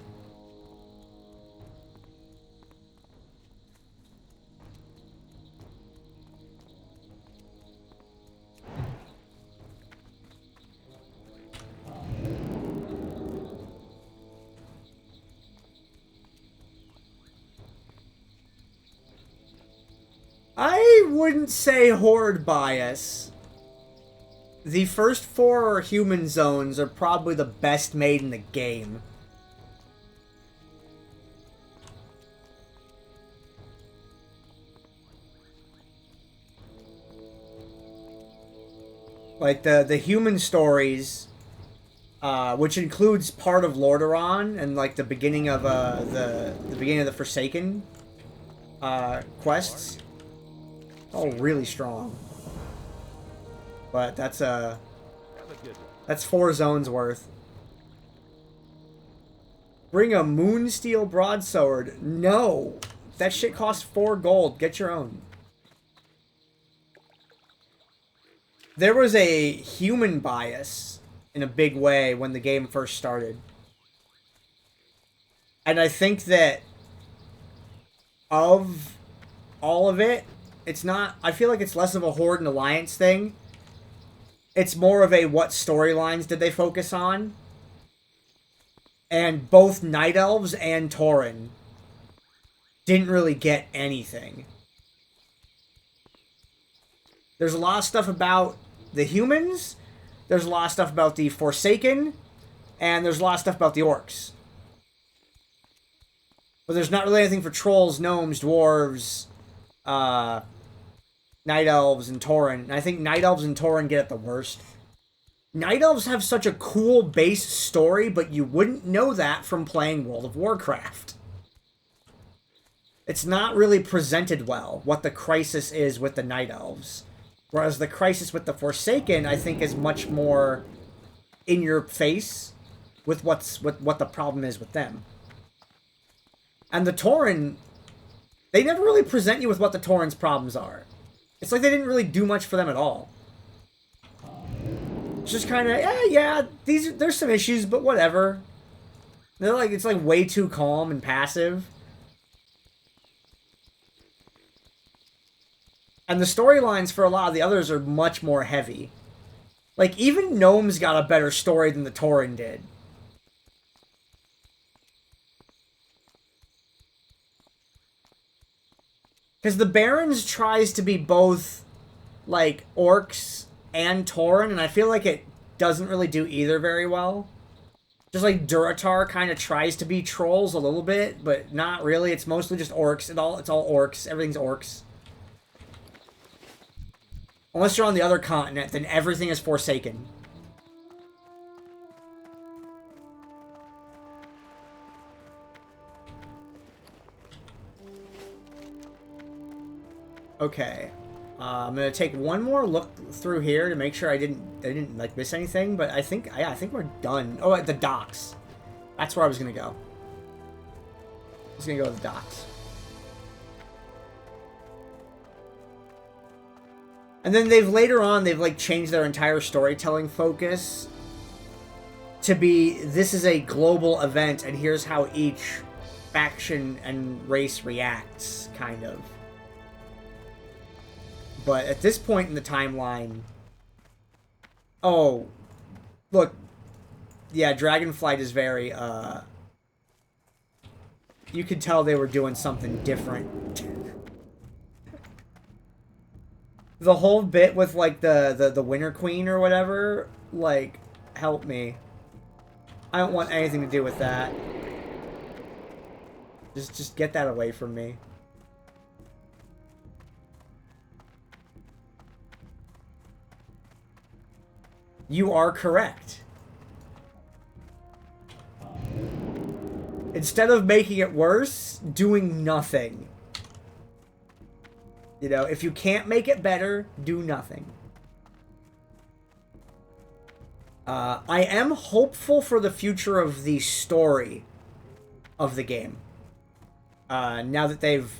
I wouldn't say Horde bias. The first 4 human zones are probably the best made in the game. Like the human stories, which includes part of Lordaeron and like the beginning of the beginning of the Forsaken quests. Oh, really strong. But that's 4 zones worth. Bring a Moonsteel Broadsword. No! That shit costs 4 gold. Get your own. There was a human bias in a big way when the game first started. And I think that of all of it, it's not... I feel like it's less of a Horde and Alliance thing. It's more of a what storylines did they focus on? And both Night Elves and Tauren didn't really get anything. There's a lot of stuff about the humans, there's a lot of stuff about the Forsaken, and there's a lot of stuff about the Orcs. But there's not really anything for Trolls, Gnomes, Dwarves, Night Elves, and Tauren. And I think Night Elves and Tauren get it the worst. Night Elves have such a cool base story, but you wouldn't know that from playing World of Warcraft. It's not really presented well, what the crisis is with the Night Elves. Whereas the crisis with the Forsaken, I think, is much more in your face with what the problem is with them. And the Tauren, they never really present you with what the Tauren's problems are. It's like they didn't really do much for them at all. It's just kind of, yeah, there's some issues, but whatever. They're like, it's like way too calm and passive. And the storylines for a lot of the others are much more heavy. Like, even Gnomes got a better story than the Tauren did. Because the Barons tries to be both, like, Orcs and Tauren, and I feel like it doesn't really do either very well. Just like Durotar kind of tries to be Trolls a little bit, but not really. It's mostly just Orcs. It's all Orcs. Everything's Orcs. Unless you're on the other continent, then everything is Forsaken. Okay. I'm gonna take one more look through here to make sure I didn't like miss anything, but I think we're done. Oh, at the docks. That's where I was gonna go. I was gonna go to the docks. And then they've like changed their entire storytelling focus to be, this is a global event and here's how each faction and race reacts, kind of. But at this point in the timeline... Oh, look. Yeah, Dragonflight is very, you could tell they were doing something different. The whole bit with, like, the Winter Queen or whatever, like, help me. I don't want anything to do with that. Just get that away from me. You are correct. Instead of making it worse, doing nothing. You know, if you can't make it better, do nothing. I am hopeful for the future of the story of the game. Now that they've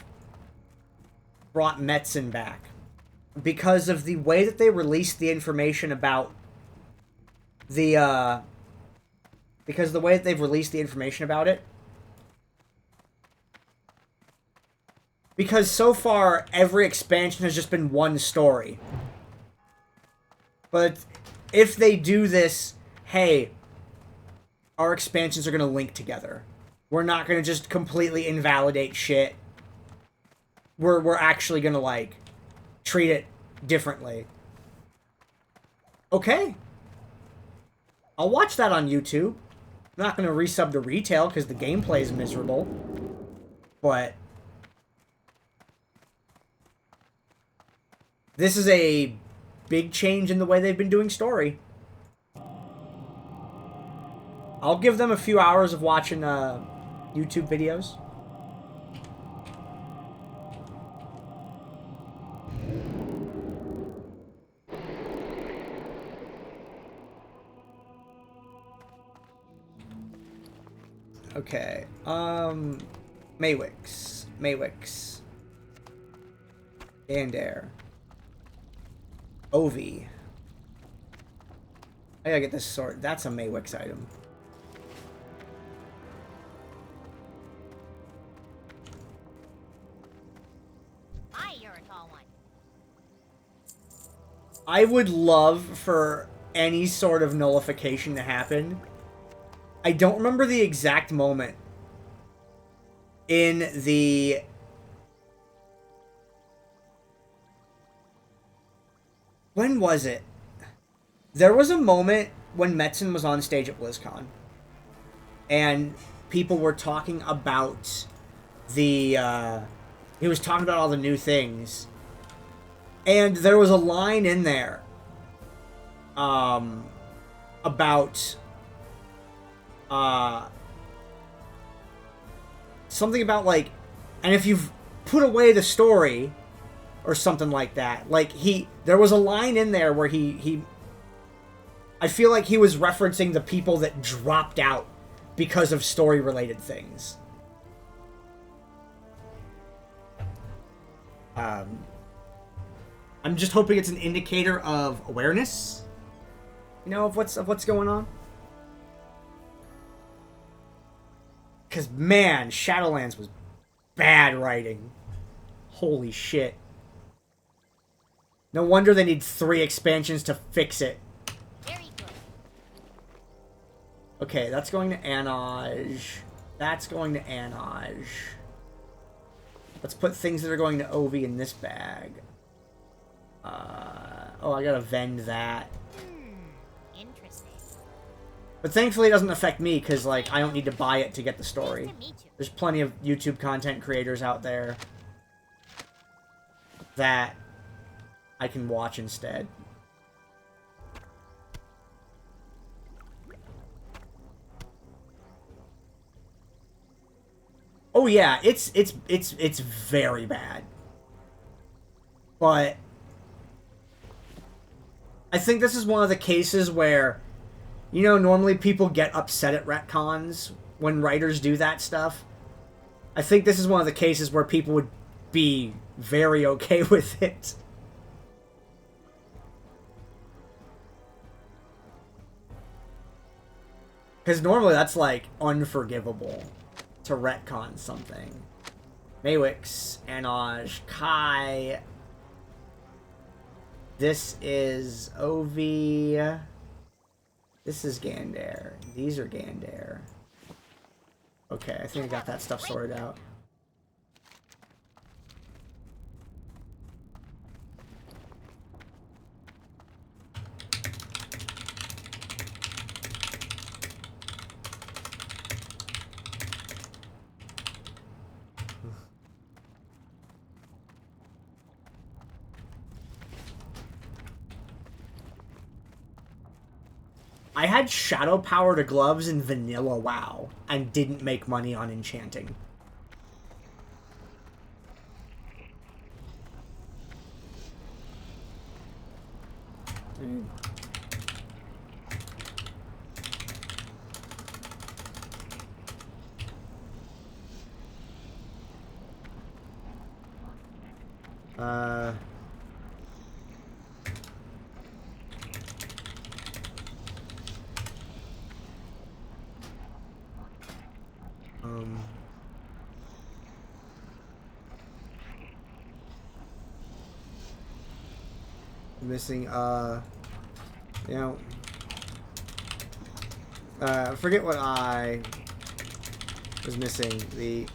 brought Metzen back. Because of the way that they released the information about the, because of the way that they've released the information about it. Because so far, every expansion has just been one story. But if they do this, hey, our expansions are going to link together. We're not going to just completely invalidate shit. We're actually going to, like, treat it differently. Okay. I'll watch that on YouTube. I'm not going to resub to retail because the gameplay is miserable. But this is a big change in the way they've been doing story. I'll give them a few hours of watching YouTube videos. Okay, Maywix. Gandair. Ovi. I gotta get this sword. That's a Maywix item. Hi, you're a tall one. I would love for any sort of nullification to happen. I don't remember the exact moment in the... When was it? There was a moment when Metzen was on stage at BlizzCon. And people were talking about the... he was talking about all the new things. And there was a line in there about... something about, like, and if you've put away the story or something like that, like, there was a line in there where I feel like he was referencing the people that dropped out because of story related things. I'm just hoping it's an indicator of awareness, you know, of what's going on. Because, man, Shadowlands was bad writing. Holy shit. No wonder they need 3 expansions to fix it. Very good. Okay, that's going to Anaj. That's going to Anaj. Let's put things that are going to Ovi in this bag. Oh, I gotta vend that. Interesting. But thankfully it doesn't affect me, because, like, I don't need to buy it to get the story. Nice to meet you. There's plenty of YouTube content creators out there that I can watch instead. Oh yeah, it's very bad. But I think this is one of the cases where, you know, normally people get upset at retcons when writers do that stuff. I think this is one of the cases where people would be very okay with it. Because normally that's, like, unforgivable to retcon something. Maywix, Anaj, Kai. This is Ovi. This is Gandair. These are Gandair. Okay, I think I got that stuff sorted out. I had shadow power to gloves in vanilla WoW and didn't make money on enchanting. Uh... Missing, you know, forget what I was missing. The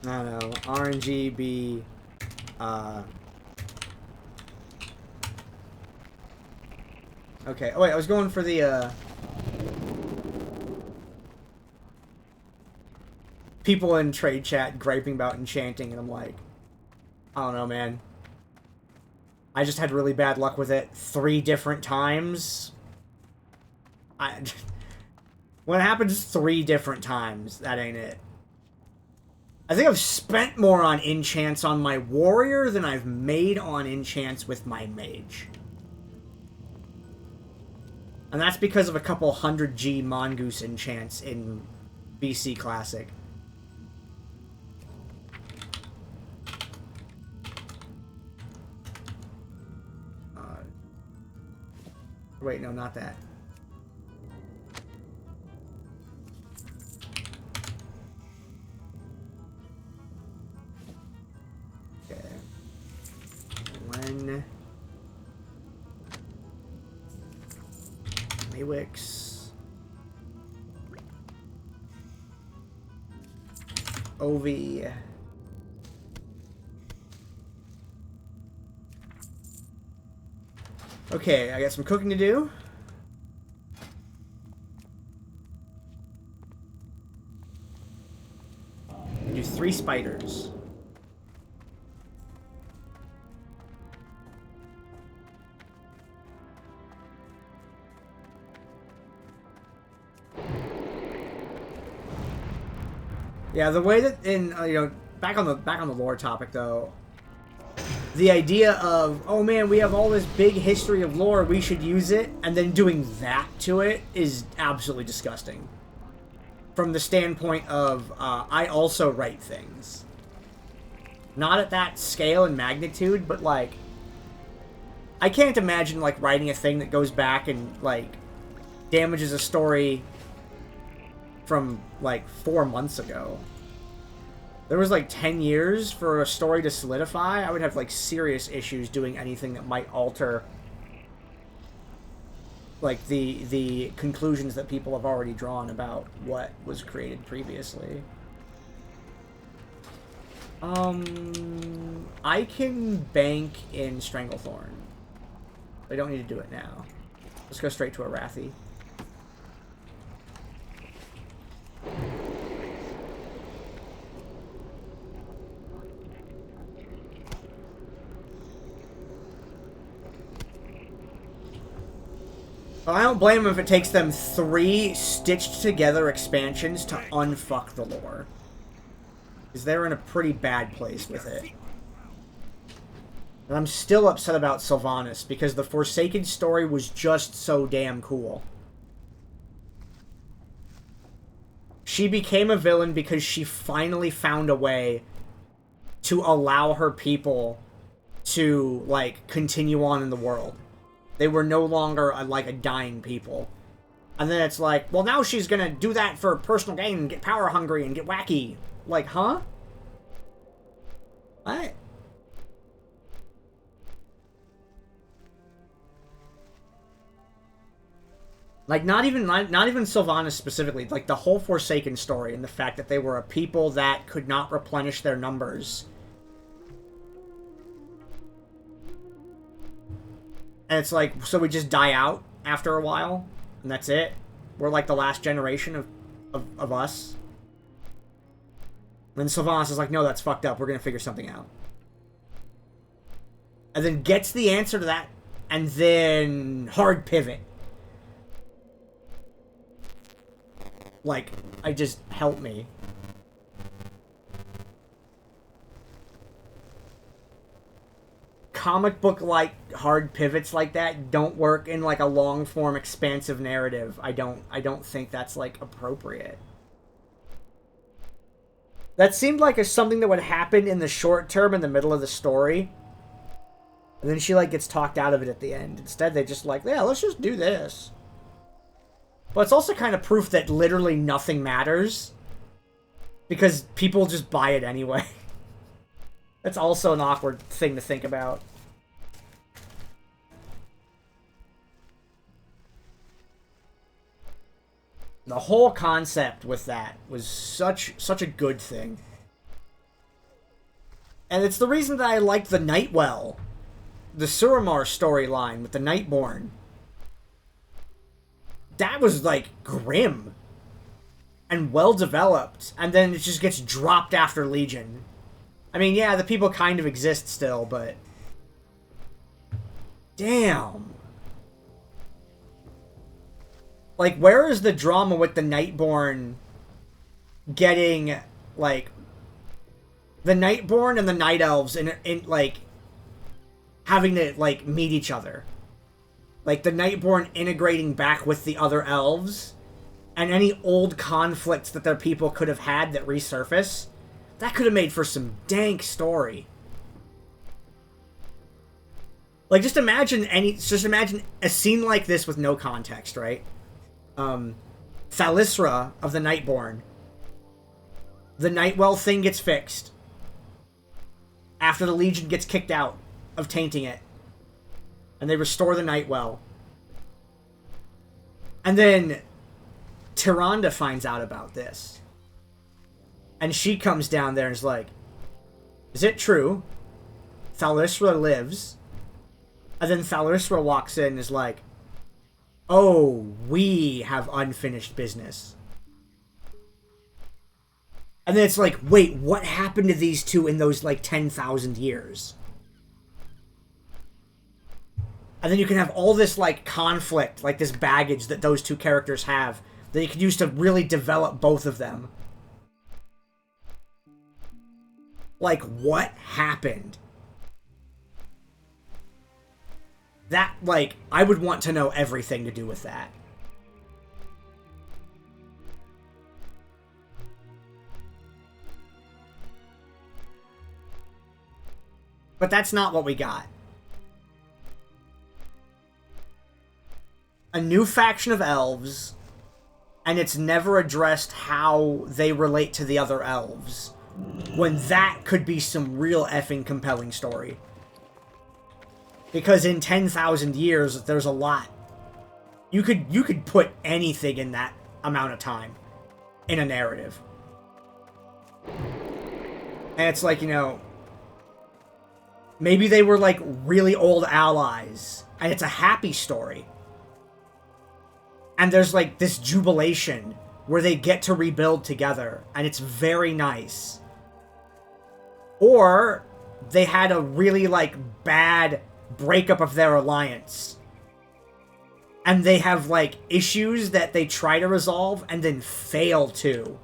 I don't know, RNG be, okay, oh wait, I was going for the, people in trade chat griping about enchanting, and I'm like, I don't know, man. I just had really bad luck with it 3 different times. When it happens 3 different times, that ain't it. I think I've spent more on enchants on my warrior than I've made on enchants with my mage. And that's because of a couple 100G mongoose enchants in BC Classic. Wait, no, not that. When Maywix OV okay, I got some cooking to do. Do 3 spiders. Yeah, the way that in you know, back on the lore topic though, the idea of, oh man, we have all this big history of lore, we should use it, and then doing that to it is absolutely disgusting. From the standpoint of, I also write things. Not at that scale and magnitude, but like, I can't imagine like writing a thing that goes back and like damages a story from like 4 months ago. There was like 10 years for a story to solidify. I would have like serious issues doing anything that might alter like the conclusions that people have already drawn about what was created previously. I can bank in Stranglethorn. I don't need to do it now. Let's go straight to a Wrathy. Well, I don't blame them if it takes them 3 stitched together expansions to unfuck the lore. Because they're in a pretty bad place with it. And I'm still upset about Sylvanas, because the Forsaken story was just so damn cool. She became a villain because she finally found a way to allow her people to, like, continue on in the world. They were no longer, like, a dying people. And then it's like, well, now she's gonna do that for personal gain and get power hungry and get wacky. Like, huh? What? Like, not even Sylvanas specifically, like the whole Forsaken story and the fact that they were a people that could not replenish their numbers. And it's like, so we just die out after a while, and that's it? We're like the last generation of us? And then Sylvanas is like, no, that's fucked up, we're gonna figure something out. And then gets the answer to that, and then hard pivot. Like, help me. Comic book-like hard pivots like that don't work in, like, a long-form, expansive narrative. I don't think that's, like, appropriate. That seemed like something that would happen in the short term in the middle of the story. And then she, like, gets talked out of it at the end. Instead, they just like, yeah, let's just do this. But it's also kind of proof that literally nothing matters. Because people just buy it anyway. That's also an awkward thing to think about. The whole concept with that was such a good thing. And it's the reason that I liked the Nightwell. The Suramar storyline with the Nightborn. That was, like, grim. And well developed. And then it just gets dropped after Legion. I mean, yeah, the people kind of exist still, but... Damn. Like, where is the drama with the Nightborn getting, like... The Nightborn and the Night Elves in like... having to, like, meet each other. Like, the Nightborn integrating back with the other elves, and any old conflicts that their people could have had that resurface, that could have made for some dank story. Like, just imagine a scene like this with no context, right? Thalisra of the Nightborn. The Nightwell thing gets fixed. After the Legion gets kicked out of tainting it. And they restore the Nightwell. And then Tyrande finds out about this. And she comes down there and is like, is it true? Thalisra lives. And then Thalisra walks in and is like, oh, we have unfinished business. And then it's like, wait, what happened to these two in those, like, 10,000 years? And then you can have all this, like, conflict, like this baggage that those two characters have that you can use to really develop both of them. Like, what happened? That, like, I would want to know everything to do with that. But that's not what we got. A new faction of elves, and it's never addressed how they relate to the other elves. When that could be some real effing compelling story. Because in 10,000 years, there's a lot. You could put anything in that amount of time in a narrative. And it's like, you know, maybe they were like really old allies, and it's a happy story. And there's like this jubilation where they get to rebuild together, and it's very nice. Or they had a really like bad breakup of their alliance. And they have like issues that they try to resolve and then fail to.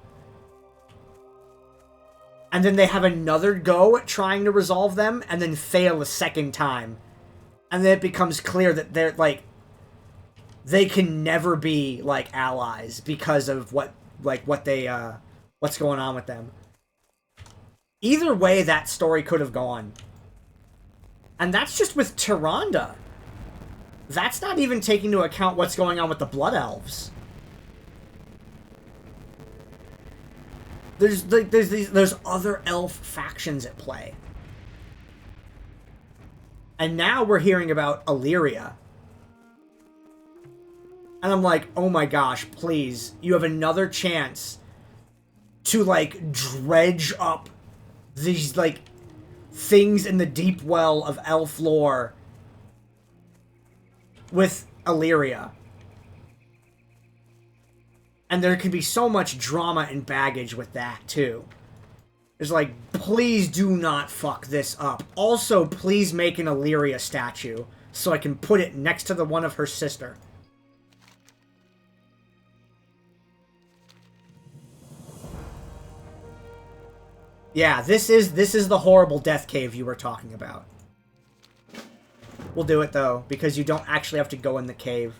And then they have another go at trying to resolve them and then fail a second time. And then it becomes clear that they're like, they can never be like allies because of what's going on with them. Either way, that story could have gone. And that's just with Tyrande. That's not even taking into account what's going on with the Blood Elves. There's other elf factions at play. And now we're hearing about Illyria. And I'm like, oh my gosh, please, you have another chance to, like, dredge up these, like, things in the deep well of elf lore with Illyria. And there can be so much drama and baggage with that, too. It's like, please do not fuck this up. Also, please make an Illyria statue so I can put it next to the one of her sister. Yeah, this is the horrible death cave you were talking about. We'll do it, though, because you don't actually have to go in the cave.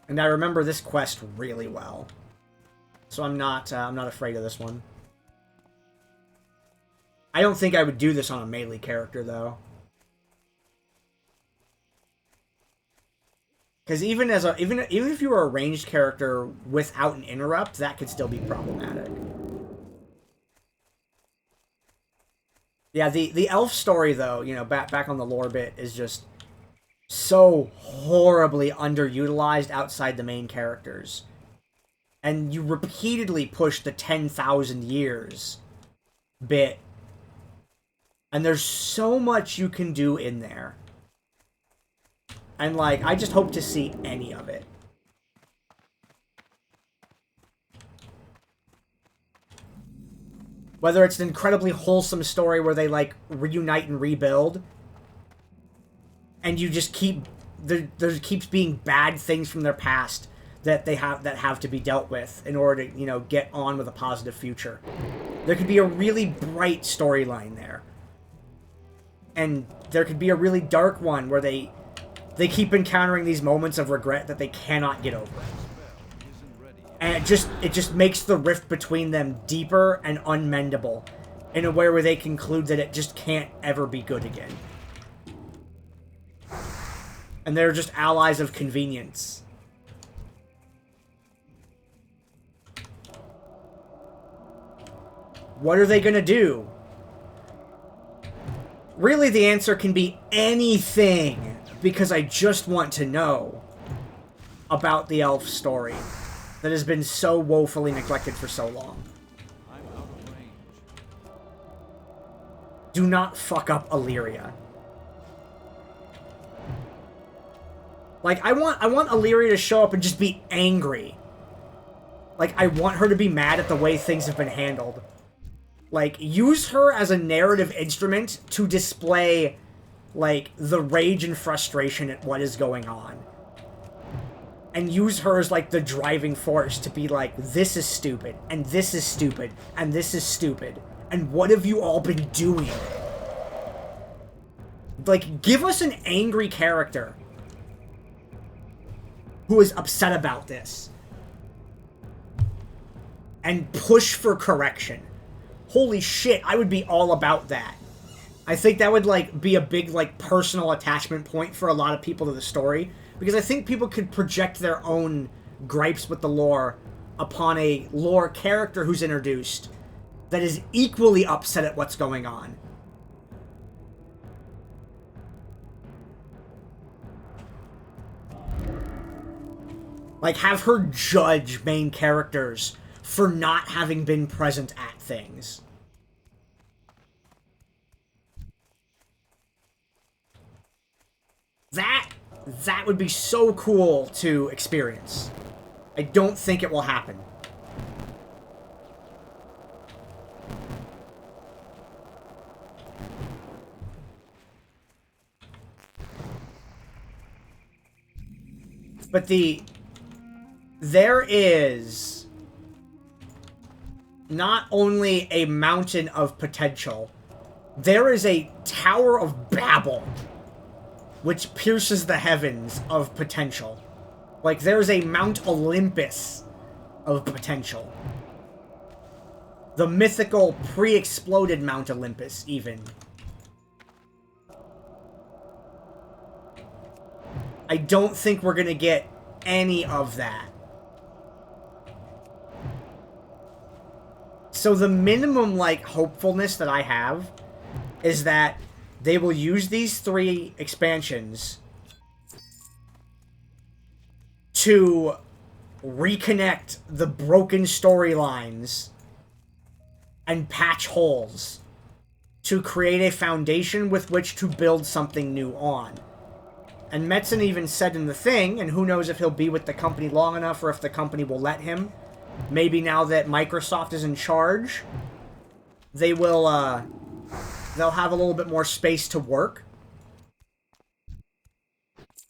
And I remember this quest really well. So I'm not afraid of this one. I don't think I would do this on a melee character, though. Because even if you were a ranged character without an interrupt, that could still be problematic. Yeah, the elf story, though, you know, back on the lore bit, is just so horribly underutilized outside the main characters. And you repeatedly push the 10,000 years bit. And there's so much you can do in there. And, like, I just hope to see any of it. Whether it's an incredibly wholesome story where they, like, reunite and rebuild. And you just keep... There keeps being bad things from their past that have to be dealt with in order to, you know, get on with a positive future. There could be a really bright storyline there. And there could be a really dark one where they keep encountering these moments of regret that they cannot get over. And it just makes the rift between them deeper and unmendable in a way where they conclude that it just can't ever be good again. And they're just allies of convenience. What are they gonna do? Really, the answer can be anything, because I just want to know about the elf story that has been so woefully neglected for so long. I'm out of range. Do not fuck up Illyria. Like, I want Illyria to show up and just be angry. Like, I want her to be mad at the way things have been handled. Like, use her as a narrative instrument to display, like, the rage and frustration at what is going on. And use her as, like, the driving force to be like, this is stupid, and this is stupid, and this is stupid. And what have you all been doing? Like, give us an angry character who is upset about this. And push for correction. Holy shit, I would be all about that. I think that would, like, be a big, like, personal attachment point for a lot of people to the story. Because I think people could project their own gripes with the lore upon a lore character who's introduced that is equally upset at what's going on. Like, have her judge main characters for not having been present at things. That would be so cool to experience. I don't think it will happen. But there is not only a mountain of potential, there is a Tower of Babel, which pierces the heavens of potential. Like, there's a Mount Olympus of potential. The mythical, pre-exploded Mount Olympus, even. I don't think we're gonna get any of that. So the minimum, like, hopefulness that I have is that they will use these 3 expansions to reconnect the broken storylines and patch holes to create a foundation with which to build something new on. And Metzen even said in the thing, and who knows if he'll be with the company long enough or if the company will let him. Maybe now that Microsoft is in charge, they will, they'll have a little bit more space to work.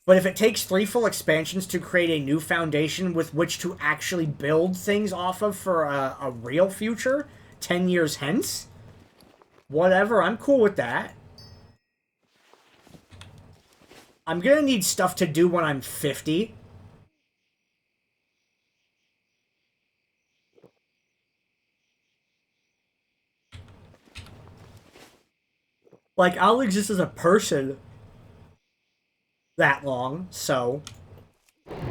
But if it takes 3 full expansions to create a new foundation with which to actually build things off of for a real future, 10 years hence, whatever, I'm cool with that. I'm gonna need stuff to do when I'm 50. Like, I'll exist as a person that long, so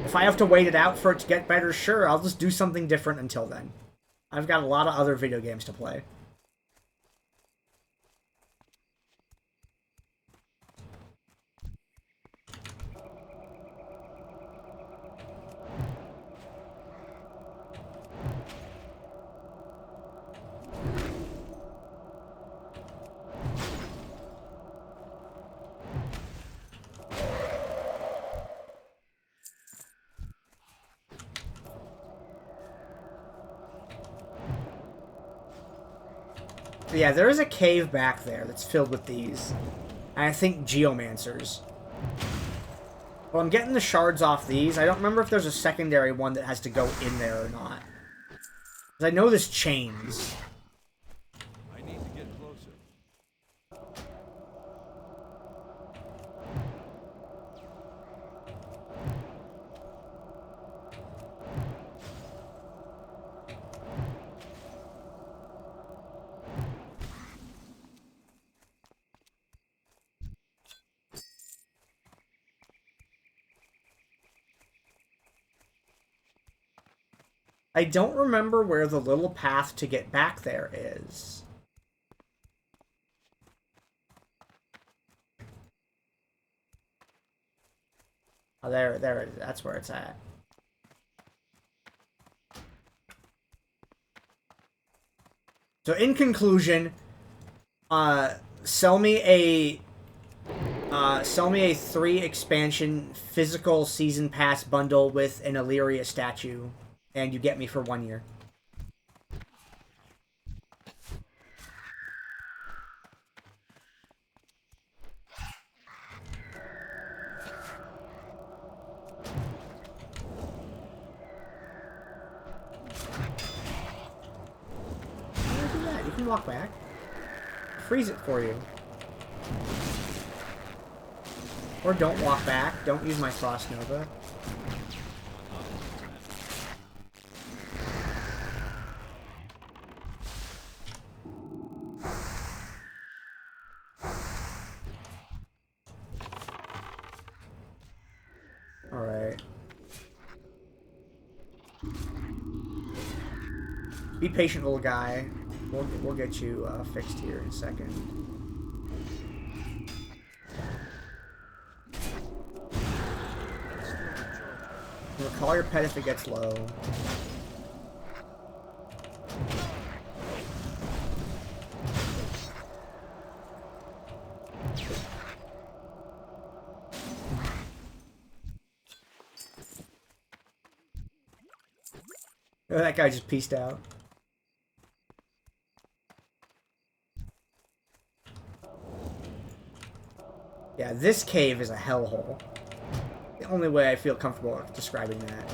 if I have to wait it out for it to get better, sure, I'll just do something different until then. I've got a lot of other video games to play. But yeah, there is a cave back there that's filled with these. And I think geomancers. Well, I'm getting the shards off these. I don't remember if there's a secondary one that has to go in there or not. Because I know this chains. I need to get closer. I don't remember where the little path to get back there is. Oh, there it is. That's where it's at. So in conclusion, sell me a 3 expansion physical season pass bundle with an Illyria statue, and you get me for 1 year. Do that. You can walk back. Freeze it for you. Or don't walk back. Don't use my Frost Nova. Alright. Be patient, little guy. We'll get you fixed here in a second. Recall your pet if it gets low. Oh, that guy just pieced out. Yeah, this cave is a hellhole. The only way I feel comfortable describing that.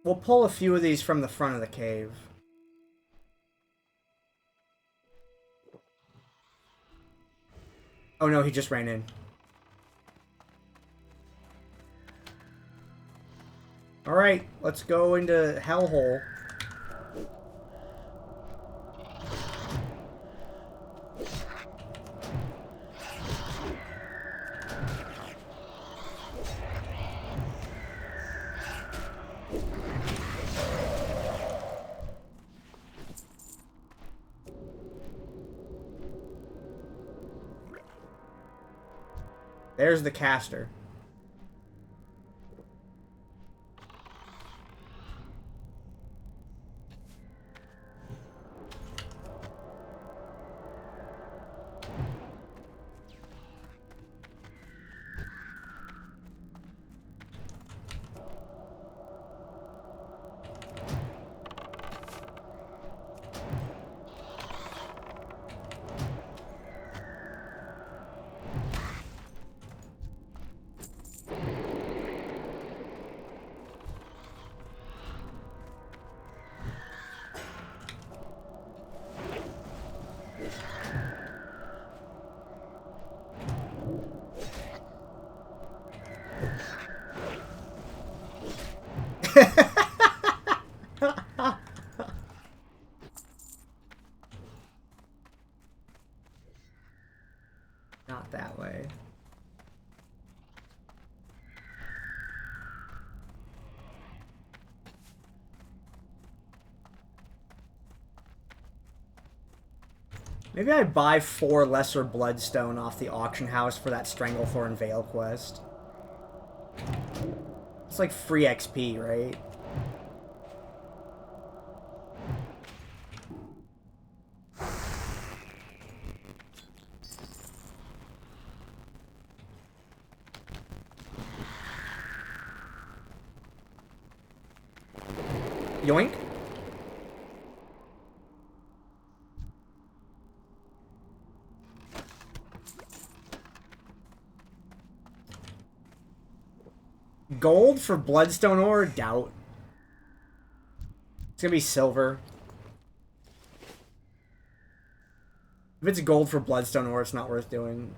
We'll pull a few of these from the front of the cave. Oh no, he just ran in. Alright, let's go into Hellhole. There's the caster. Not that way. Maybe I buy 4 lesser bloodstone off the auction house for that Stranglethorn Veil quest. It's like free XP, right? Yoink. Gold for bloodstone ore? Doubt. It's gonna be silver. If it's gold for bloodstone ore, it's not worth doing.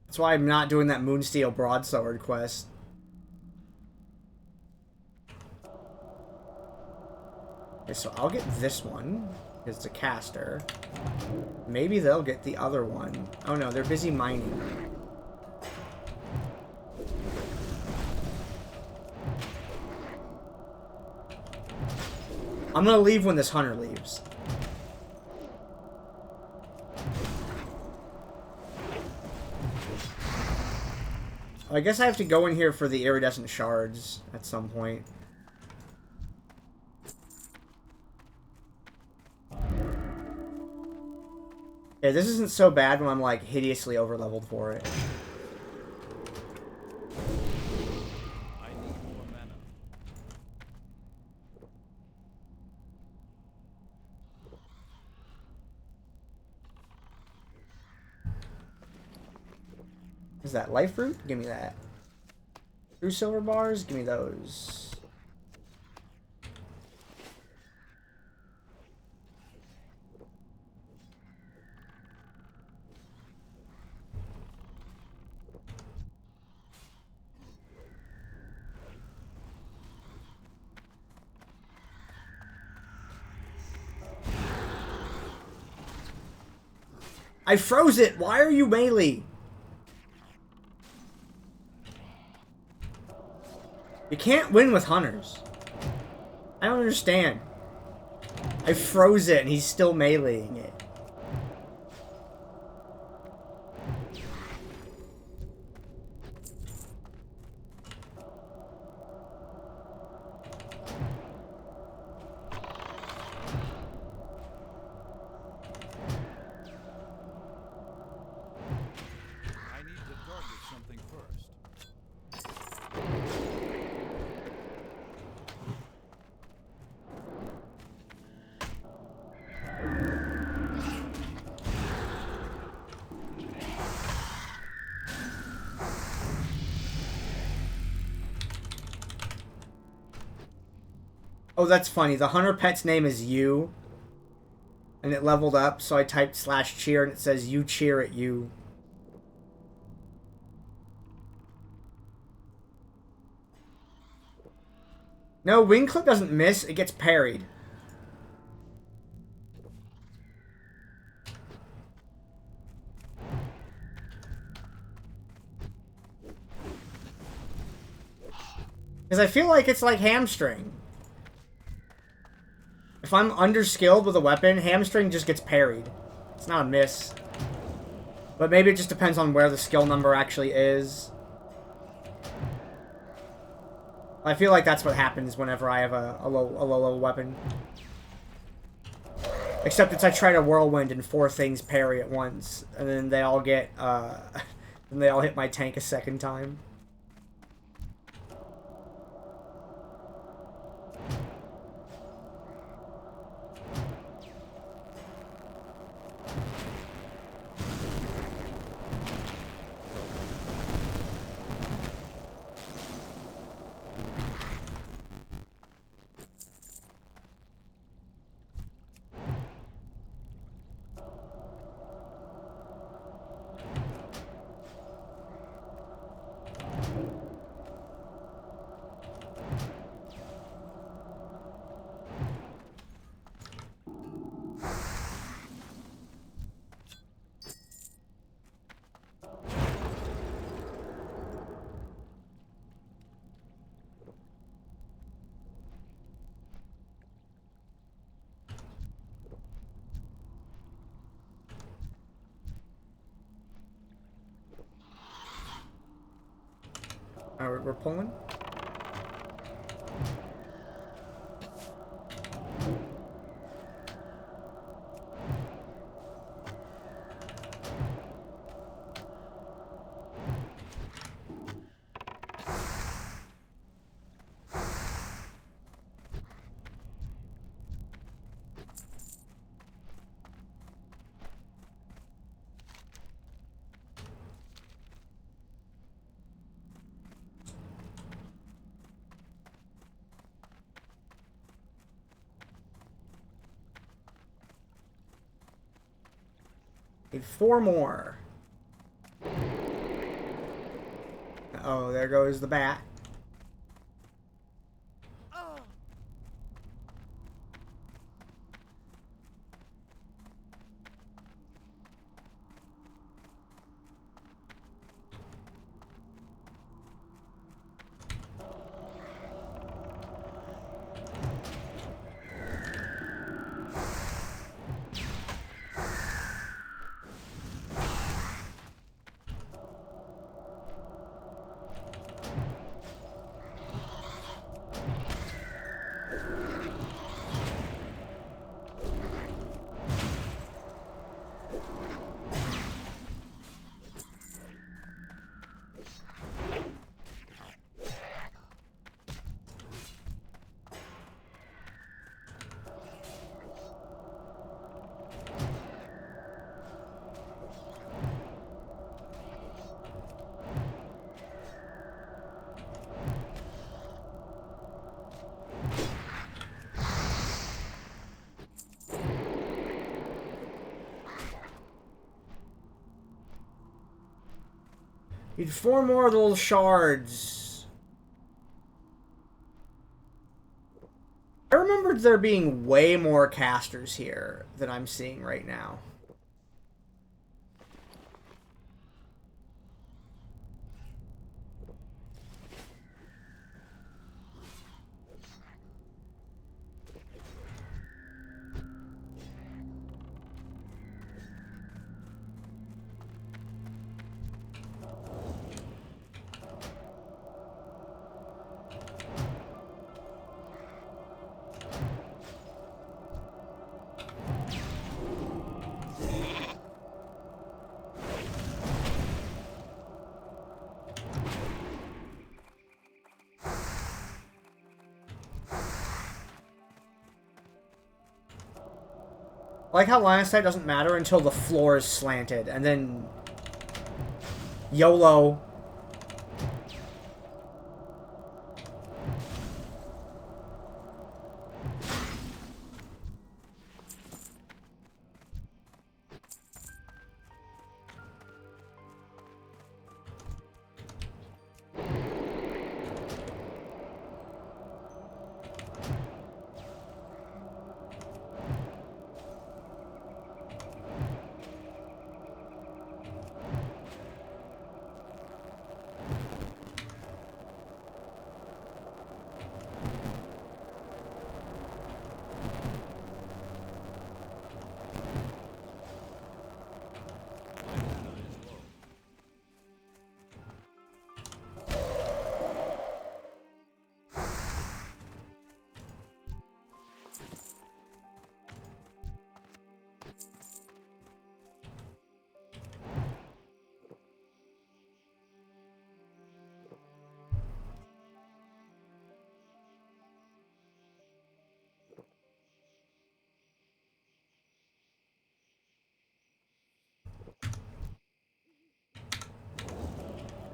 That's why I'm not doing that Moonsteel Broadsword quest. Okay, so I'll get this one. It's a caster. Maybe they'll get the other one. Oh no, they're busy mining. I'm gonna leave when this hunter leaves. I guess I have to go in here for the iridescent shards at some point. Yeah, this isn't so bad when I'm like hideously overleveled for it. I need more mana. Is that life fruit? Give me that. 2 silver bars? Give me those. I froze it! Why are you melee? You can't win with hunters. I don't understand. I froze it and he's still meleeing it. I need to target something first. Oh, that's funny. The hunter pet's name is you. And it leveled up, so I typed /cheer and it says you cheer at you. No, wing clip doesn't miss, it gets parried. Because I feel like it's like hamstring. If I'm underskilled with a weapon, hamstring just gets parried. It's not a miss. But maybe it just depends on where the skill number actually is. I feel like that's what happens whenever I have a low level weapon. Except it's I try to whirlwind and 4 things parry at once. And then they all get, and they all hit my tank a second time. Alright, we're pulling. Need 4 more. Oh, there goes the bat. Need 4 more of the little shards. I remembered there being way more casters here than I'm seeing right now. I like how line of sight doesn't matter until the floor is slanted, and then YOLO.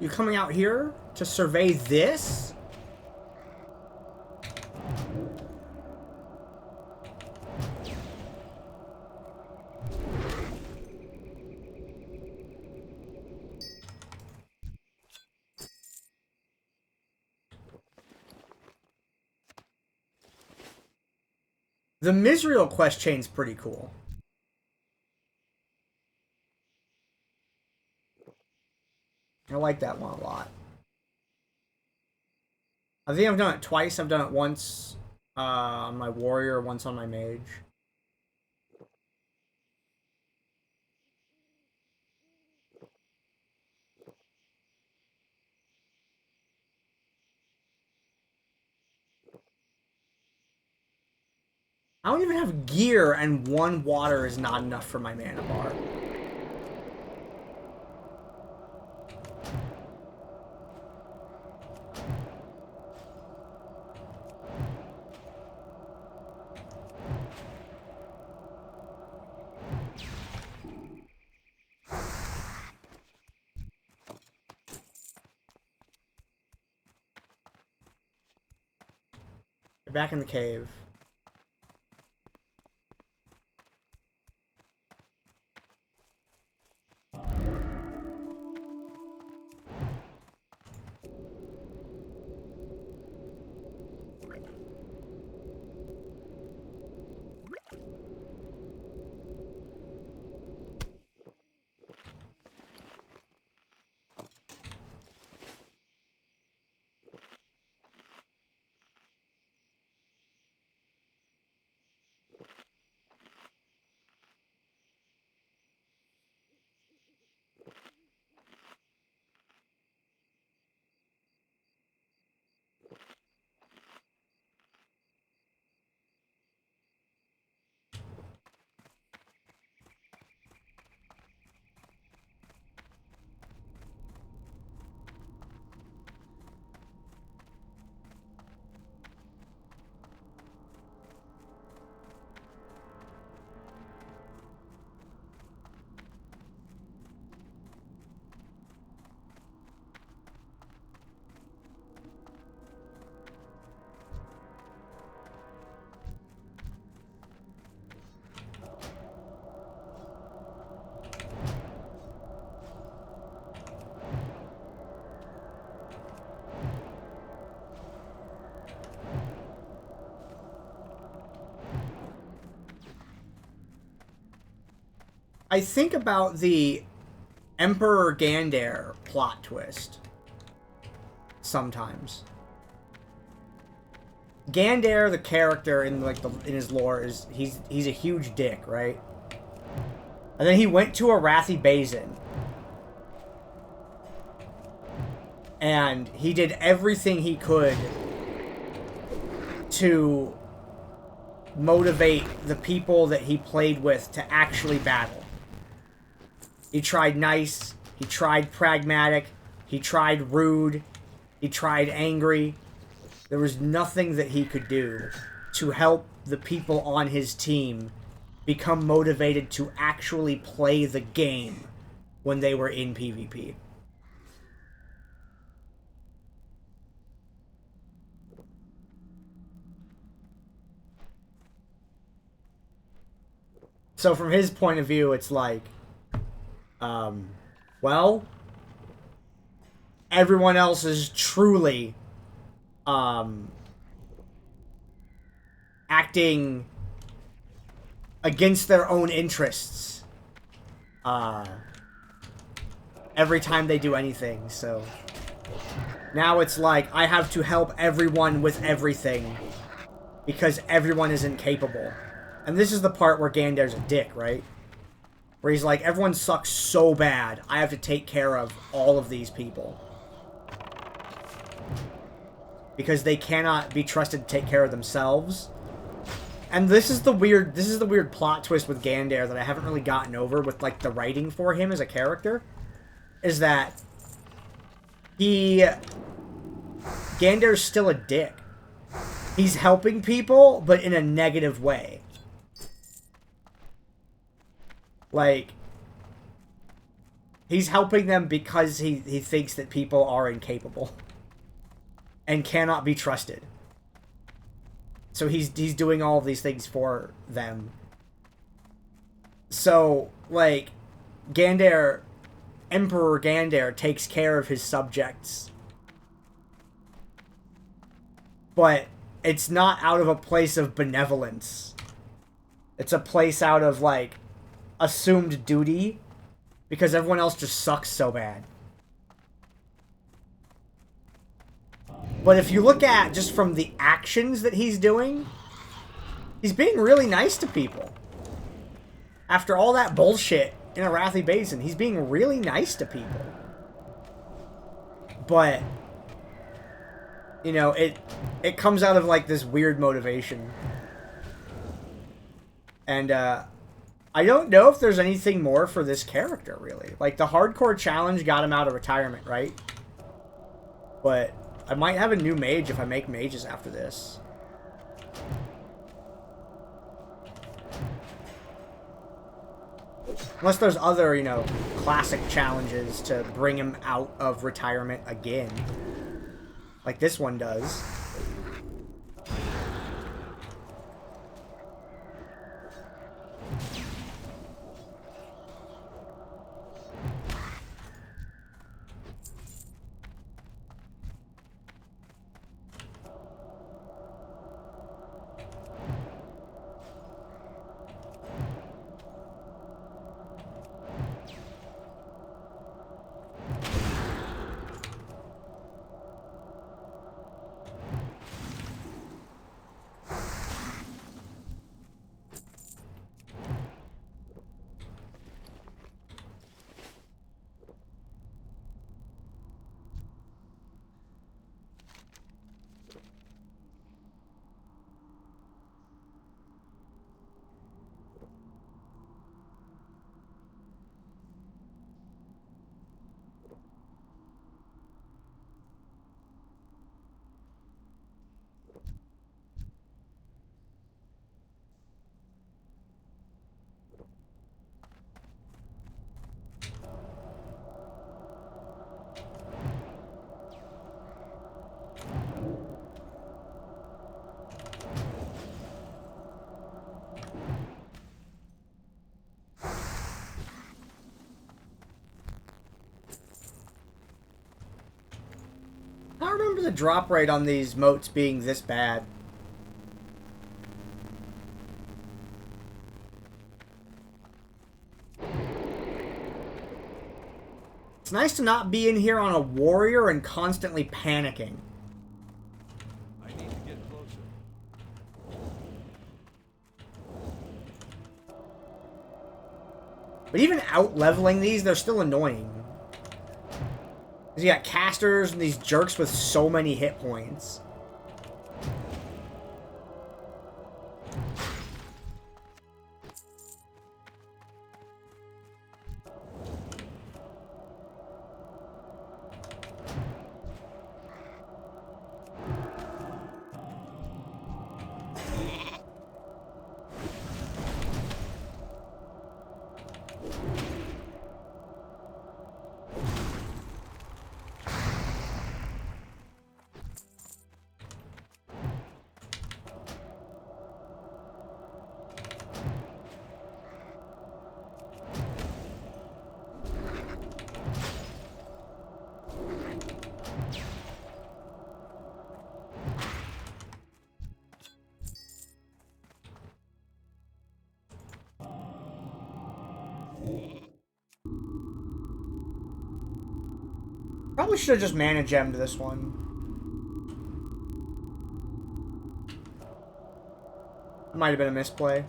You coming out here to survey this? The Misriel quest chain's pretty cool. I like that one a lot. I think I've done it twice. I've done it once on my warrior, once on my mage. I don't even have gear, and 1 water is not enough for my mana bar. Back in the cave. I think about the Emperor Gandair plot twist sometimes. Gandair, the character in in his lore, is he's a huge dick, right? And then he went to Arathi Basin, and he did everything he could to motivate the people that he played with to actually battle. He tried nice, he tried pragmatic, he tried rude, he tried angry. There was nothing that he could do to help the people on his team become motivated to actually play the game when they were in PvP. So from his point of view, it's like, well, everyone else is truly acting against their own interests every time they do anything. So now it's like I have to help everyone with everything because everyone is incapable. And this is the part where Gandair's a dick, right? Where he's like, everyone sucks so bad, I have to take care of all of these people. Because they cannot be trusted to take care of themselves. And this is the weird plot twist with Gandair that I haven't really gotten over with, like, the writing for him as a character. Is that Gandair's still a dick. He's helping people, but in a negative way. Like, He's helping them because he thinks that people are incapable and cannot be trusted. So he's doing all of these things for them. So, like, Gandair, Emperor Gandair takes care of his subjects. But it's not out of a place of benevolence. It's a place out of, like, assumed duty. Because everyone else just sucks so bad. But if you look at just from the actions that he's doing, he's being really nice to people. After all that bullshit in Arathi Basin, he's being really nice to people. But, you know, it comes out of, like, this weird motivation. And, I don't know if there's anything more for this character, really. Like, the hardcore challenge got him out of retirement, right? But I might have a new mage if I make mages after this. Unless there's other, you know, classic challenges to bring him out of retirement again. Like this one does. I don't remember the drop rate on these moats being this bad. It's nice to not be in here on a warrior and constantly panicking. I need to get closer. But even out-leveling these, they're still annoying. Because you got casters and these jerks with so many hit points. Probably should have just mana gemmed this one. Might have been a misplay.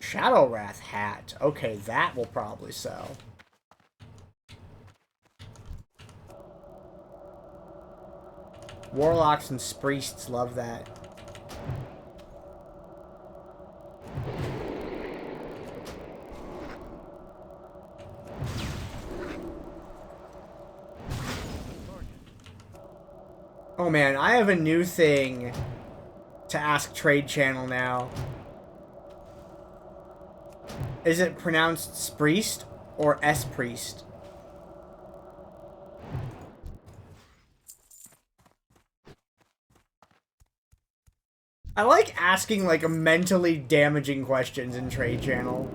Shadow Wrath hat. Okay, that will probably sell. Warlocks and priests love that. Oh man, I have a new thing to ask Trade Channel now. Is it pronounced Spriest or S-Priest? I like asking, like, mentally damaging questions in Trade Channel.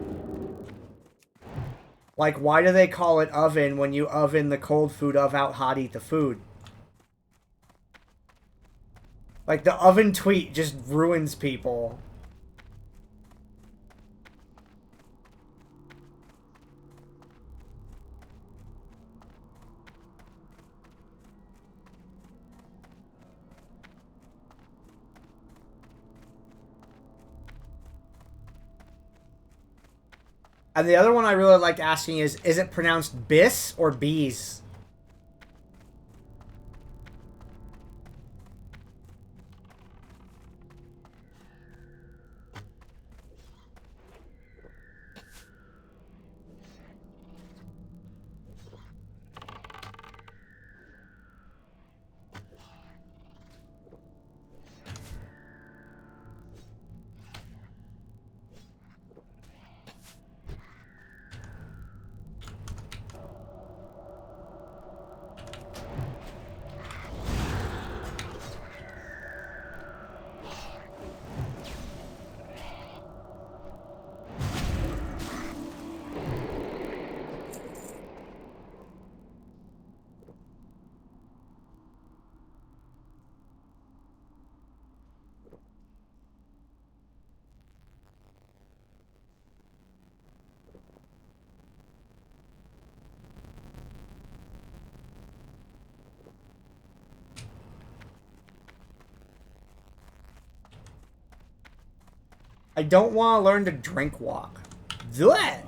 Like, why do they call it oven when you oven the cold food of out hot eat the food? Like, the oven tweet just ruins people. And the other one I really like asking is it pronounced bis or bees? I don't want to learn to drink walk. Do it!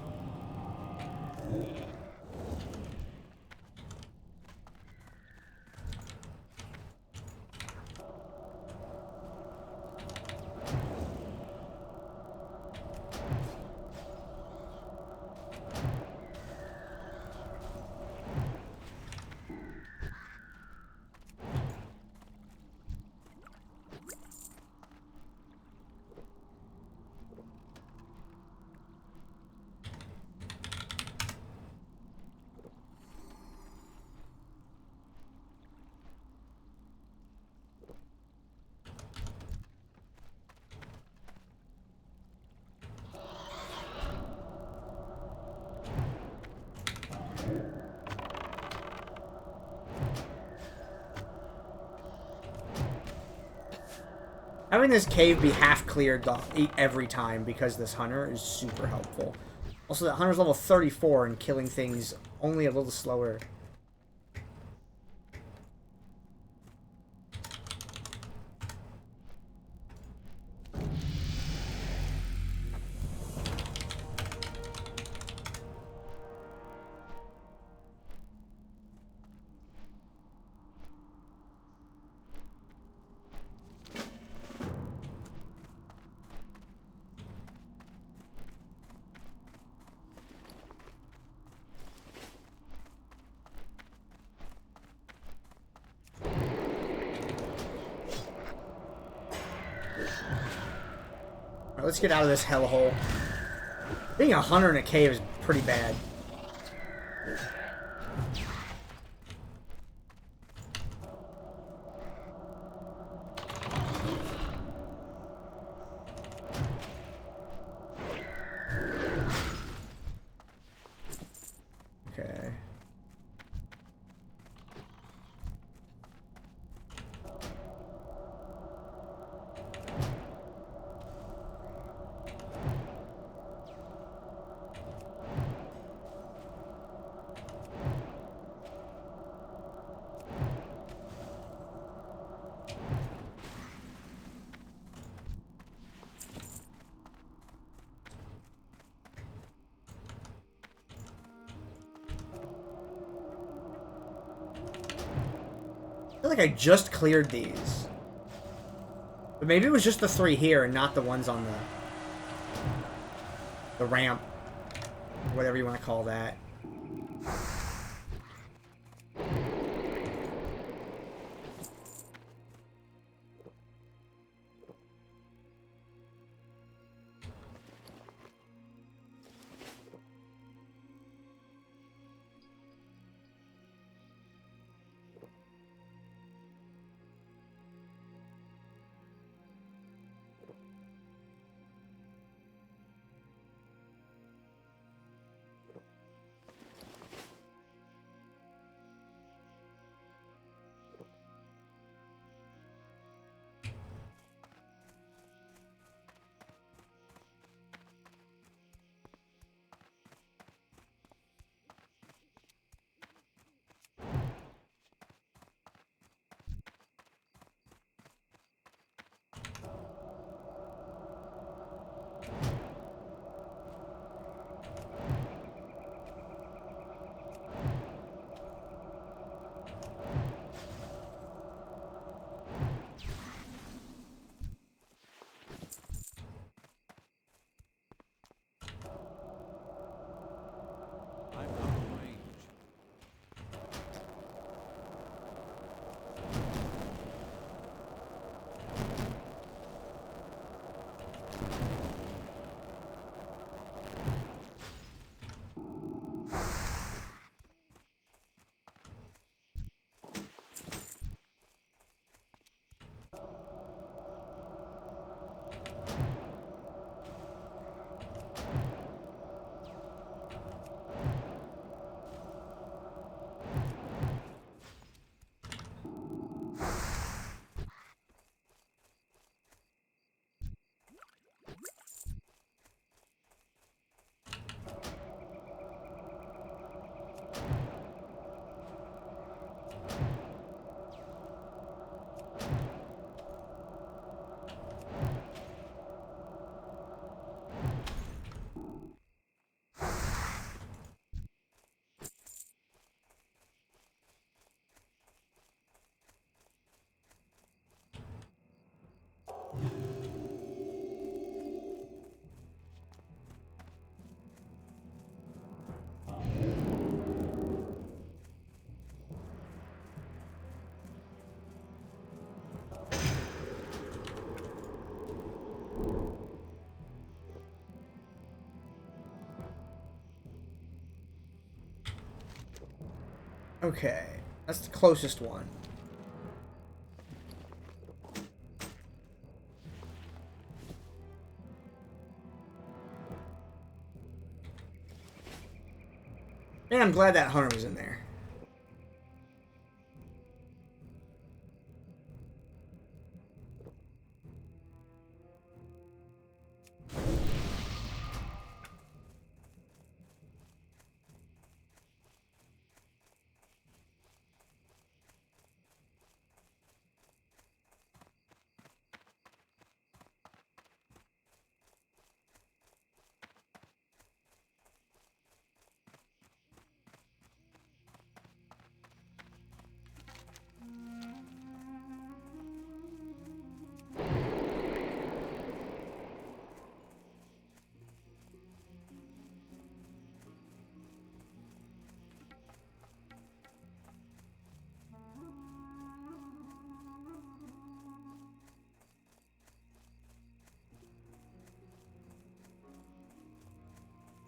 Having this cave be half cleared every time because this hunter is super helpful. Also, that hunter's level 34 and killing things only a little slower. Let's get out of this hellhole. Being a hunter in a cave is pretty bad. Okay. I feel like I just cleared these. But maybe it was just the 3 here and not the ones on the ramp. Whatever you want to call that. Okay, that's the closest one. Man, I'm glad that hunter was in there.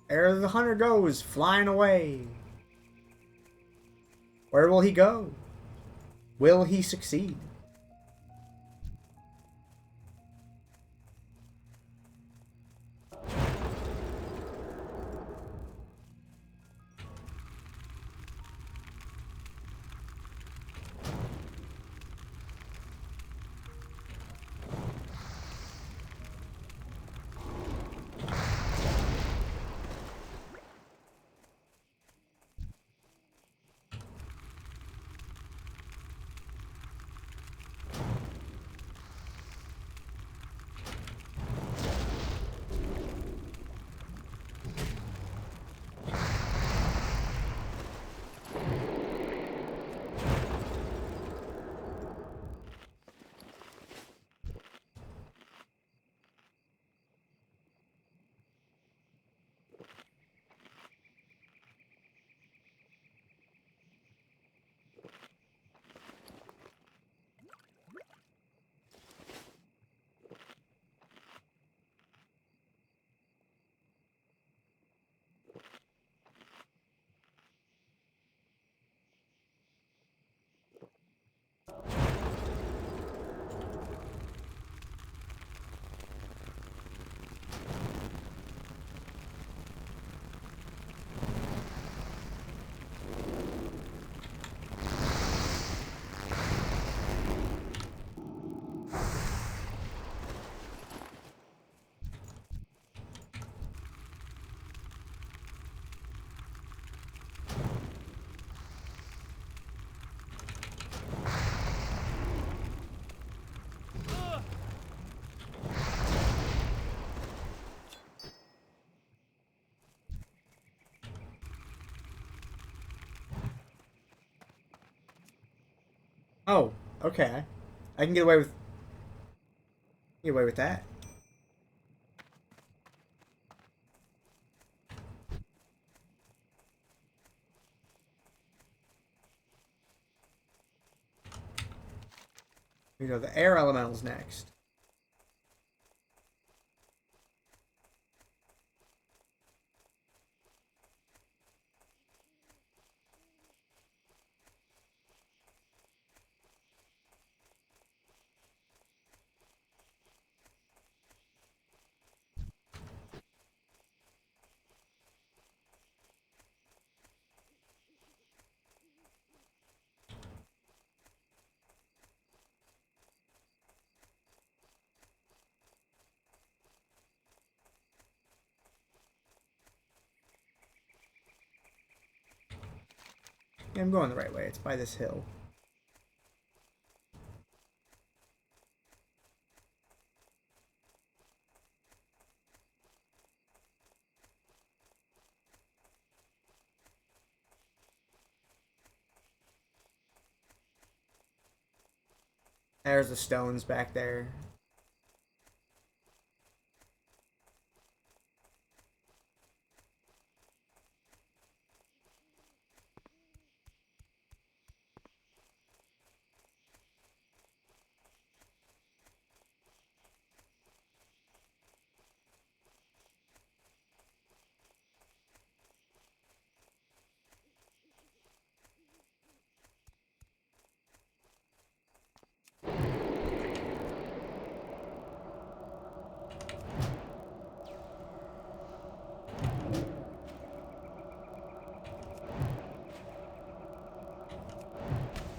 There the hunter goes, flying away. Where will he go? Will he succeed? Oh, okay. I can get away with that. You know, the air elemental's next. Yeah, I'm going the right way. It's by this hill. There's the stones back there.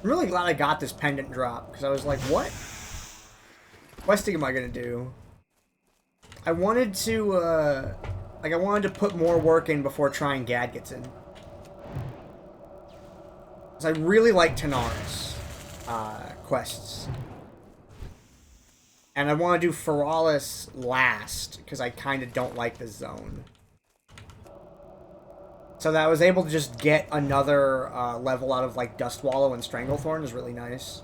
I'm really glad I got this pendant drop, because I was like, what questing am I going to do? I wanted to, I wanted to put more work in before trying Gad gets in. Because I really like Tanar's quests. And I want to do Feralis last, because I kind of don't like this zone. So that I was able to just get another level out of, like, Dustwallow and Stranglethorn is really nice.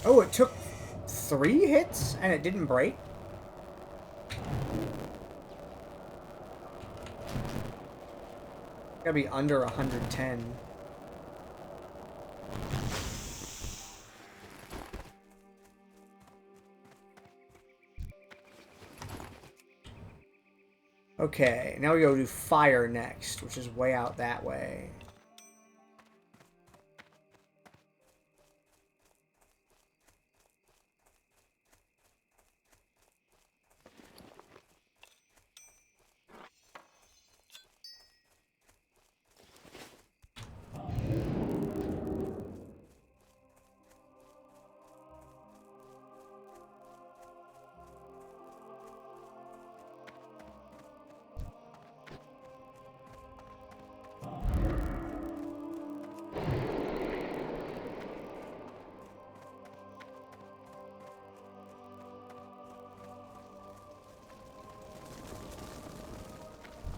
Oh, it took 3 hits and it didn't break? Gotta be under 110. Okay, now we go do fire next, which is way out that way.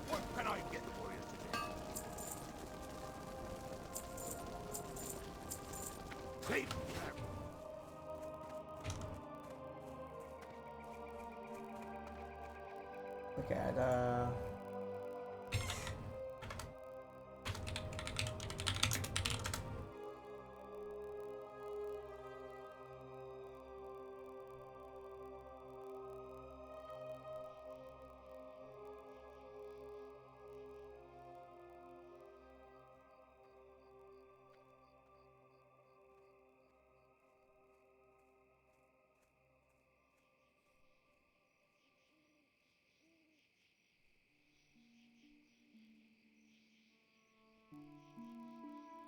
What can I get for you today? Hey. Look at,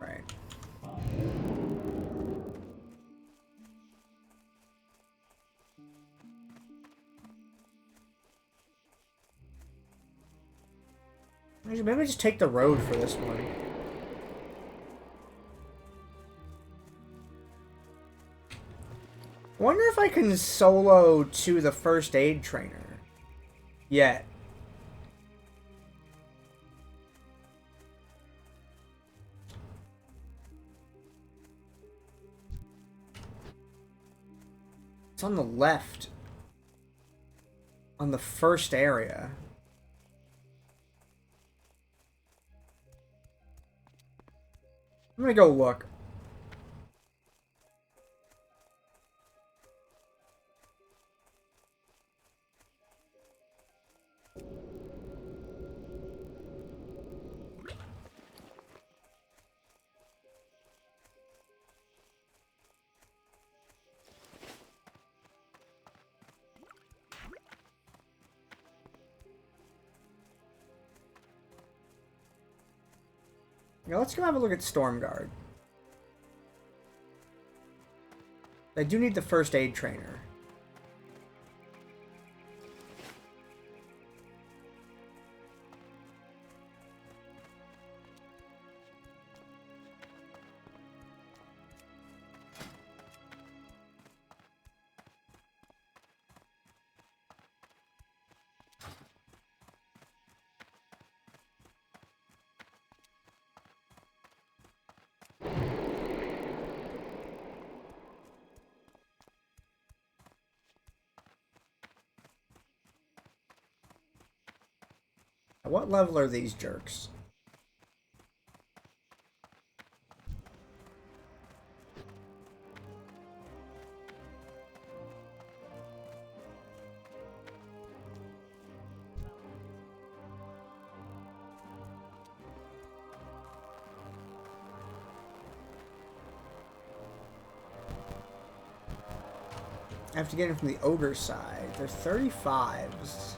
right. Maybe just take the road for this one. I wonder if I can solo to the first aid trainer yet. It's on the left. On the first area. I'm gonna go look. Yeah, let's go have a look at Stormguard. I do need the first aid trainer. What level are these jerks? I have to get them from the ogre side. They're 35s.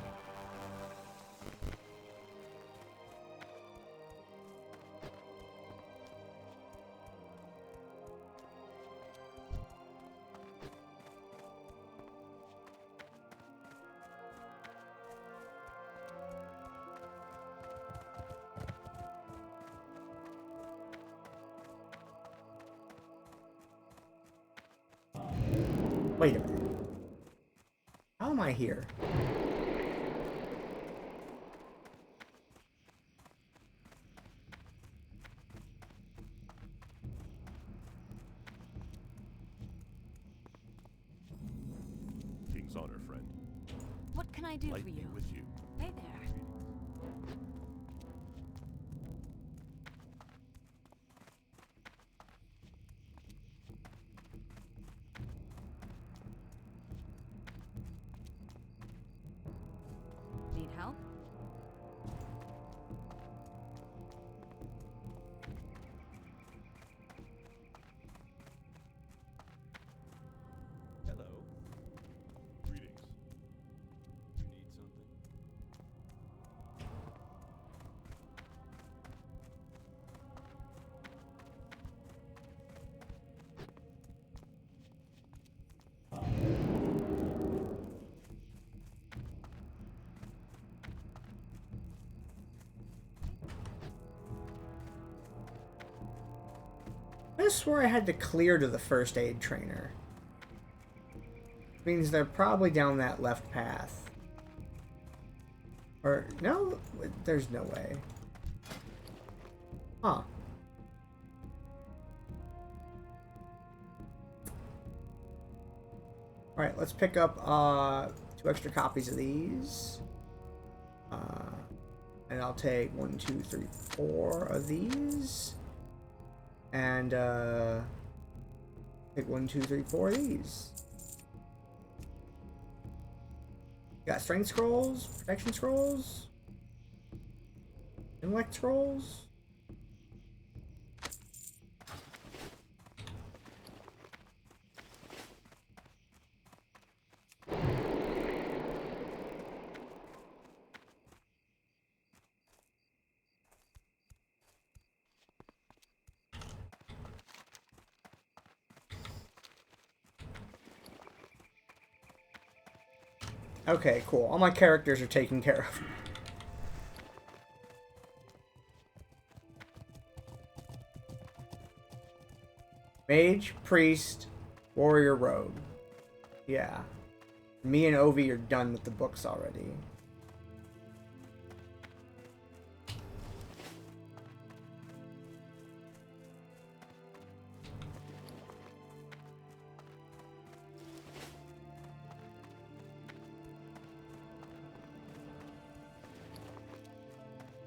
Wait a minute. How am I here? King's honor, friend. What can I do for Lightning you? with you. Hey there. Need help? Hello. Greetings. You need something? I swore I had to clear to the first aid trainer. Means they're probably down that left path. Or, no? There's no way. Huh. Alright, let's pick up 2 extra copies of these. And I'll take 1, 2, 3, 4 of these. And take 1, 2, 3, 4 of these. Got strength scrolls, protection scrolls, intellect scrolls. Okay, cool. All my characters are taken care of. Mage, priest, warrior, rogue. Yeah. Me and Ovi are done with the books already.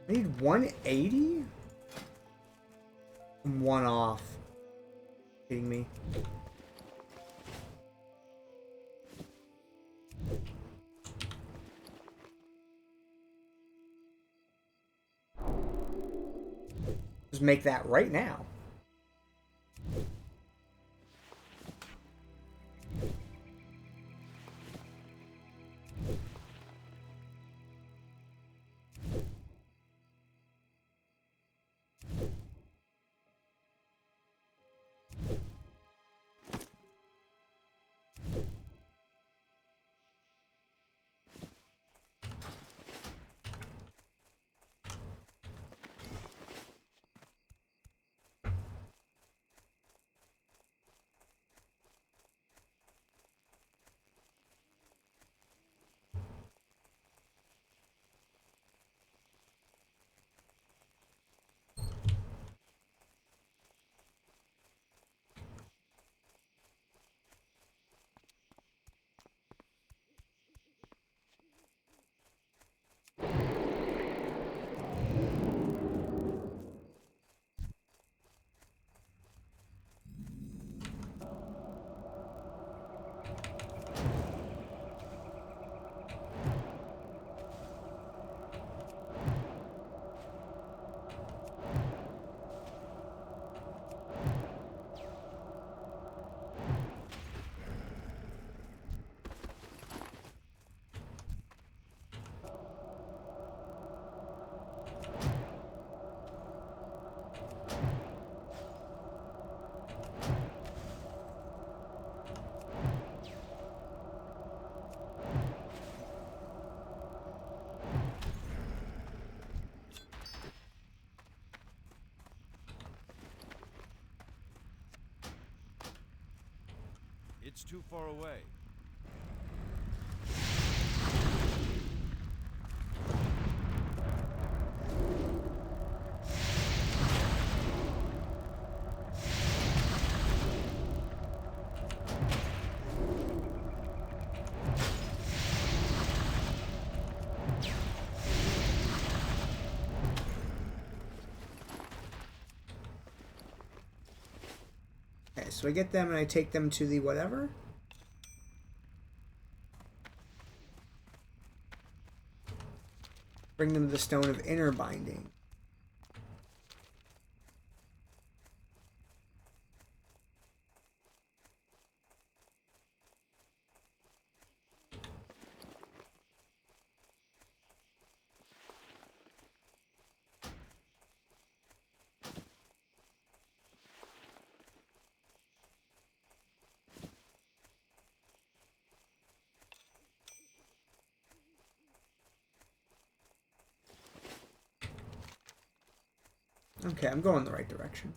I need 180? I'm 1 off. Kidding me? Just make that right now. too far away. Okay, so I get them and I take them to the whatever. Bring them to the Stone of Inner Binding. Okay, I'm going the right direction.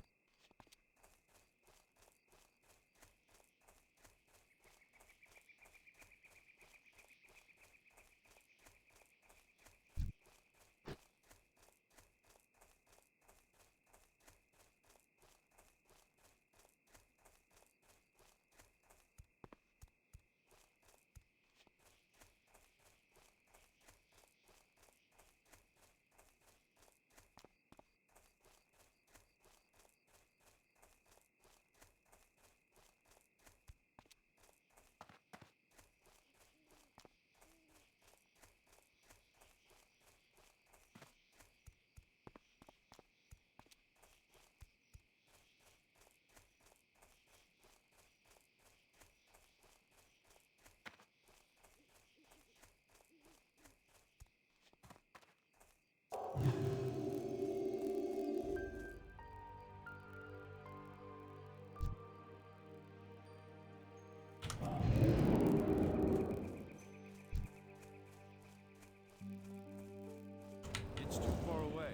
It's too far away.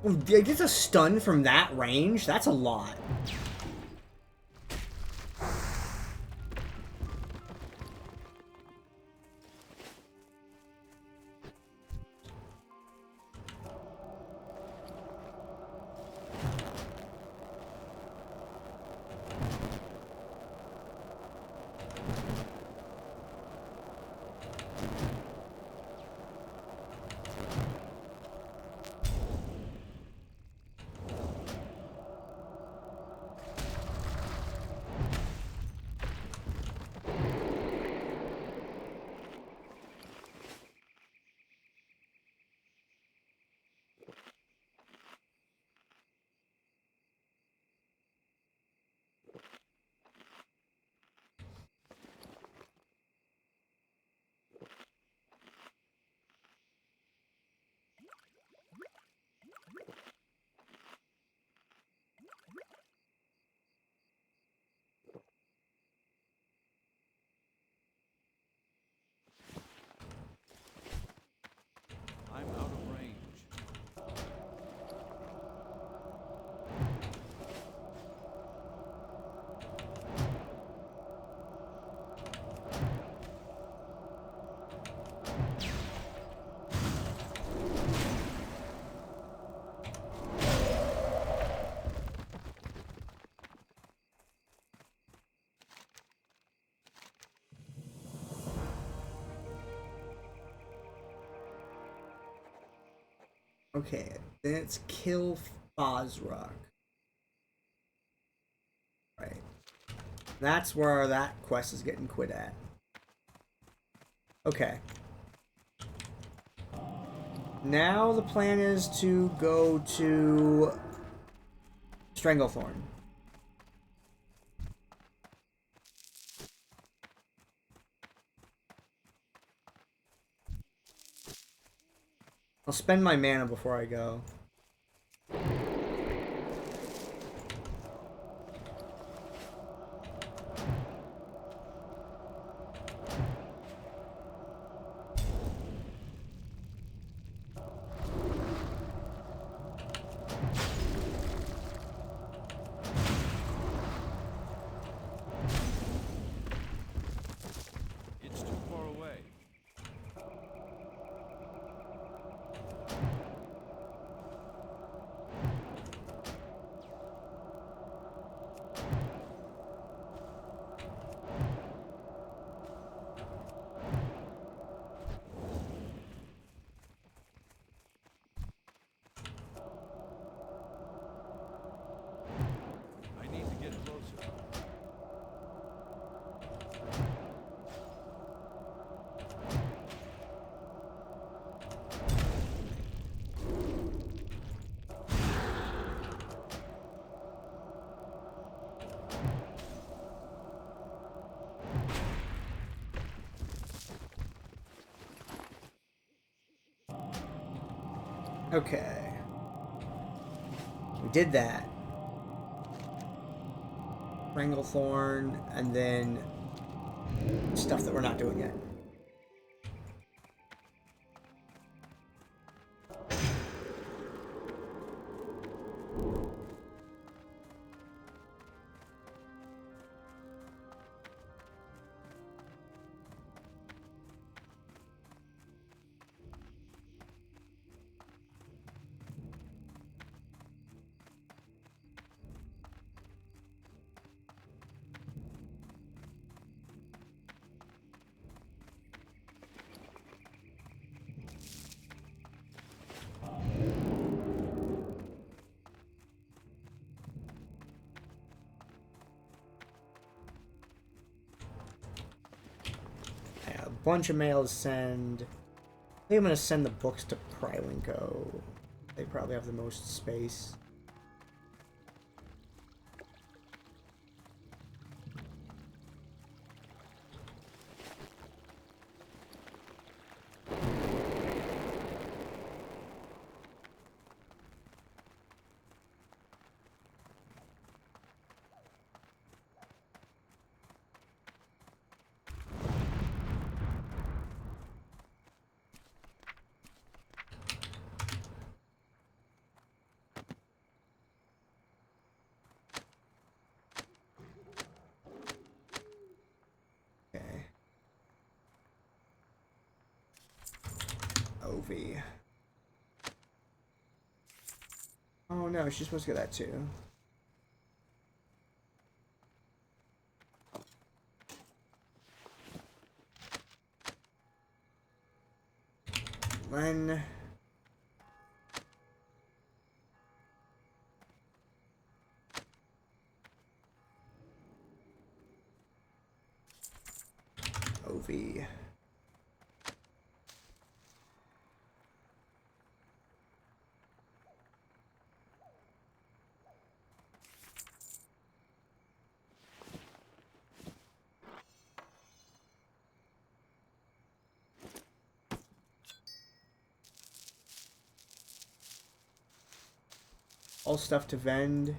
Ooh, it gets a stun from that range? That's a lot. I'm out of range. Okay, then it's kill Fozrock. Right. That's where that quest is getting quit at. Okay. Now the plan is to go to Stranglethorn. I'll spend my mana before I go. Okay. We did that. Stranglethorn, and then stuff that we're not doing yet. Bunch of mail to send. I think I'm gonna send the books to Prylinko. They probably have the most space. OV. Oh no, she's supposed to get that too. Len. OV. All stuff to vend.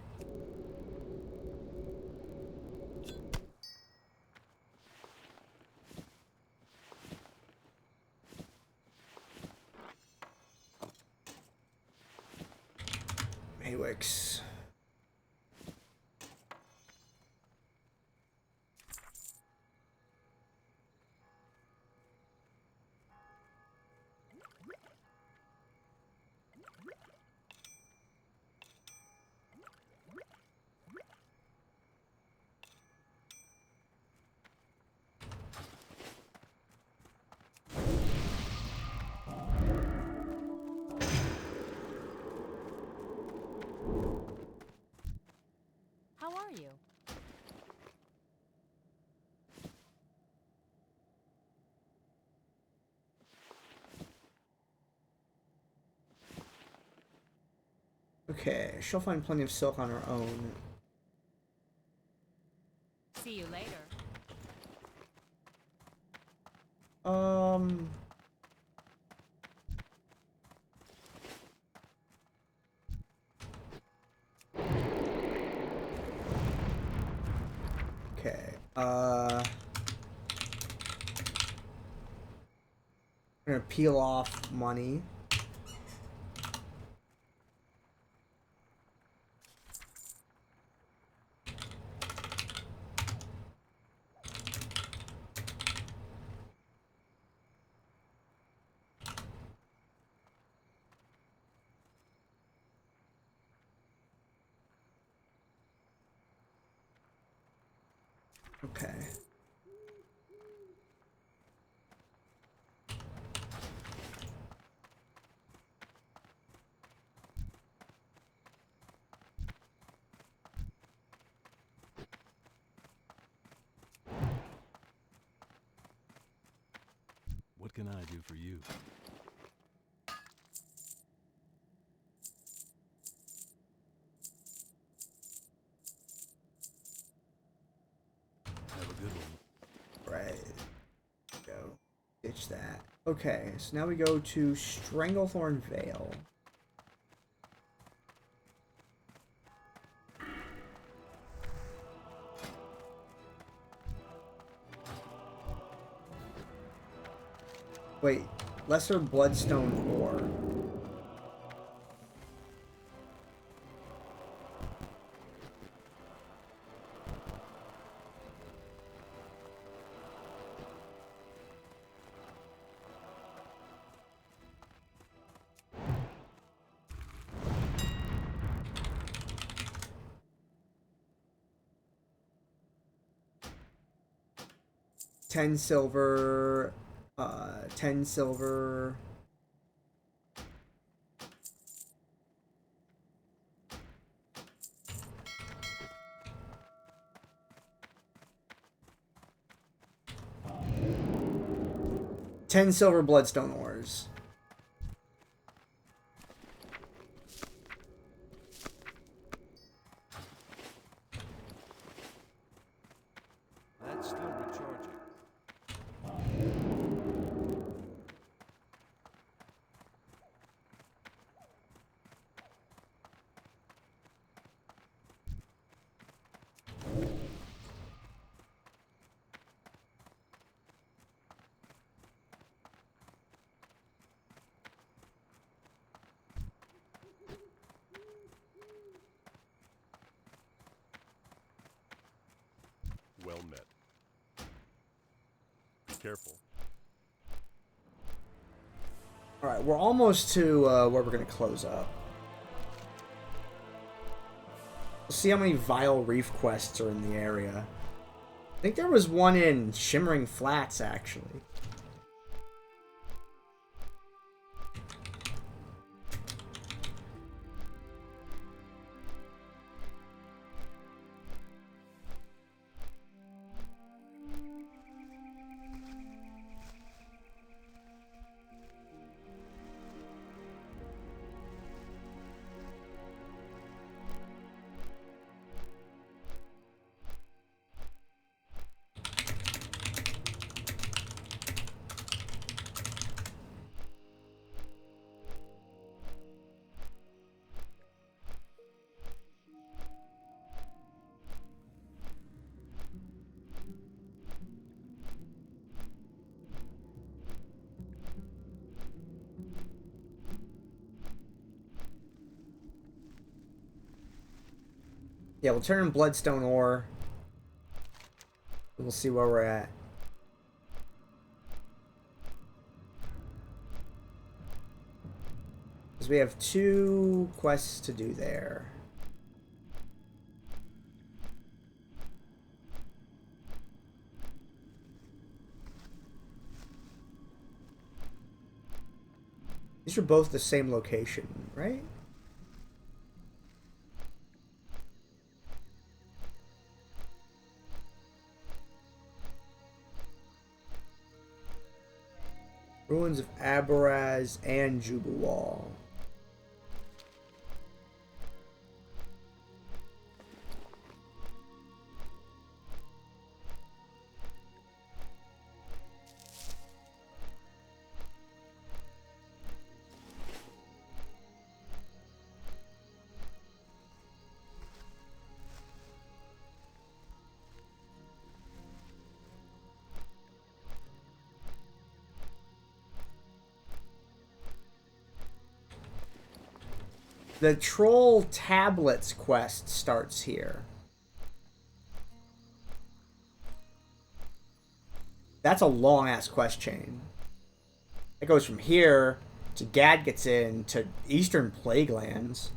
Maywix. How are you? Okay, she'll find plenty of silk on her own. See you later. Okay, I'm gonna peel off money. Okay. What can I do for you? Have a good one. Right. Go. Ditch that. Okay, so now we go to Stranglethorn Vale. Wait, lesser bloodstone ore. $10 silver, 10 silver. $10 silver bloodstone ores. That's still recharging. Well met. Be careful. Alright, we're almost to where we're going to close up. Let's see how many Vile Reef quests are in the area. I think there was one in Shimmering Flats, actually. Yeah, we'll turn in Bloodstone ore. We'll see where we're at. Because we have 2 quests to do there. These are both the same location, right? Ruins of Abaraz and Jubuwal. The Troll Tablets quest starts here. That's a long-ass quest chain. It goes from here to Gadgetzin to Eastern Plaguelands.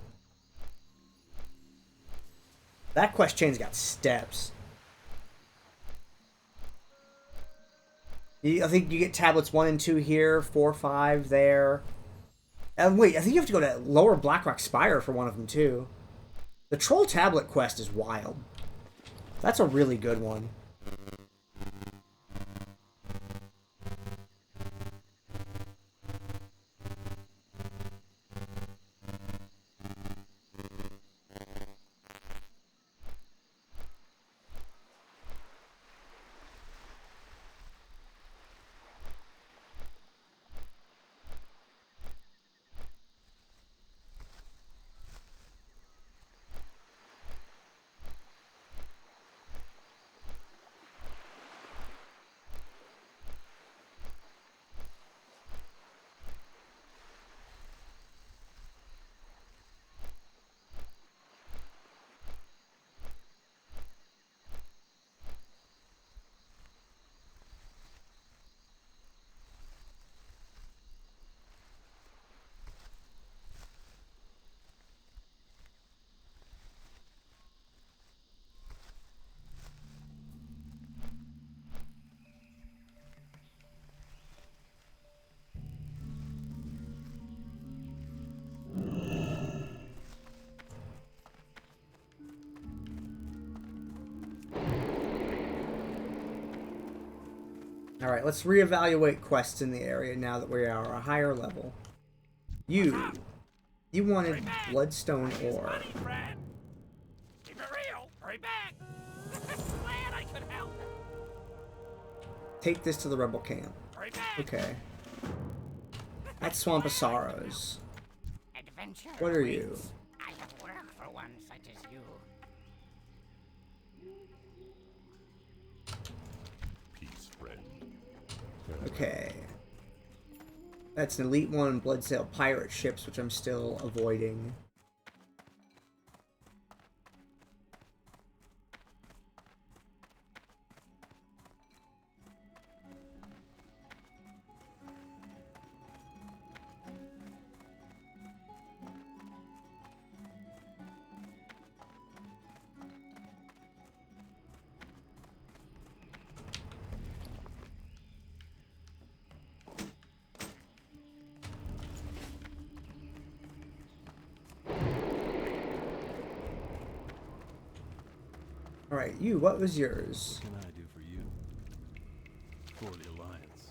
That quest chain's got steps. I think you get tablets 1 and 2 here, 4, 5 there. And wait, I think you have to go to Lower Blackrock Spire for one of them too. The Troll Tablet quest is wild. That's a really good one. Alright, let's reevaluate quests in the area now that we are a higher level. You wanted bloodstone ore. Keep it real. Hurry back. Glad I could help. Take this to the rebel camp. Hurry back. Okay. That's Swamp of Sorrows. Adventure. What are you? I have work for one such as you. Peace, friend. Okay. That's an Elite 1 Bloodsail pirate ships, which I'm still avoiding. Alright, you, what was yours? What can I do for you? For the Alliance.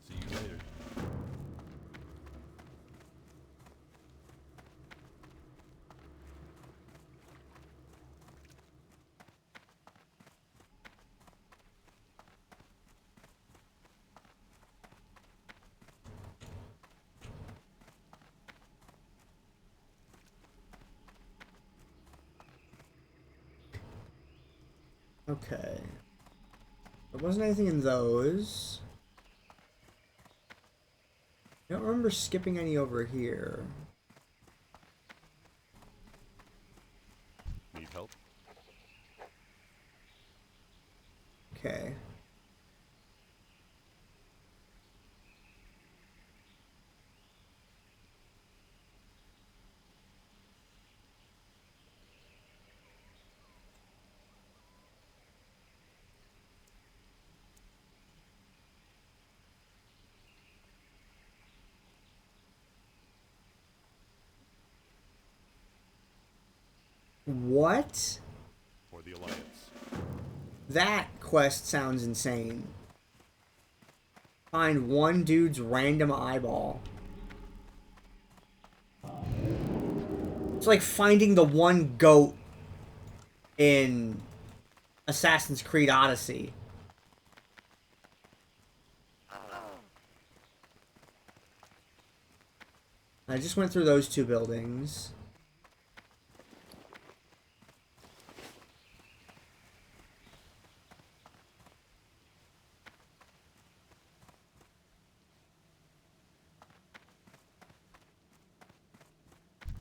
See you later. Okay. There wasn't anything in those. I don't remember skipping any over here. Need help? Okay. What? For the Alliance. That quest sounds insane. Find one dude's random eyeball. It's like finding the one goat in Assassin's Creed Odyssey. I just went through those two buildings.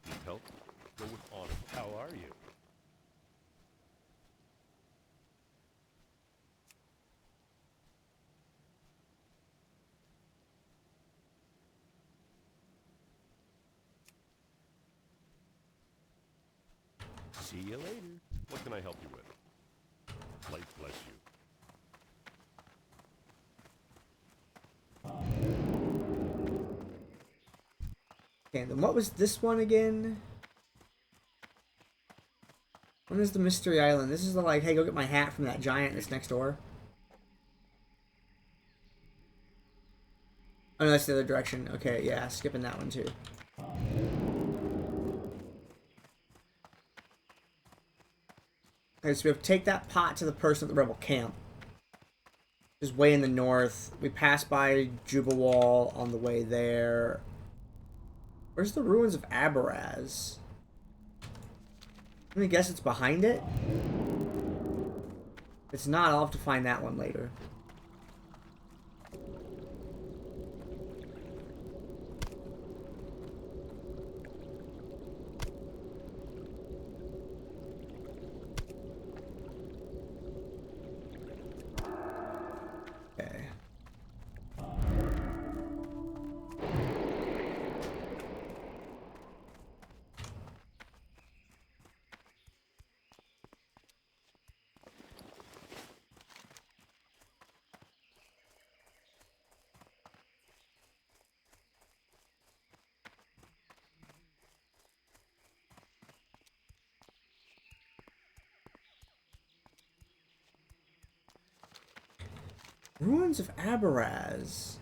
Need help? Go with honor. How are you? See you later. What can I help you with? Light bless you. Okay, then what was this one again? When is the Mystery Island? This is the like, hey, go get my hat from that giant that's next door. Oh no, that's the other direction. Okay, yeah, skipping that one too. Okay, so we have to take that pot to the person at the rebel camp. Just way in the north. We pass by Juba Wall on the way there. Where's the ruins of Abaraz? Let me guess it's behind it? If it's not, I'll have to find that one later. Okay. Ruins of Abaraz.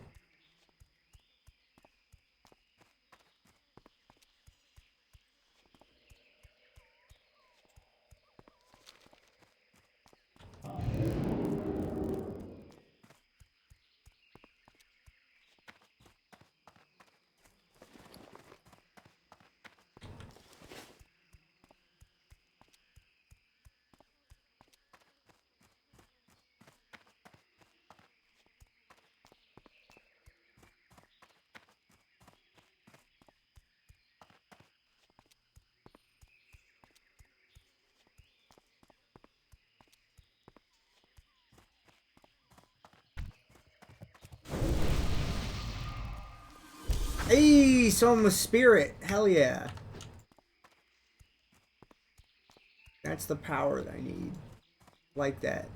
Hey, someone with spirit. Hell yeah. That's the power that I need. Like that.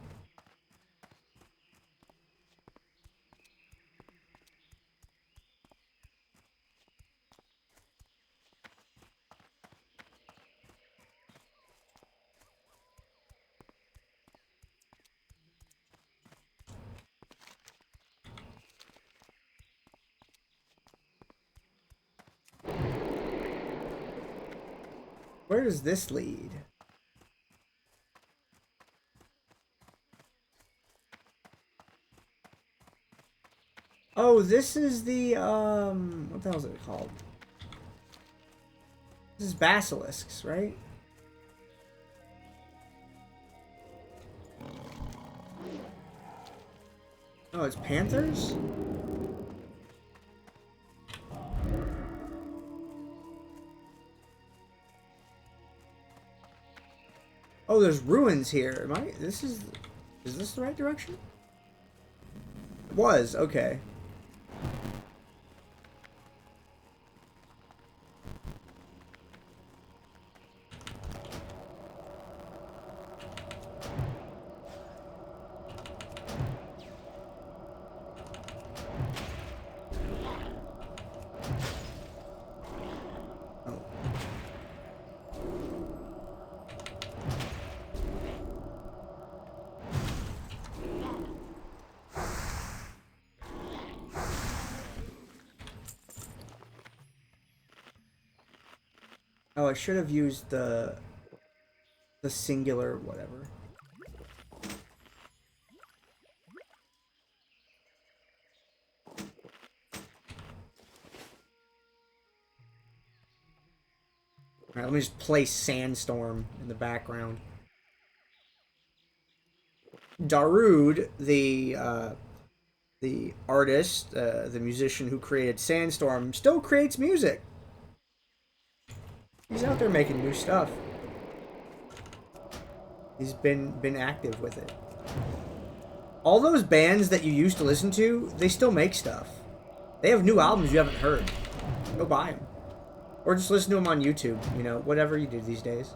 Where does this lead? Oh, this is the, what the hell is it called? This is basilisks, right? Oh, it's panthers? Oh, there's ruins here. Am I, is this the right direction? It was, okay. Oh, I should have used the singular whatever. Alright, let me just play Sandstorm in the background. Darude, the artist, the musician who created Sandstorm, still creates music. He's out there making new stuff. He's been active with it. All those bands that you used to listen to, they still make stuff. They have new albums you haven't heard. Go buy them. Or just listen to them on YouTube, you know, whatever you do these days.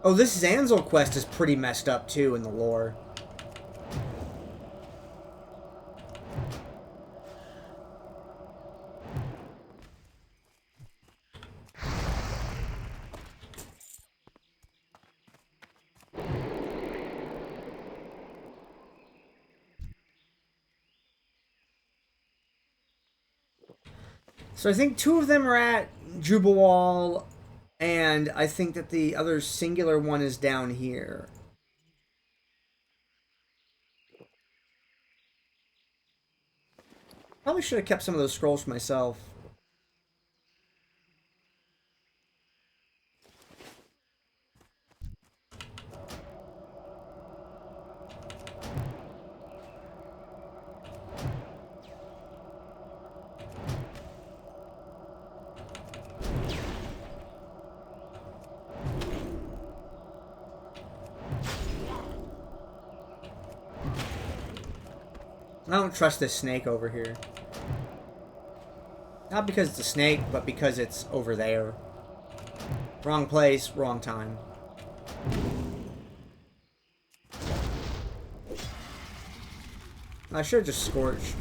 Oh, this Zanzel quest is pretty messed up, too, in the lore. So I think two of them are at Jubawal, and I think that the other singular one is down here. Probably should have kept some of those scrolls for myself. I don't trust this snake over here. Not because it's a snake, but because it's over there. Wrong place, wrong time. I should have just scorched.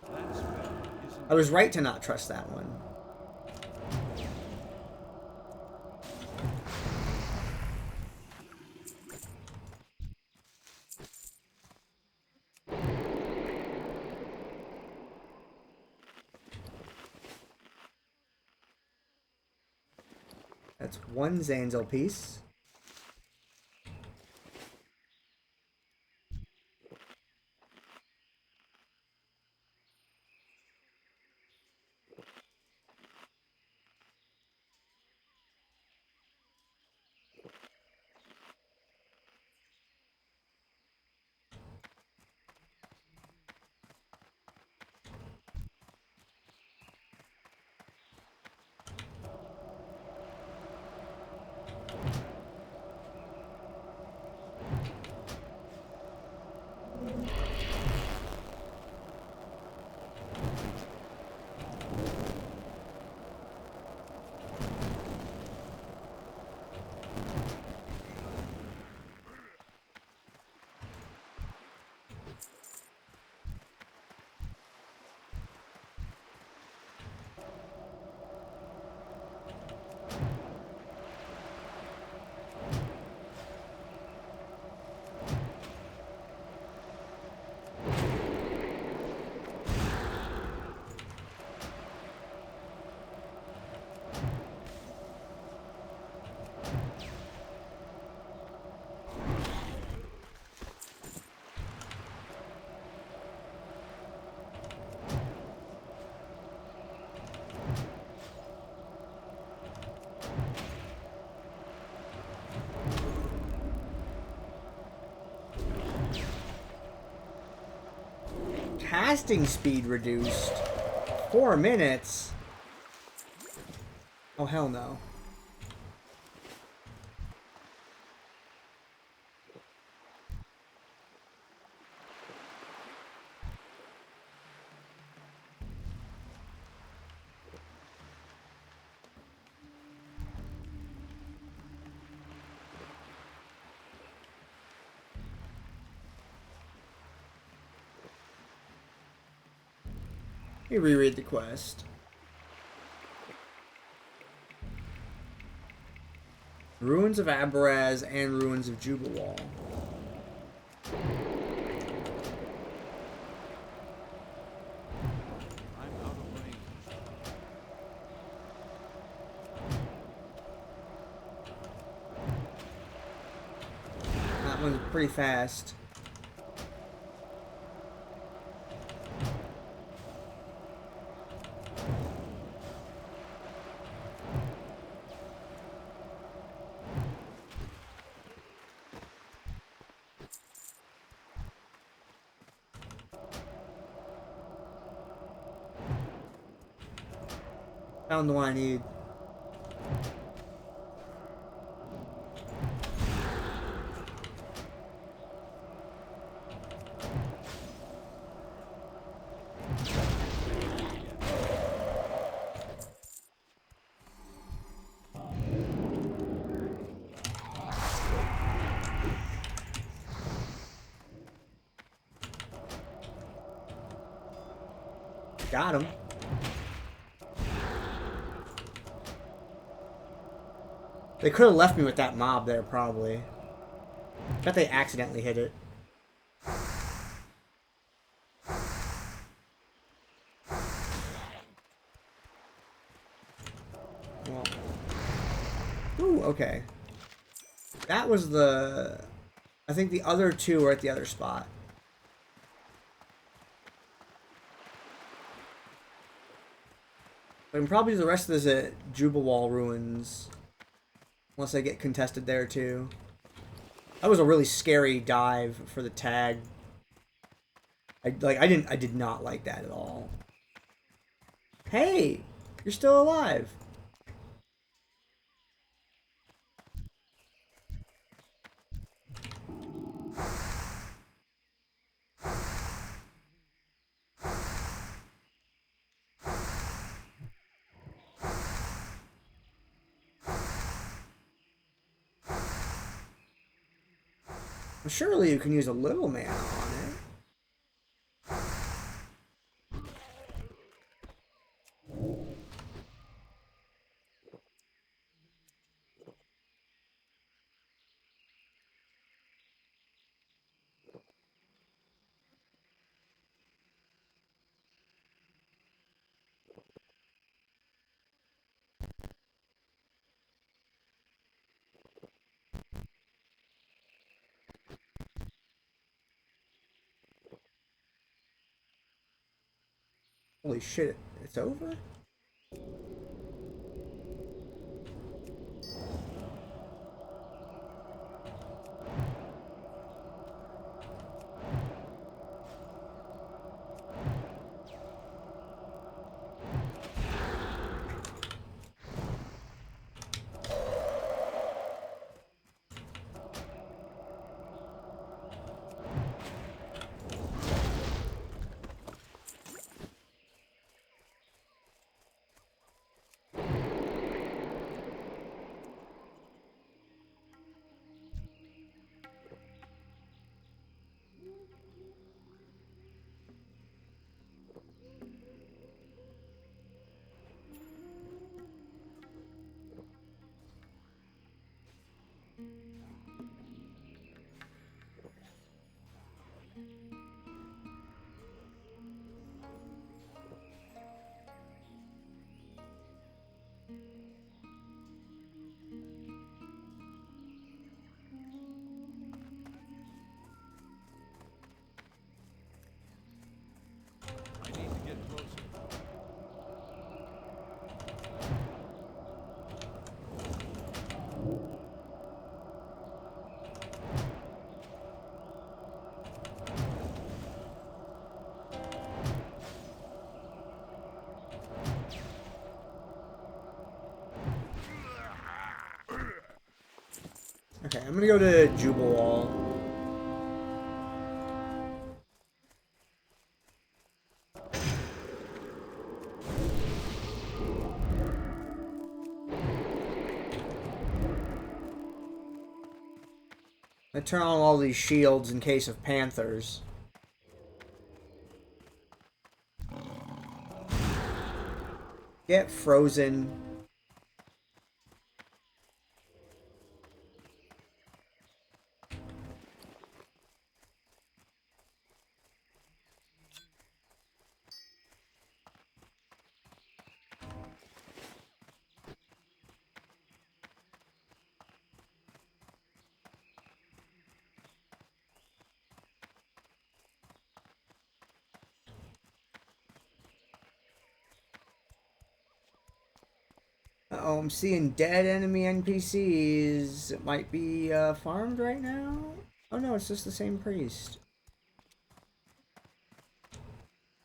That spell isn't I was right to not trust that one. That's one Zanzel piece. Casting speed reduced. 4 minutes. Oh, hell no. Let me reread the quest. Ruins of Abaraz and Ruins of Jubawal. I'm out of range. That one's pretty fast. Found the one I need. Got him. They could have left me with that mob there, probably. Bet they accidentally hit it. Well. Ooh, okay. That was the... I think the other two are at the other spot. But probably the rest of this at Jubawal Ruins. Unless I get contested there too. That was a really scary dive for the tag. I did not like that at all. Hey, you're still alive. Surely you can use a little mana on it. Holy shit, it's over? I need to get closer. Okay, I'm gonna go to Jubal. I turn on all these shields in case of panthers. Get frozen. Uh-oh, I'm seeing dead enemy NPCs. It might be farmed right now? Oh no, it's just the same priest.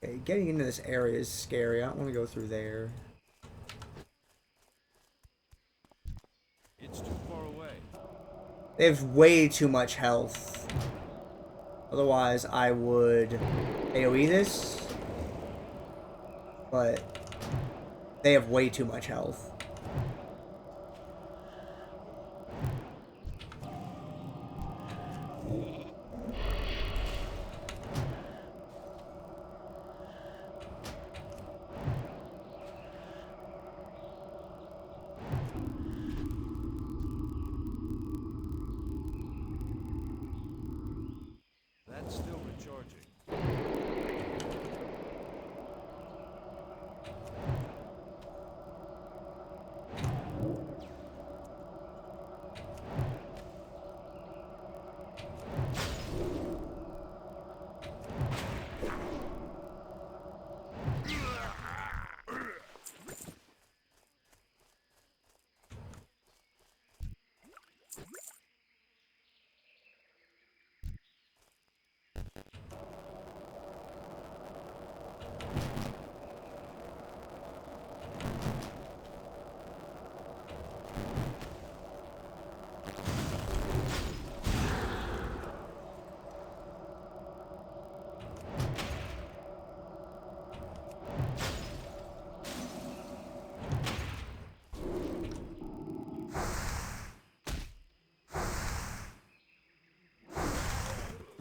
Okay, getting into this area is scary. I don't want to go through there. It's too far away. They have way too much health. Otherwise, I would AoE this. But they have way too much health. That's still recharging.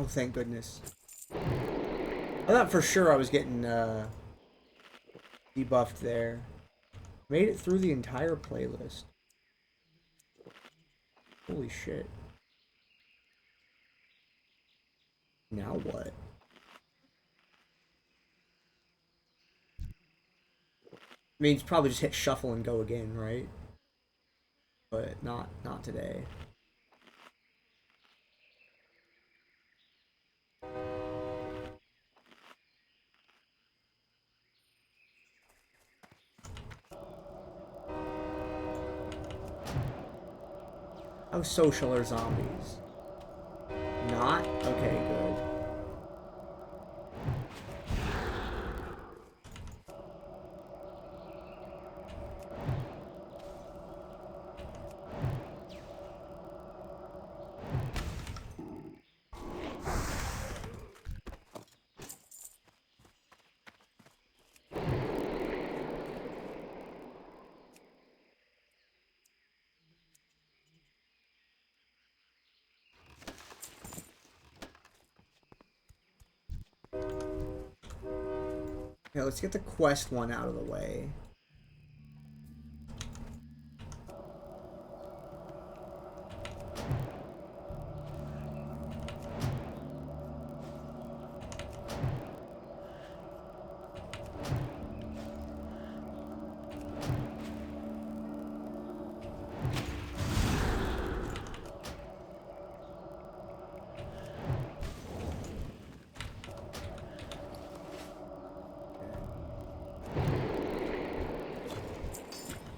Oh, thank goodness. I thought for sure I was getting debuffed there. Made it through the entire playlist. Holy shit. Now what? I mean, it's probably just hit shuffle and go again, right? But not today. How social are zombies? Not? Okay, good. Okay, let's get the quest one out of the way.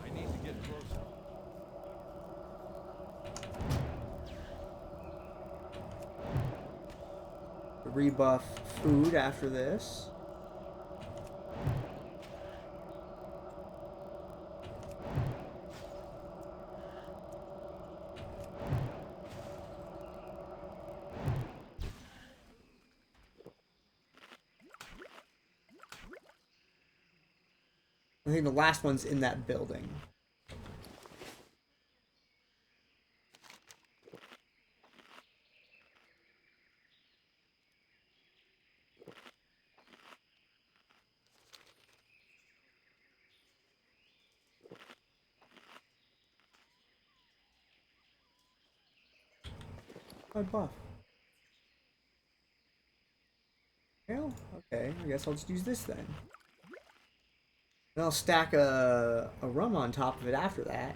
I need to get closer. Rebuff food after this. I think the last one's in that building. Oh, buff. Well, okay, I guess I'll just use this then. And I'll stack a rum on top of it after that.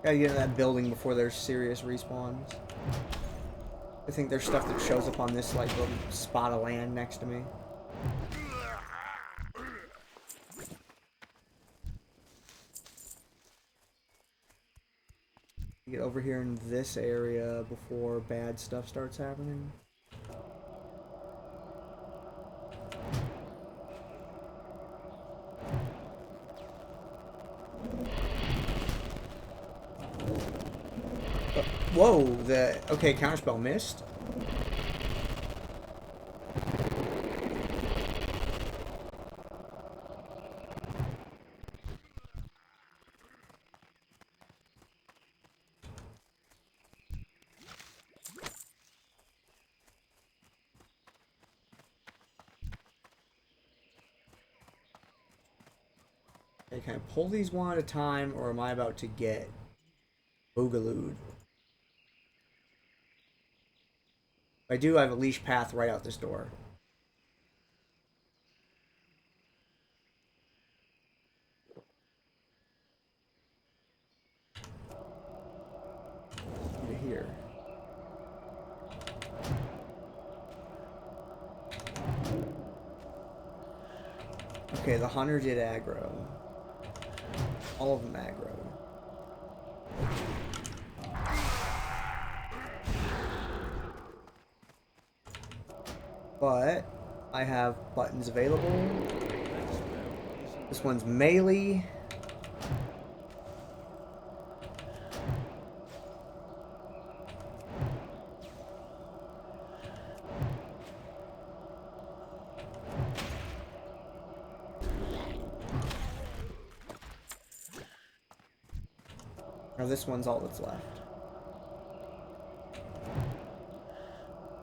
Gotta get in that building before there's serious respawns. I think there's stuff that shows up on this like little spot of land next to me. Get over here in this area before bad stuff starts happening. Whoa, okay, counterspell missed. Okay, can I pull these one at a time, or am I about to get boogalooed? If I do, I have a leash path right out this door. Here. Okay, the hunter did aggro. All of them aggro. But I have buttons available. This one's melee. Now this one's all that's left.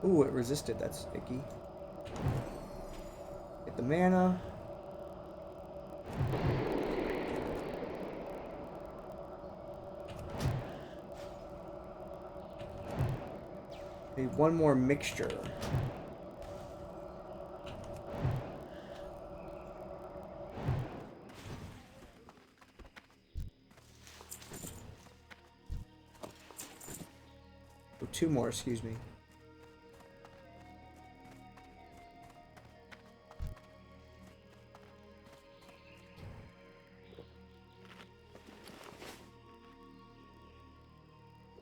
Ooh, it resisted. That's icky. Get the mana. Need one more mixture. Oh, two more, excuse me.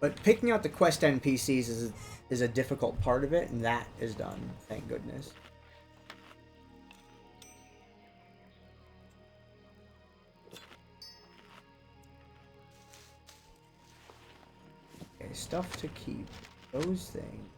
But picking out the quest NPCs is a difficult part of it, and that is done, thank goodness. Okay, stuff to keep. Those things.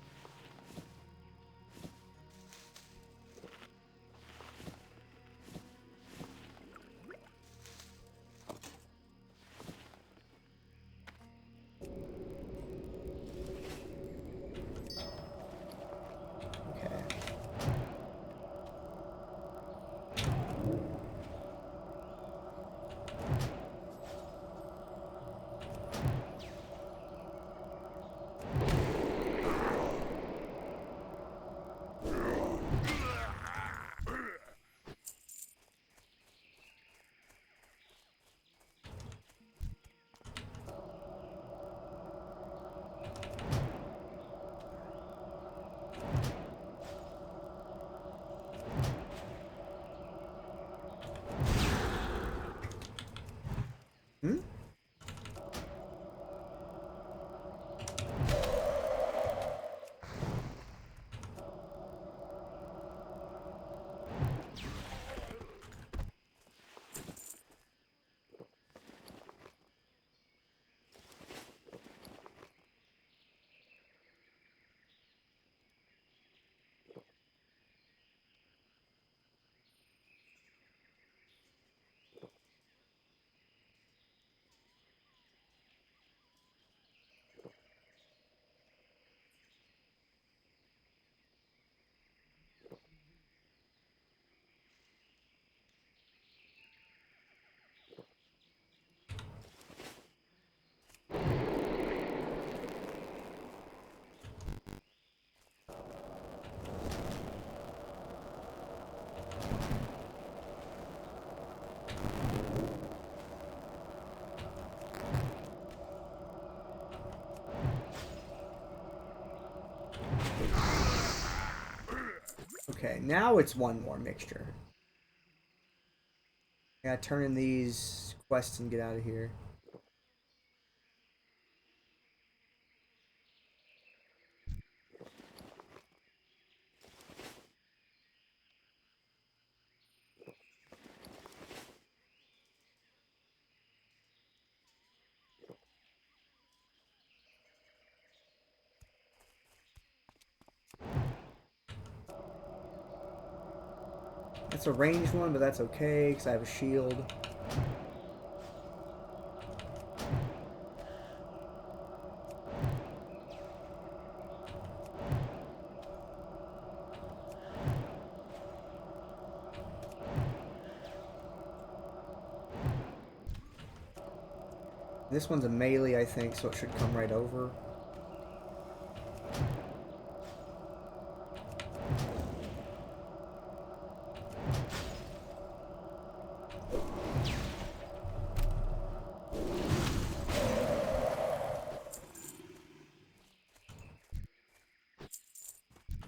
Hmm? Okay, now it's one more mixture. I gotta turn in these quests and get out of here. That's a ranged one, but that's okay, because I have a shield. This one's a melee, I think, so it should come right over.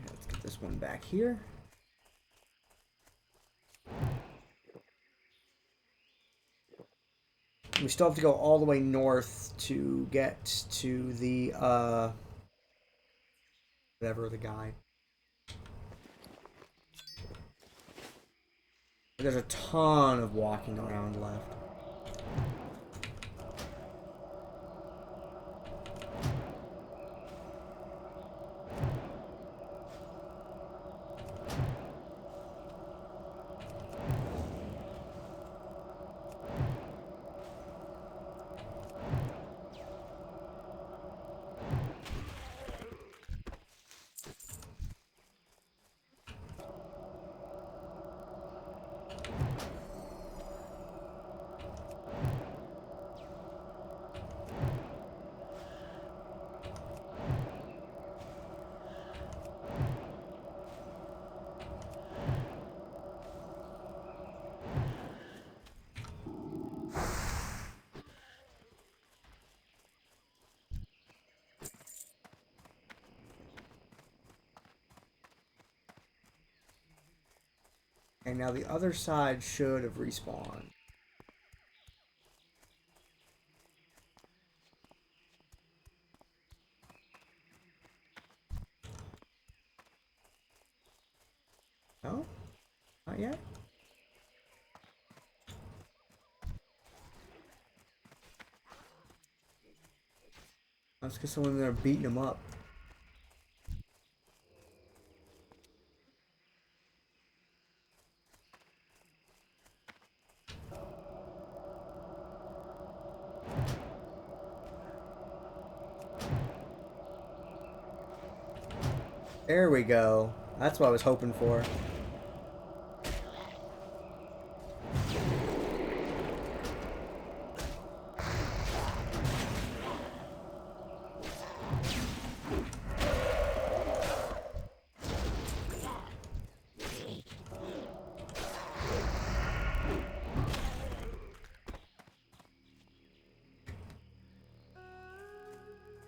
Let's get this one back here. We still have to go all the way north to get to the, whatever, the guy. There's a ton of walking around left. And now the other side should have respawned. No? Not yet? That's because someone there beating him up. There we go. That's what I was hoping for.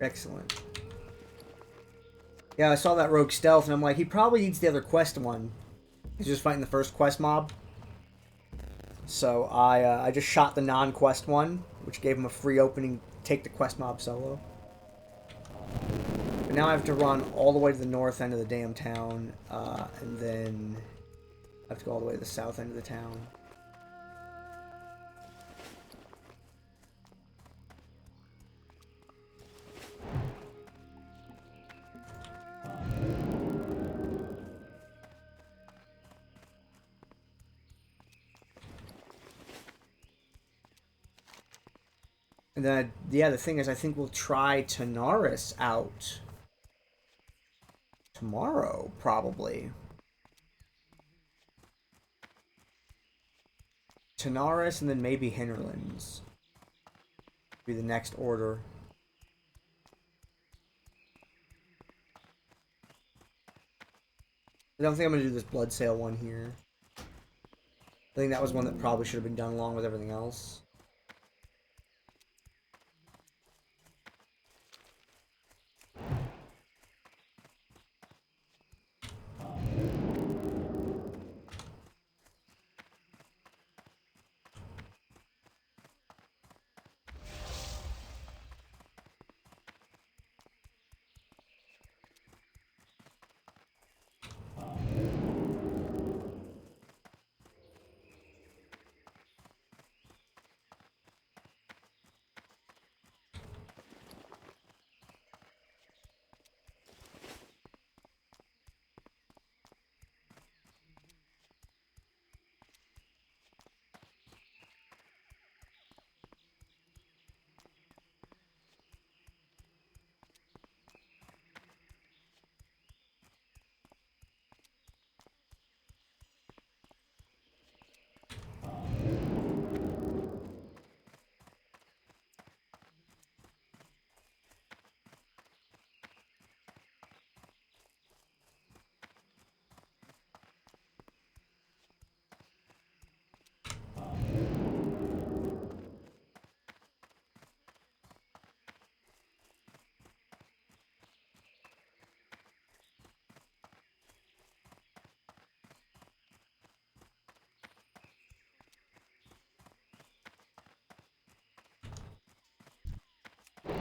Excellent. Yeah, I saw that rogue stealth, and I'm like, he probably needs the other quest one. He's just fighting the first quest mob. So I just shot the non-quest one, which gave him a free opening, take the quest mob solo. But now I have to run all the way to the north end of the damn town, and then I have to go all the way to the south end of the town. And then, yeah, the thing is, I think we'll try Tanaris out tomorrow, probably. Tanaris and then maybe Hinterlands. Be the next order. I don't think I'm going to do this Blood Sale one here. I think that was one that probably should have been done along with everything else.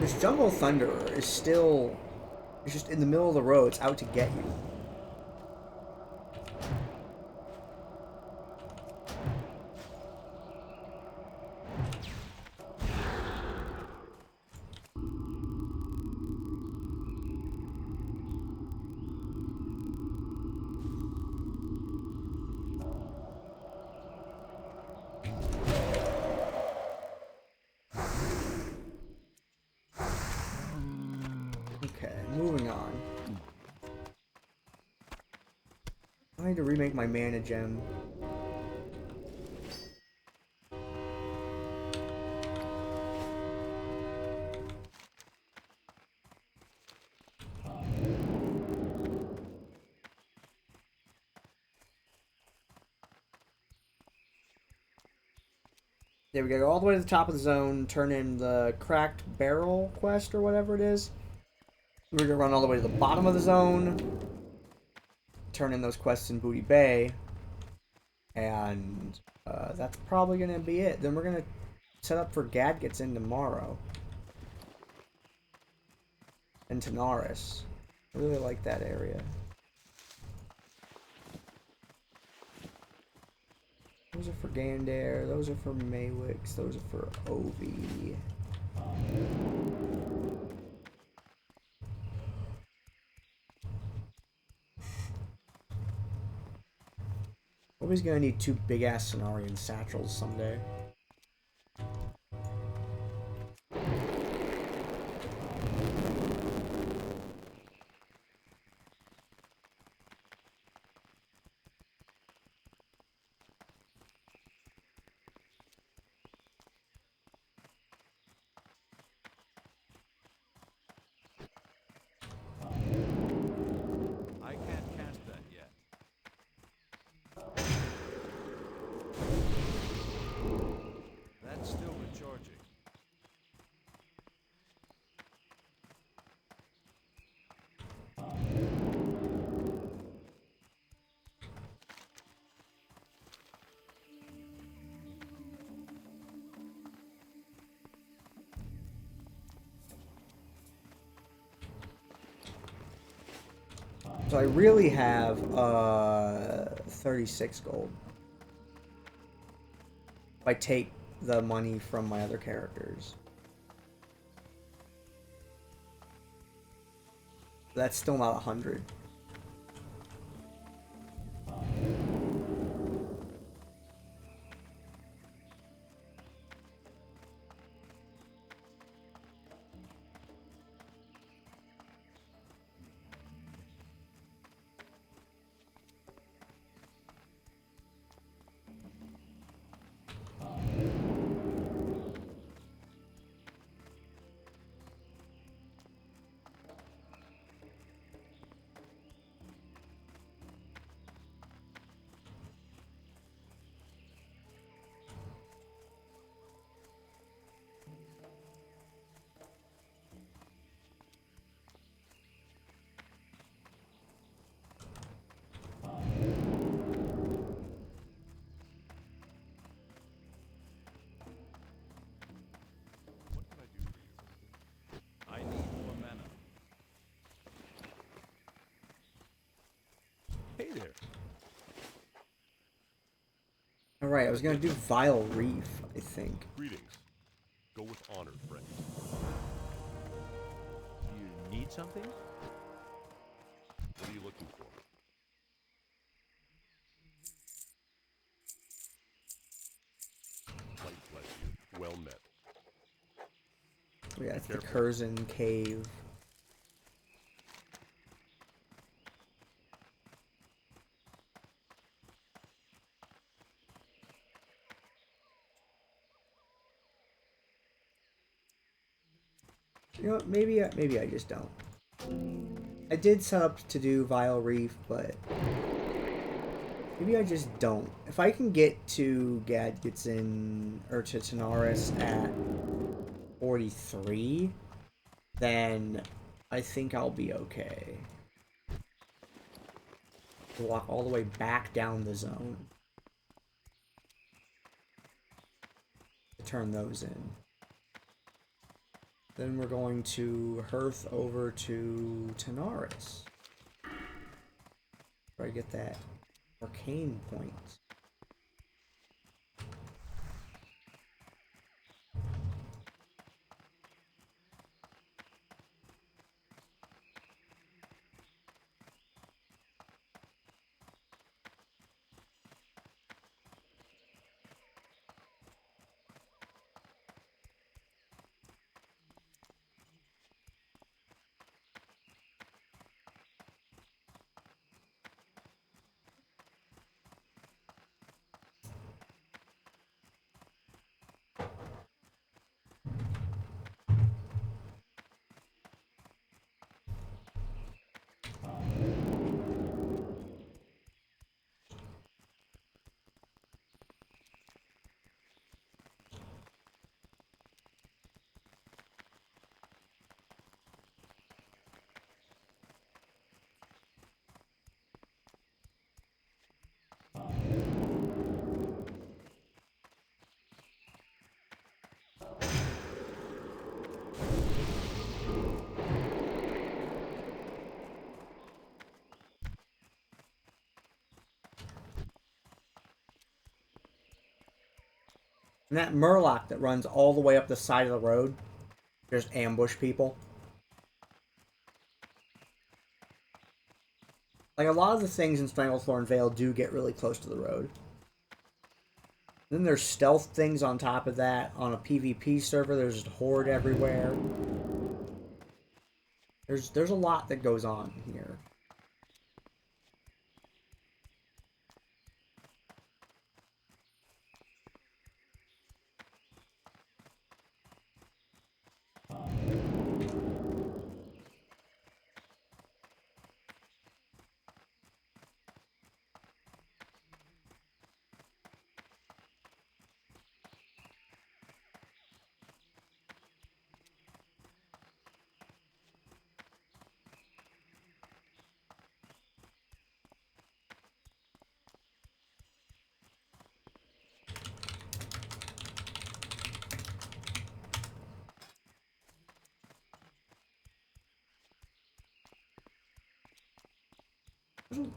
This Jungle Thunderer is still... It's just in the middle of the road. It's out to get you. Okay, moving on. I need to remake my mana gem. Yeah, we gotta go all the way to the top of the zone, turn in the Cracked Barrel quest or whatever it is. We're gonna run all the way to the bottom of the zone, turn in those quests in Booty Bay, And that's probably gonna be it. Then we're gonna set up for Gad gets in tomorrow. And Tanaris. I really like that area. Those are for Gandair, those are for Maywix, those are for Ovi. Ovi's gonna need 2 big ass Cenarian satchels someday. I can't cast that yet. That's still recharging. So I really have 36 gold. If I take the money from my other characters. That's still not 100. What can I do for you? I need more mana. Hey there. Alright, I was gonna do Vile Reef, I think. Greetings. Go with honor, friend. You need something? What are you looking for? Light bless you. Well met. Yeah, it's the Careful. Curzon Cave. You know what, maybe I just don't. I did set up to do Vile Reef, but maybe I just don't. If I can get to Gadgetzin or to Tanaris at 43, then I think I'll be okay. Walk all the way back down the zone to turn those in. Then we're going to Hearth over to Tanaris. Where I get that arcane point. And that Murloc that runs all the way up the side of the road, just ambush people. Like, a lot of the things in Stranglethorn Vale do get really close to the road. Then there's stealth things on top of that. On a PvP server, there's just horde everywhere. There's a lot that goes on here.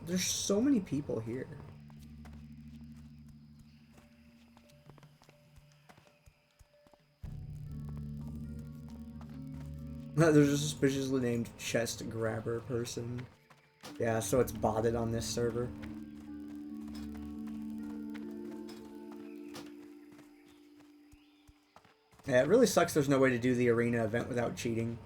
There's so many people here. There's a suspiciously named chest grabber person. Yeah, so it's botted on this server. Yeah, it really sucks there's no way to do the arena event without cheating.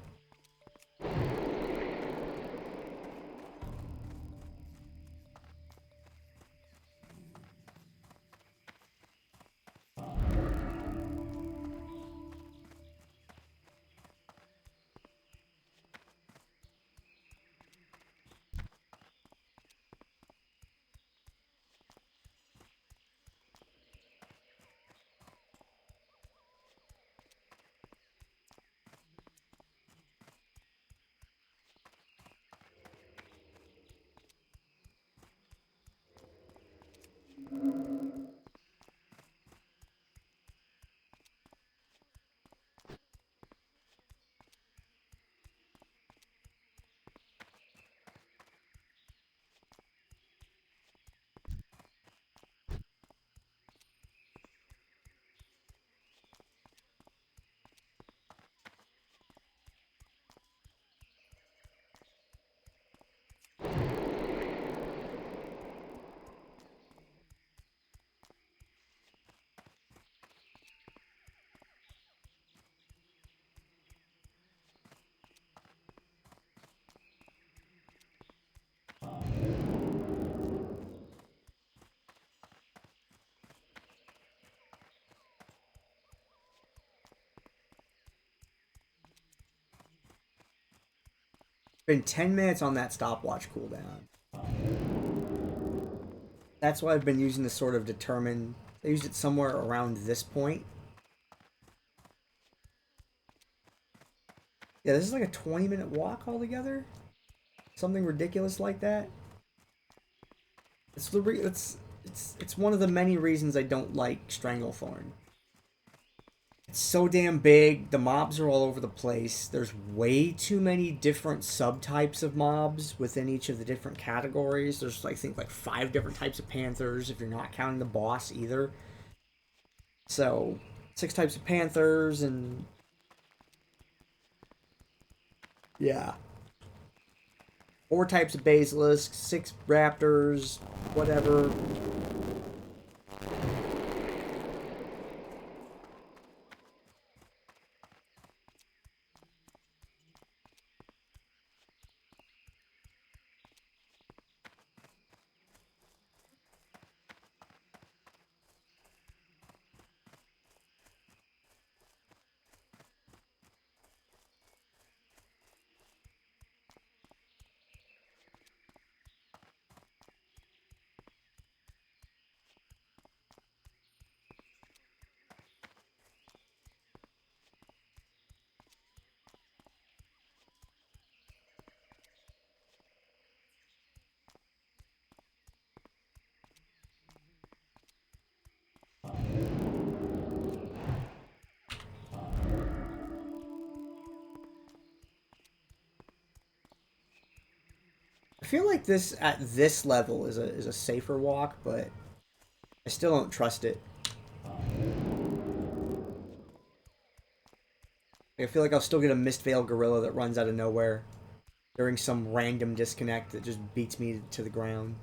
Been 10 minutes on that stopwatch cooldown. That's why I've been using this sort of determine. I used it somewhere around this point. Yeah, this is like a 20-minute walk altogether. Something ridiculous like that. It's one of the many reasons I don't like Stranglethorn. It's so damn big. The mobs are all over the place. There's way too many different subtypes of mobs within each of the different categories. There's, I think, like 5 different types of panthers if you're not counting the boss either. So, 6 types of panthers and... yeah. 4 types of basilisks, 6 raptors, whatever. I feel like this at this level is a safer walk, but I still don't trust it. I feel like I'll still get a Mistveil gorilla that runs out of nowhere during some random disconnect that just beats me to the ground.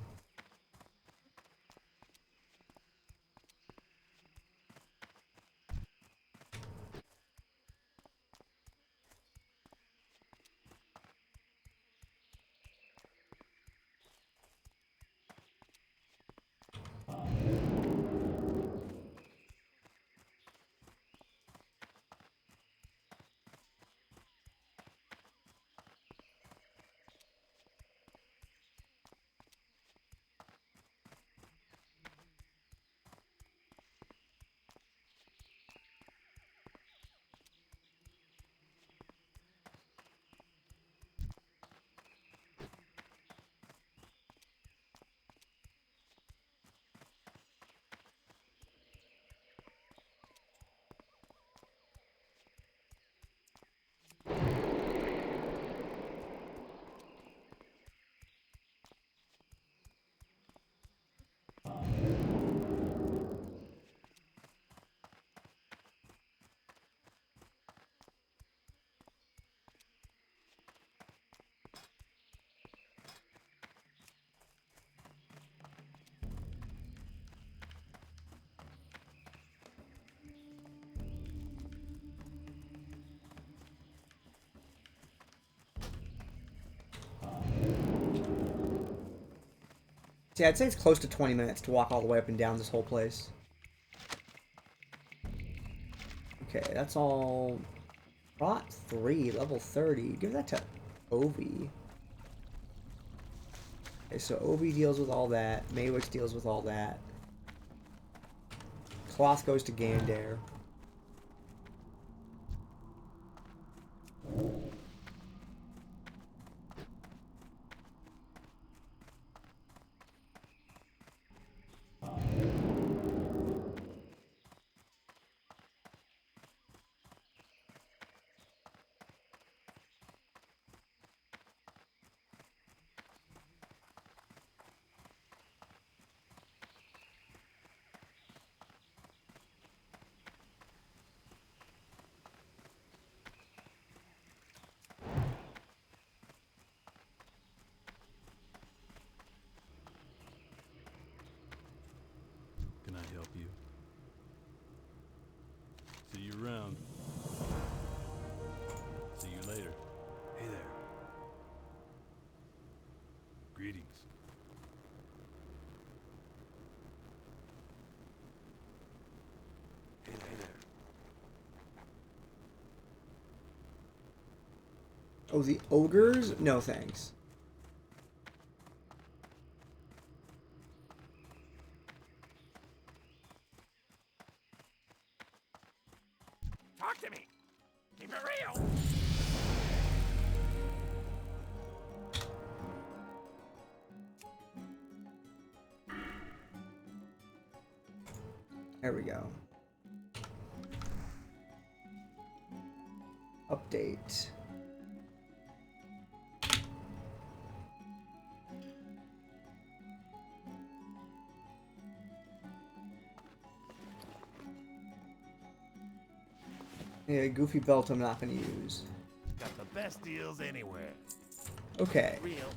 See, I'd say it's close to 20 minutes to walk all the way up and down this whole place. Okay, that's all. Bot 3, level 30. Give that to Ovi. Okay, so Ovi deals with all that. Maywitch deals with all that. Cloth goes to Gandair. Can I help you? See you around. See you later. Hey there. Greetings. Hey there. Oh, the ogres? No thanks. Talk to me. Keep it real. There we go. Update. Yeah, goofy belt I'm not gonna use. Got the best deals anywhere. Okay. Real.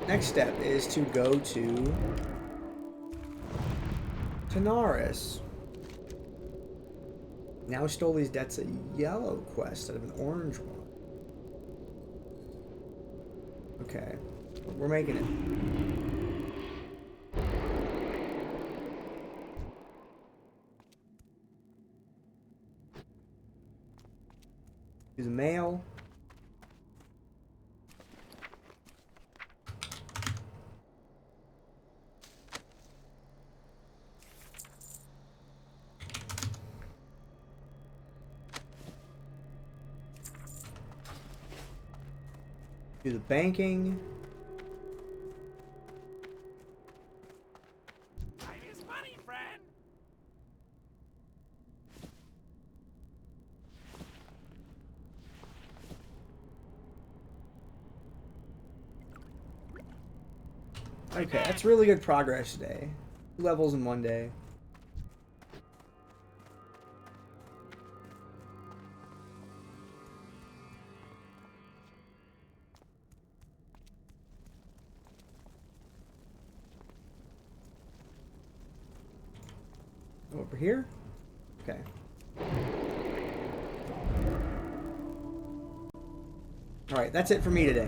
Next step is to go to Tanaris. Now Stoli's Debt's a yellow quest instead of an orange one. Okay. We're making it. Do the mail. Do the banking. Time is money, friend. Okay, that's really good progress today. 2 levels in 1 day. over here. Okay. Alright, that's it for me today.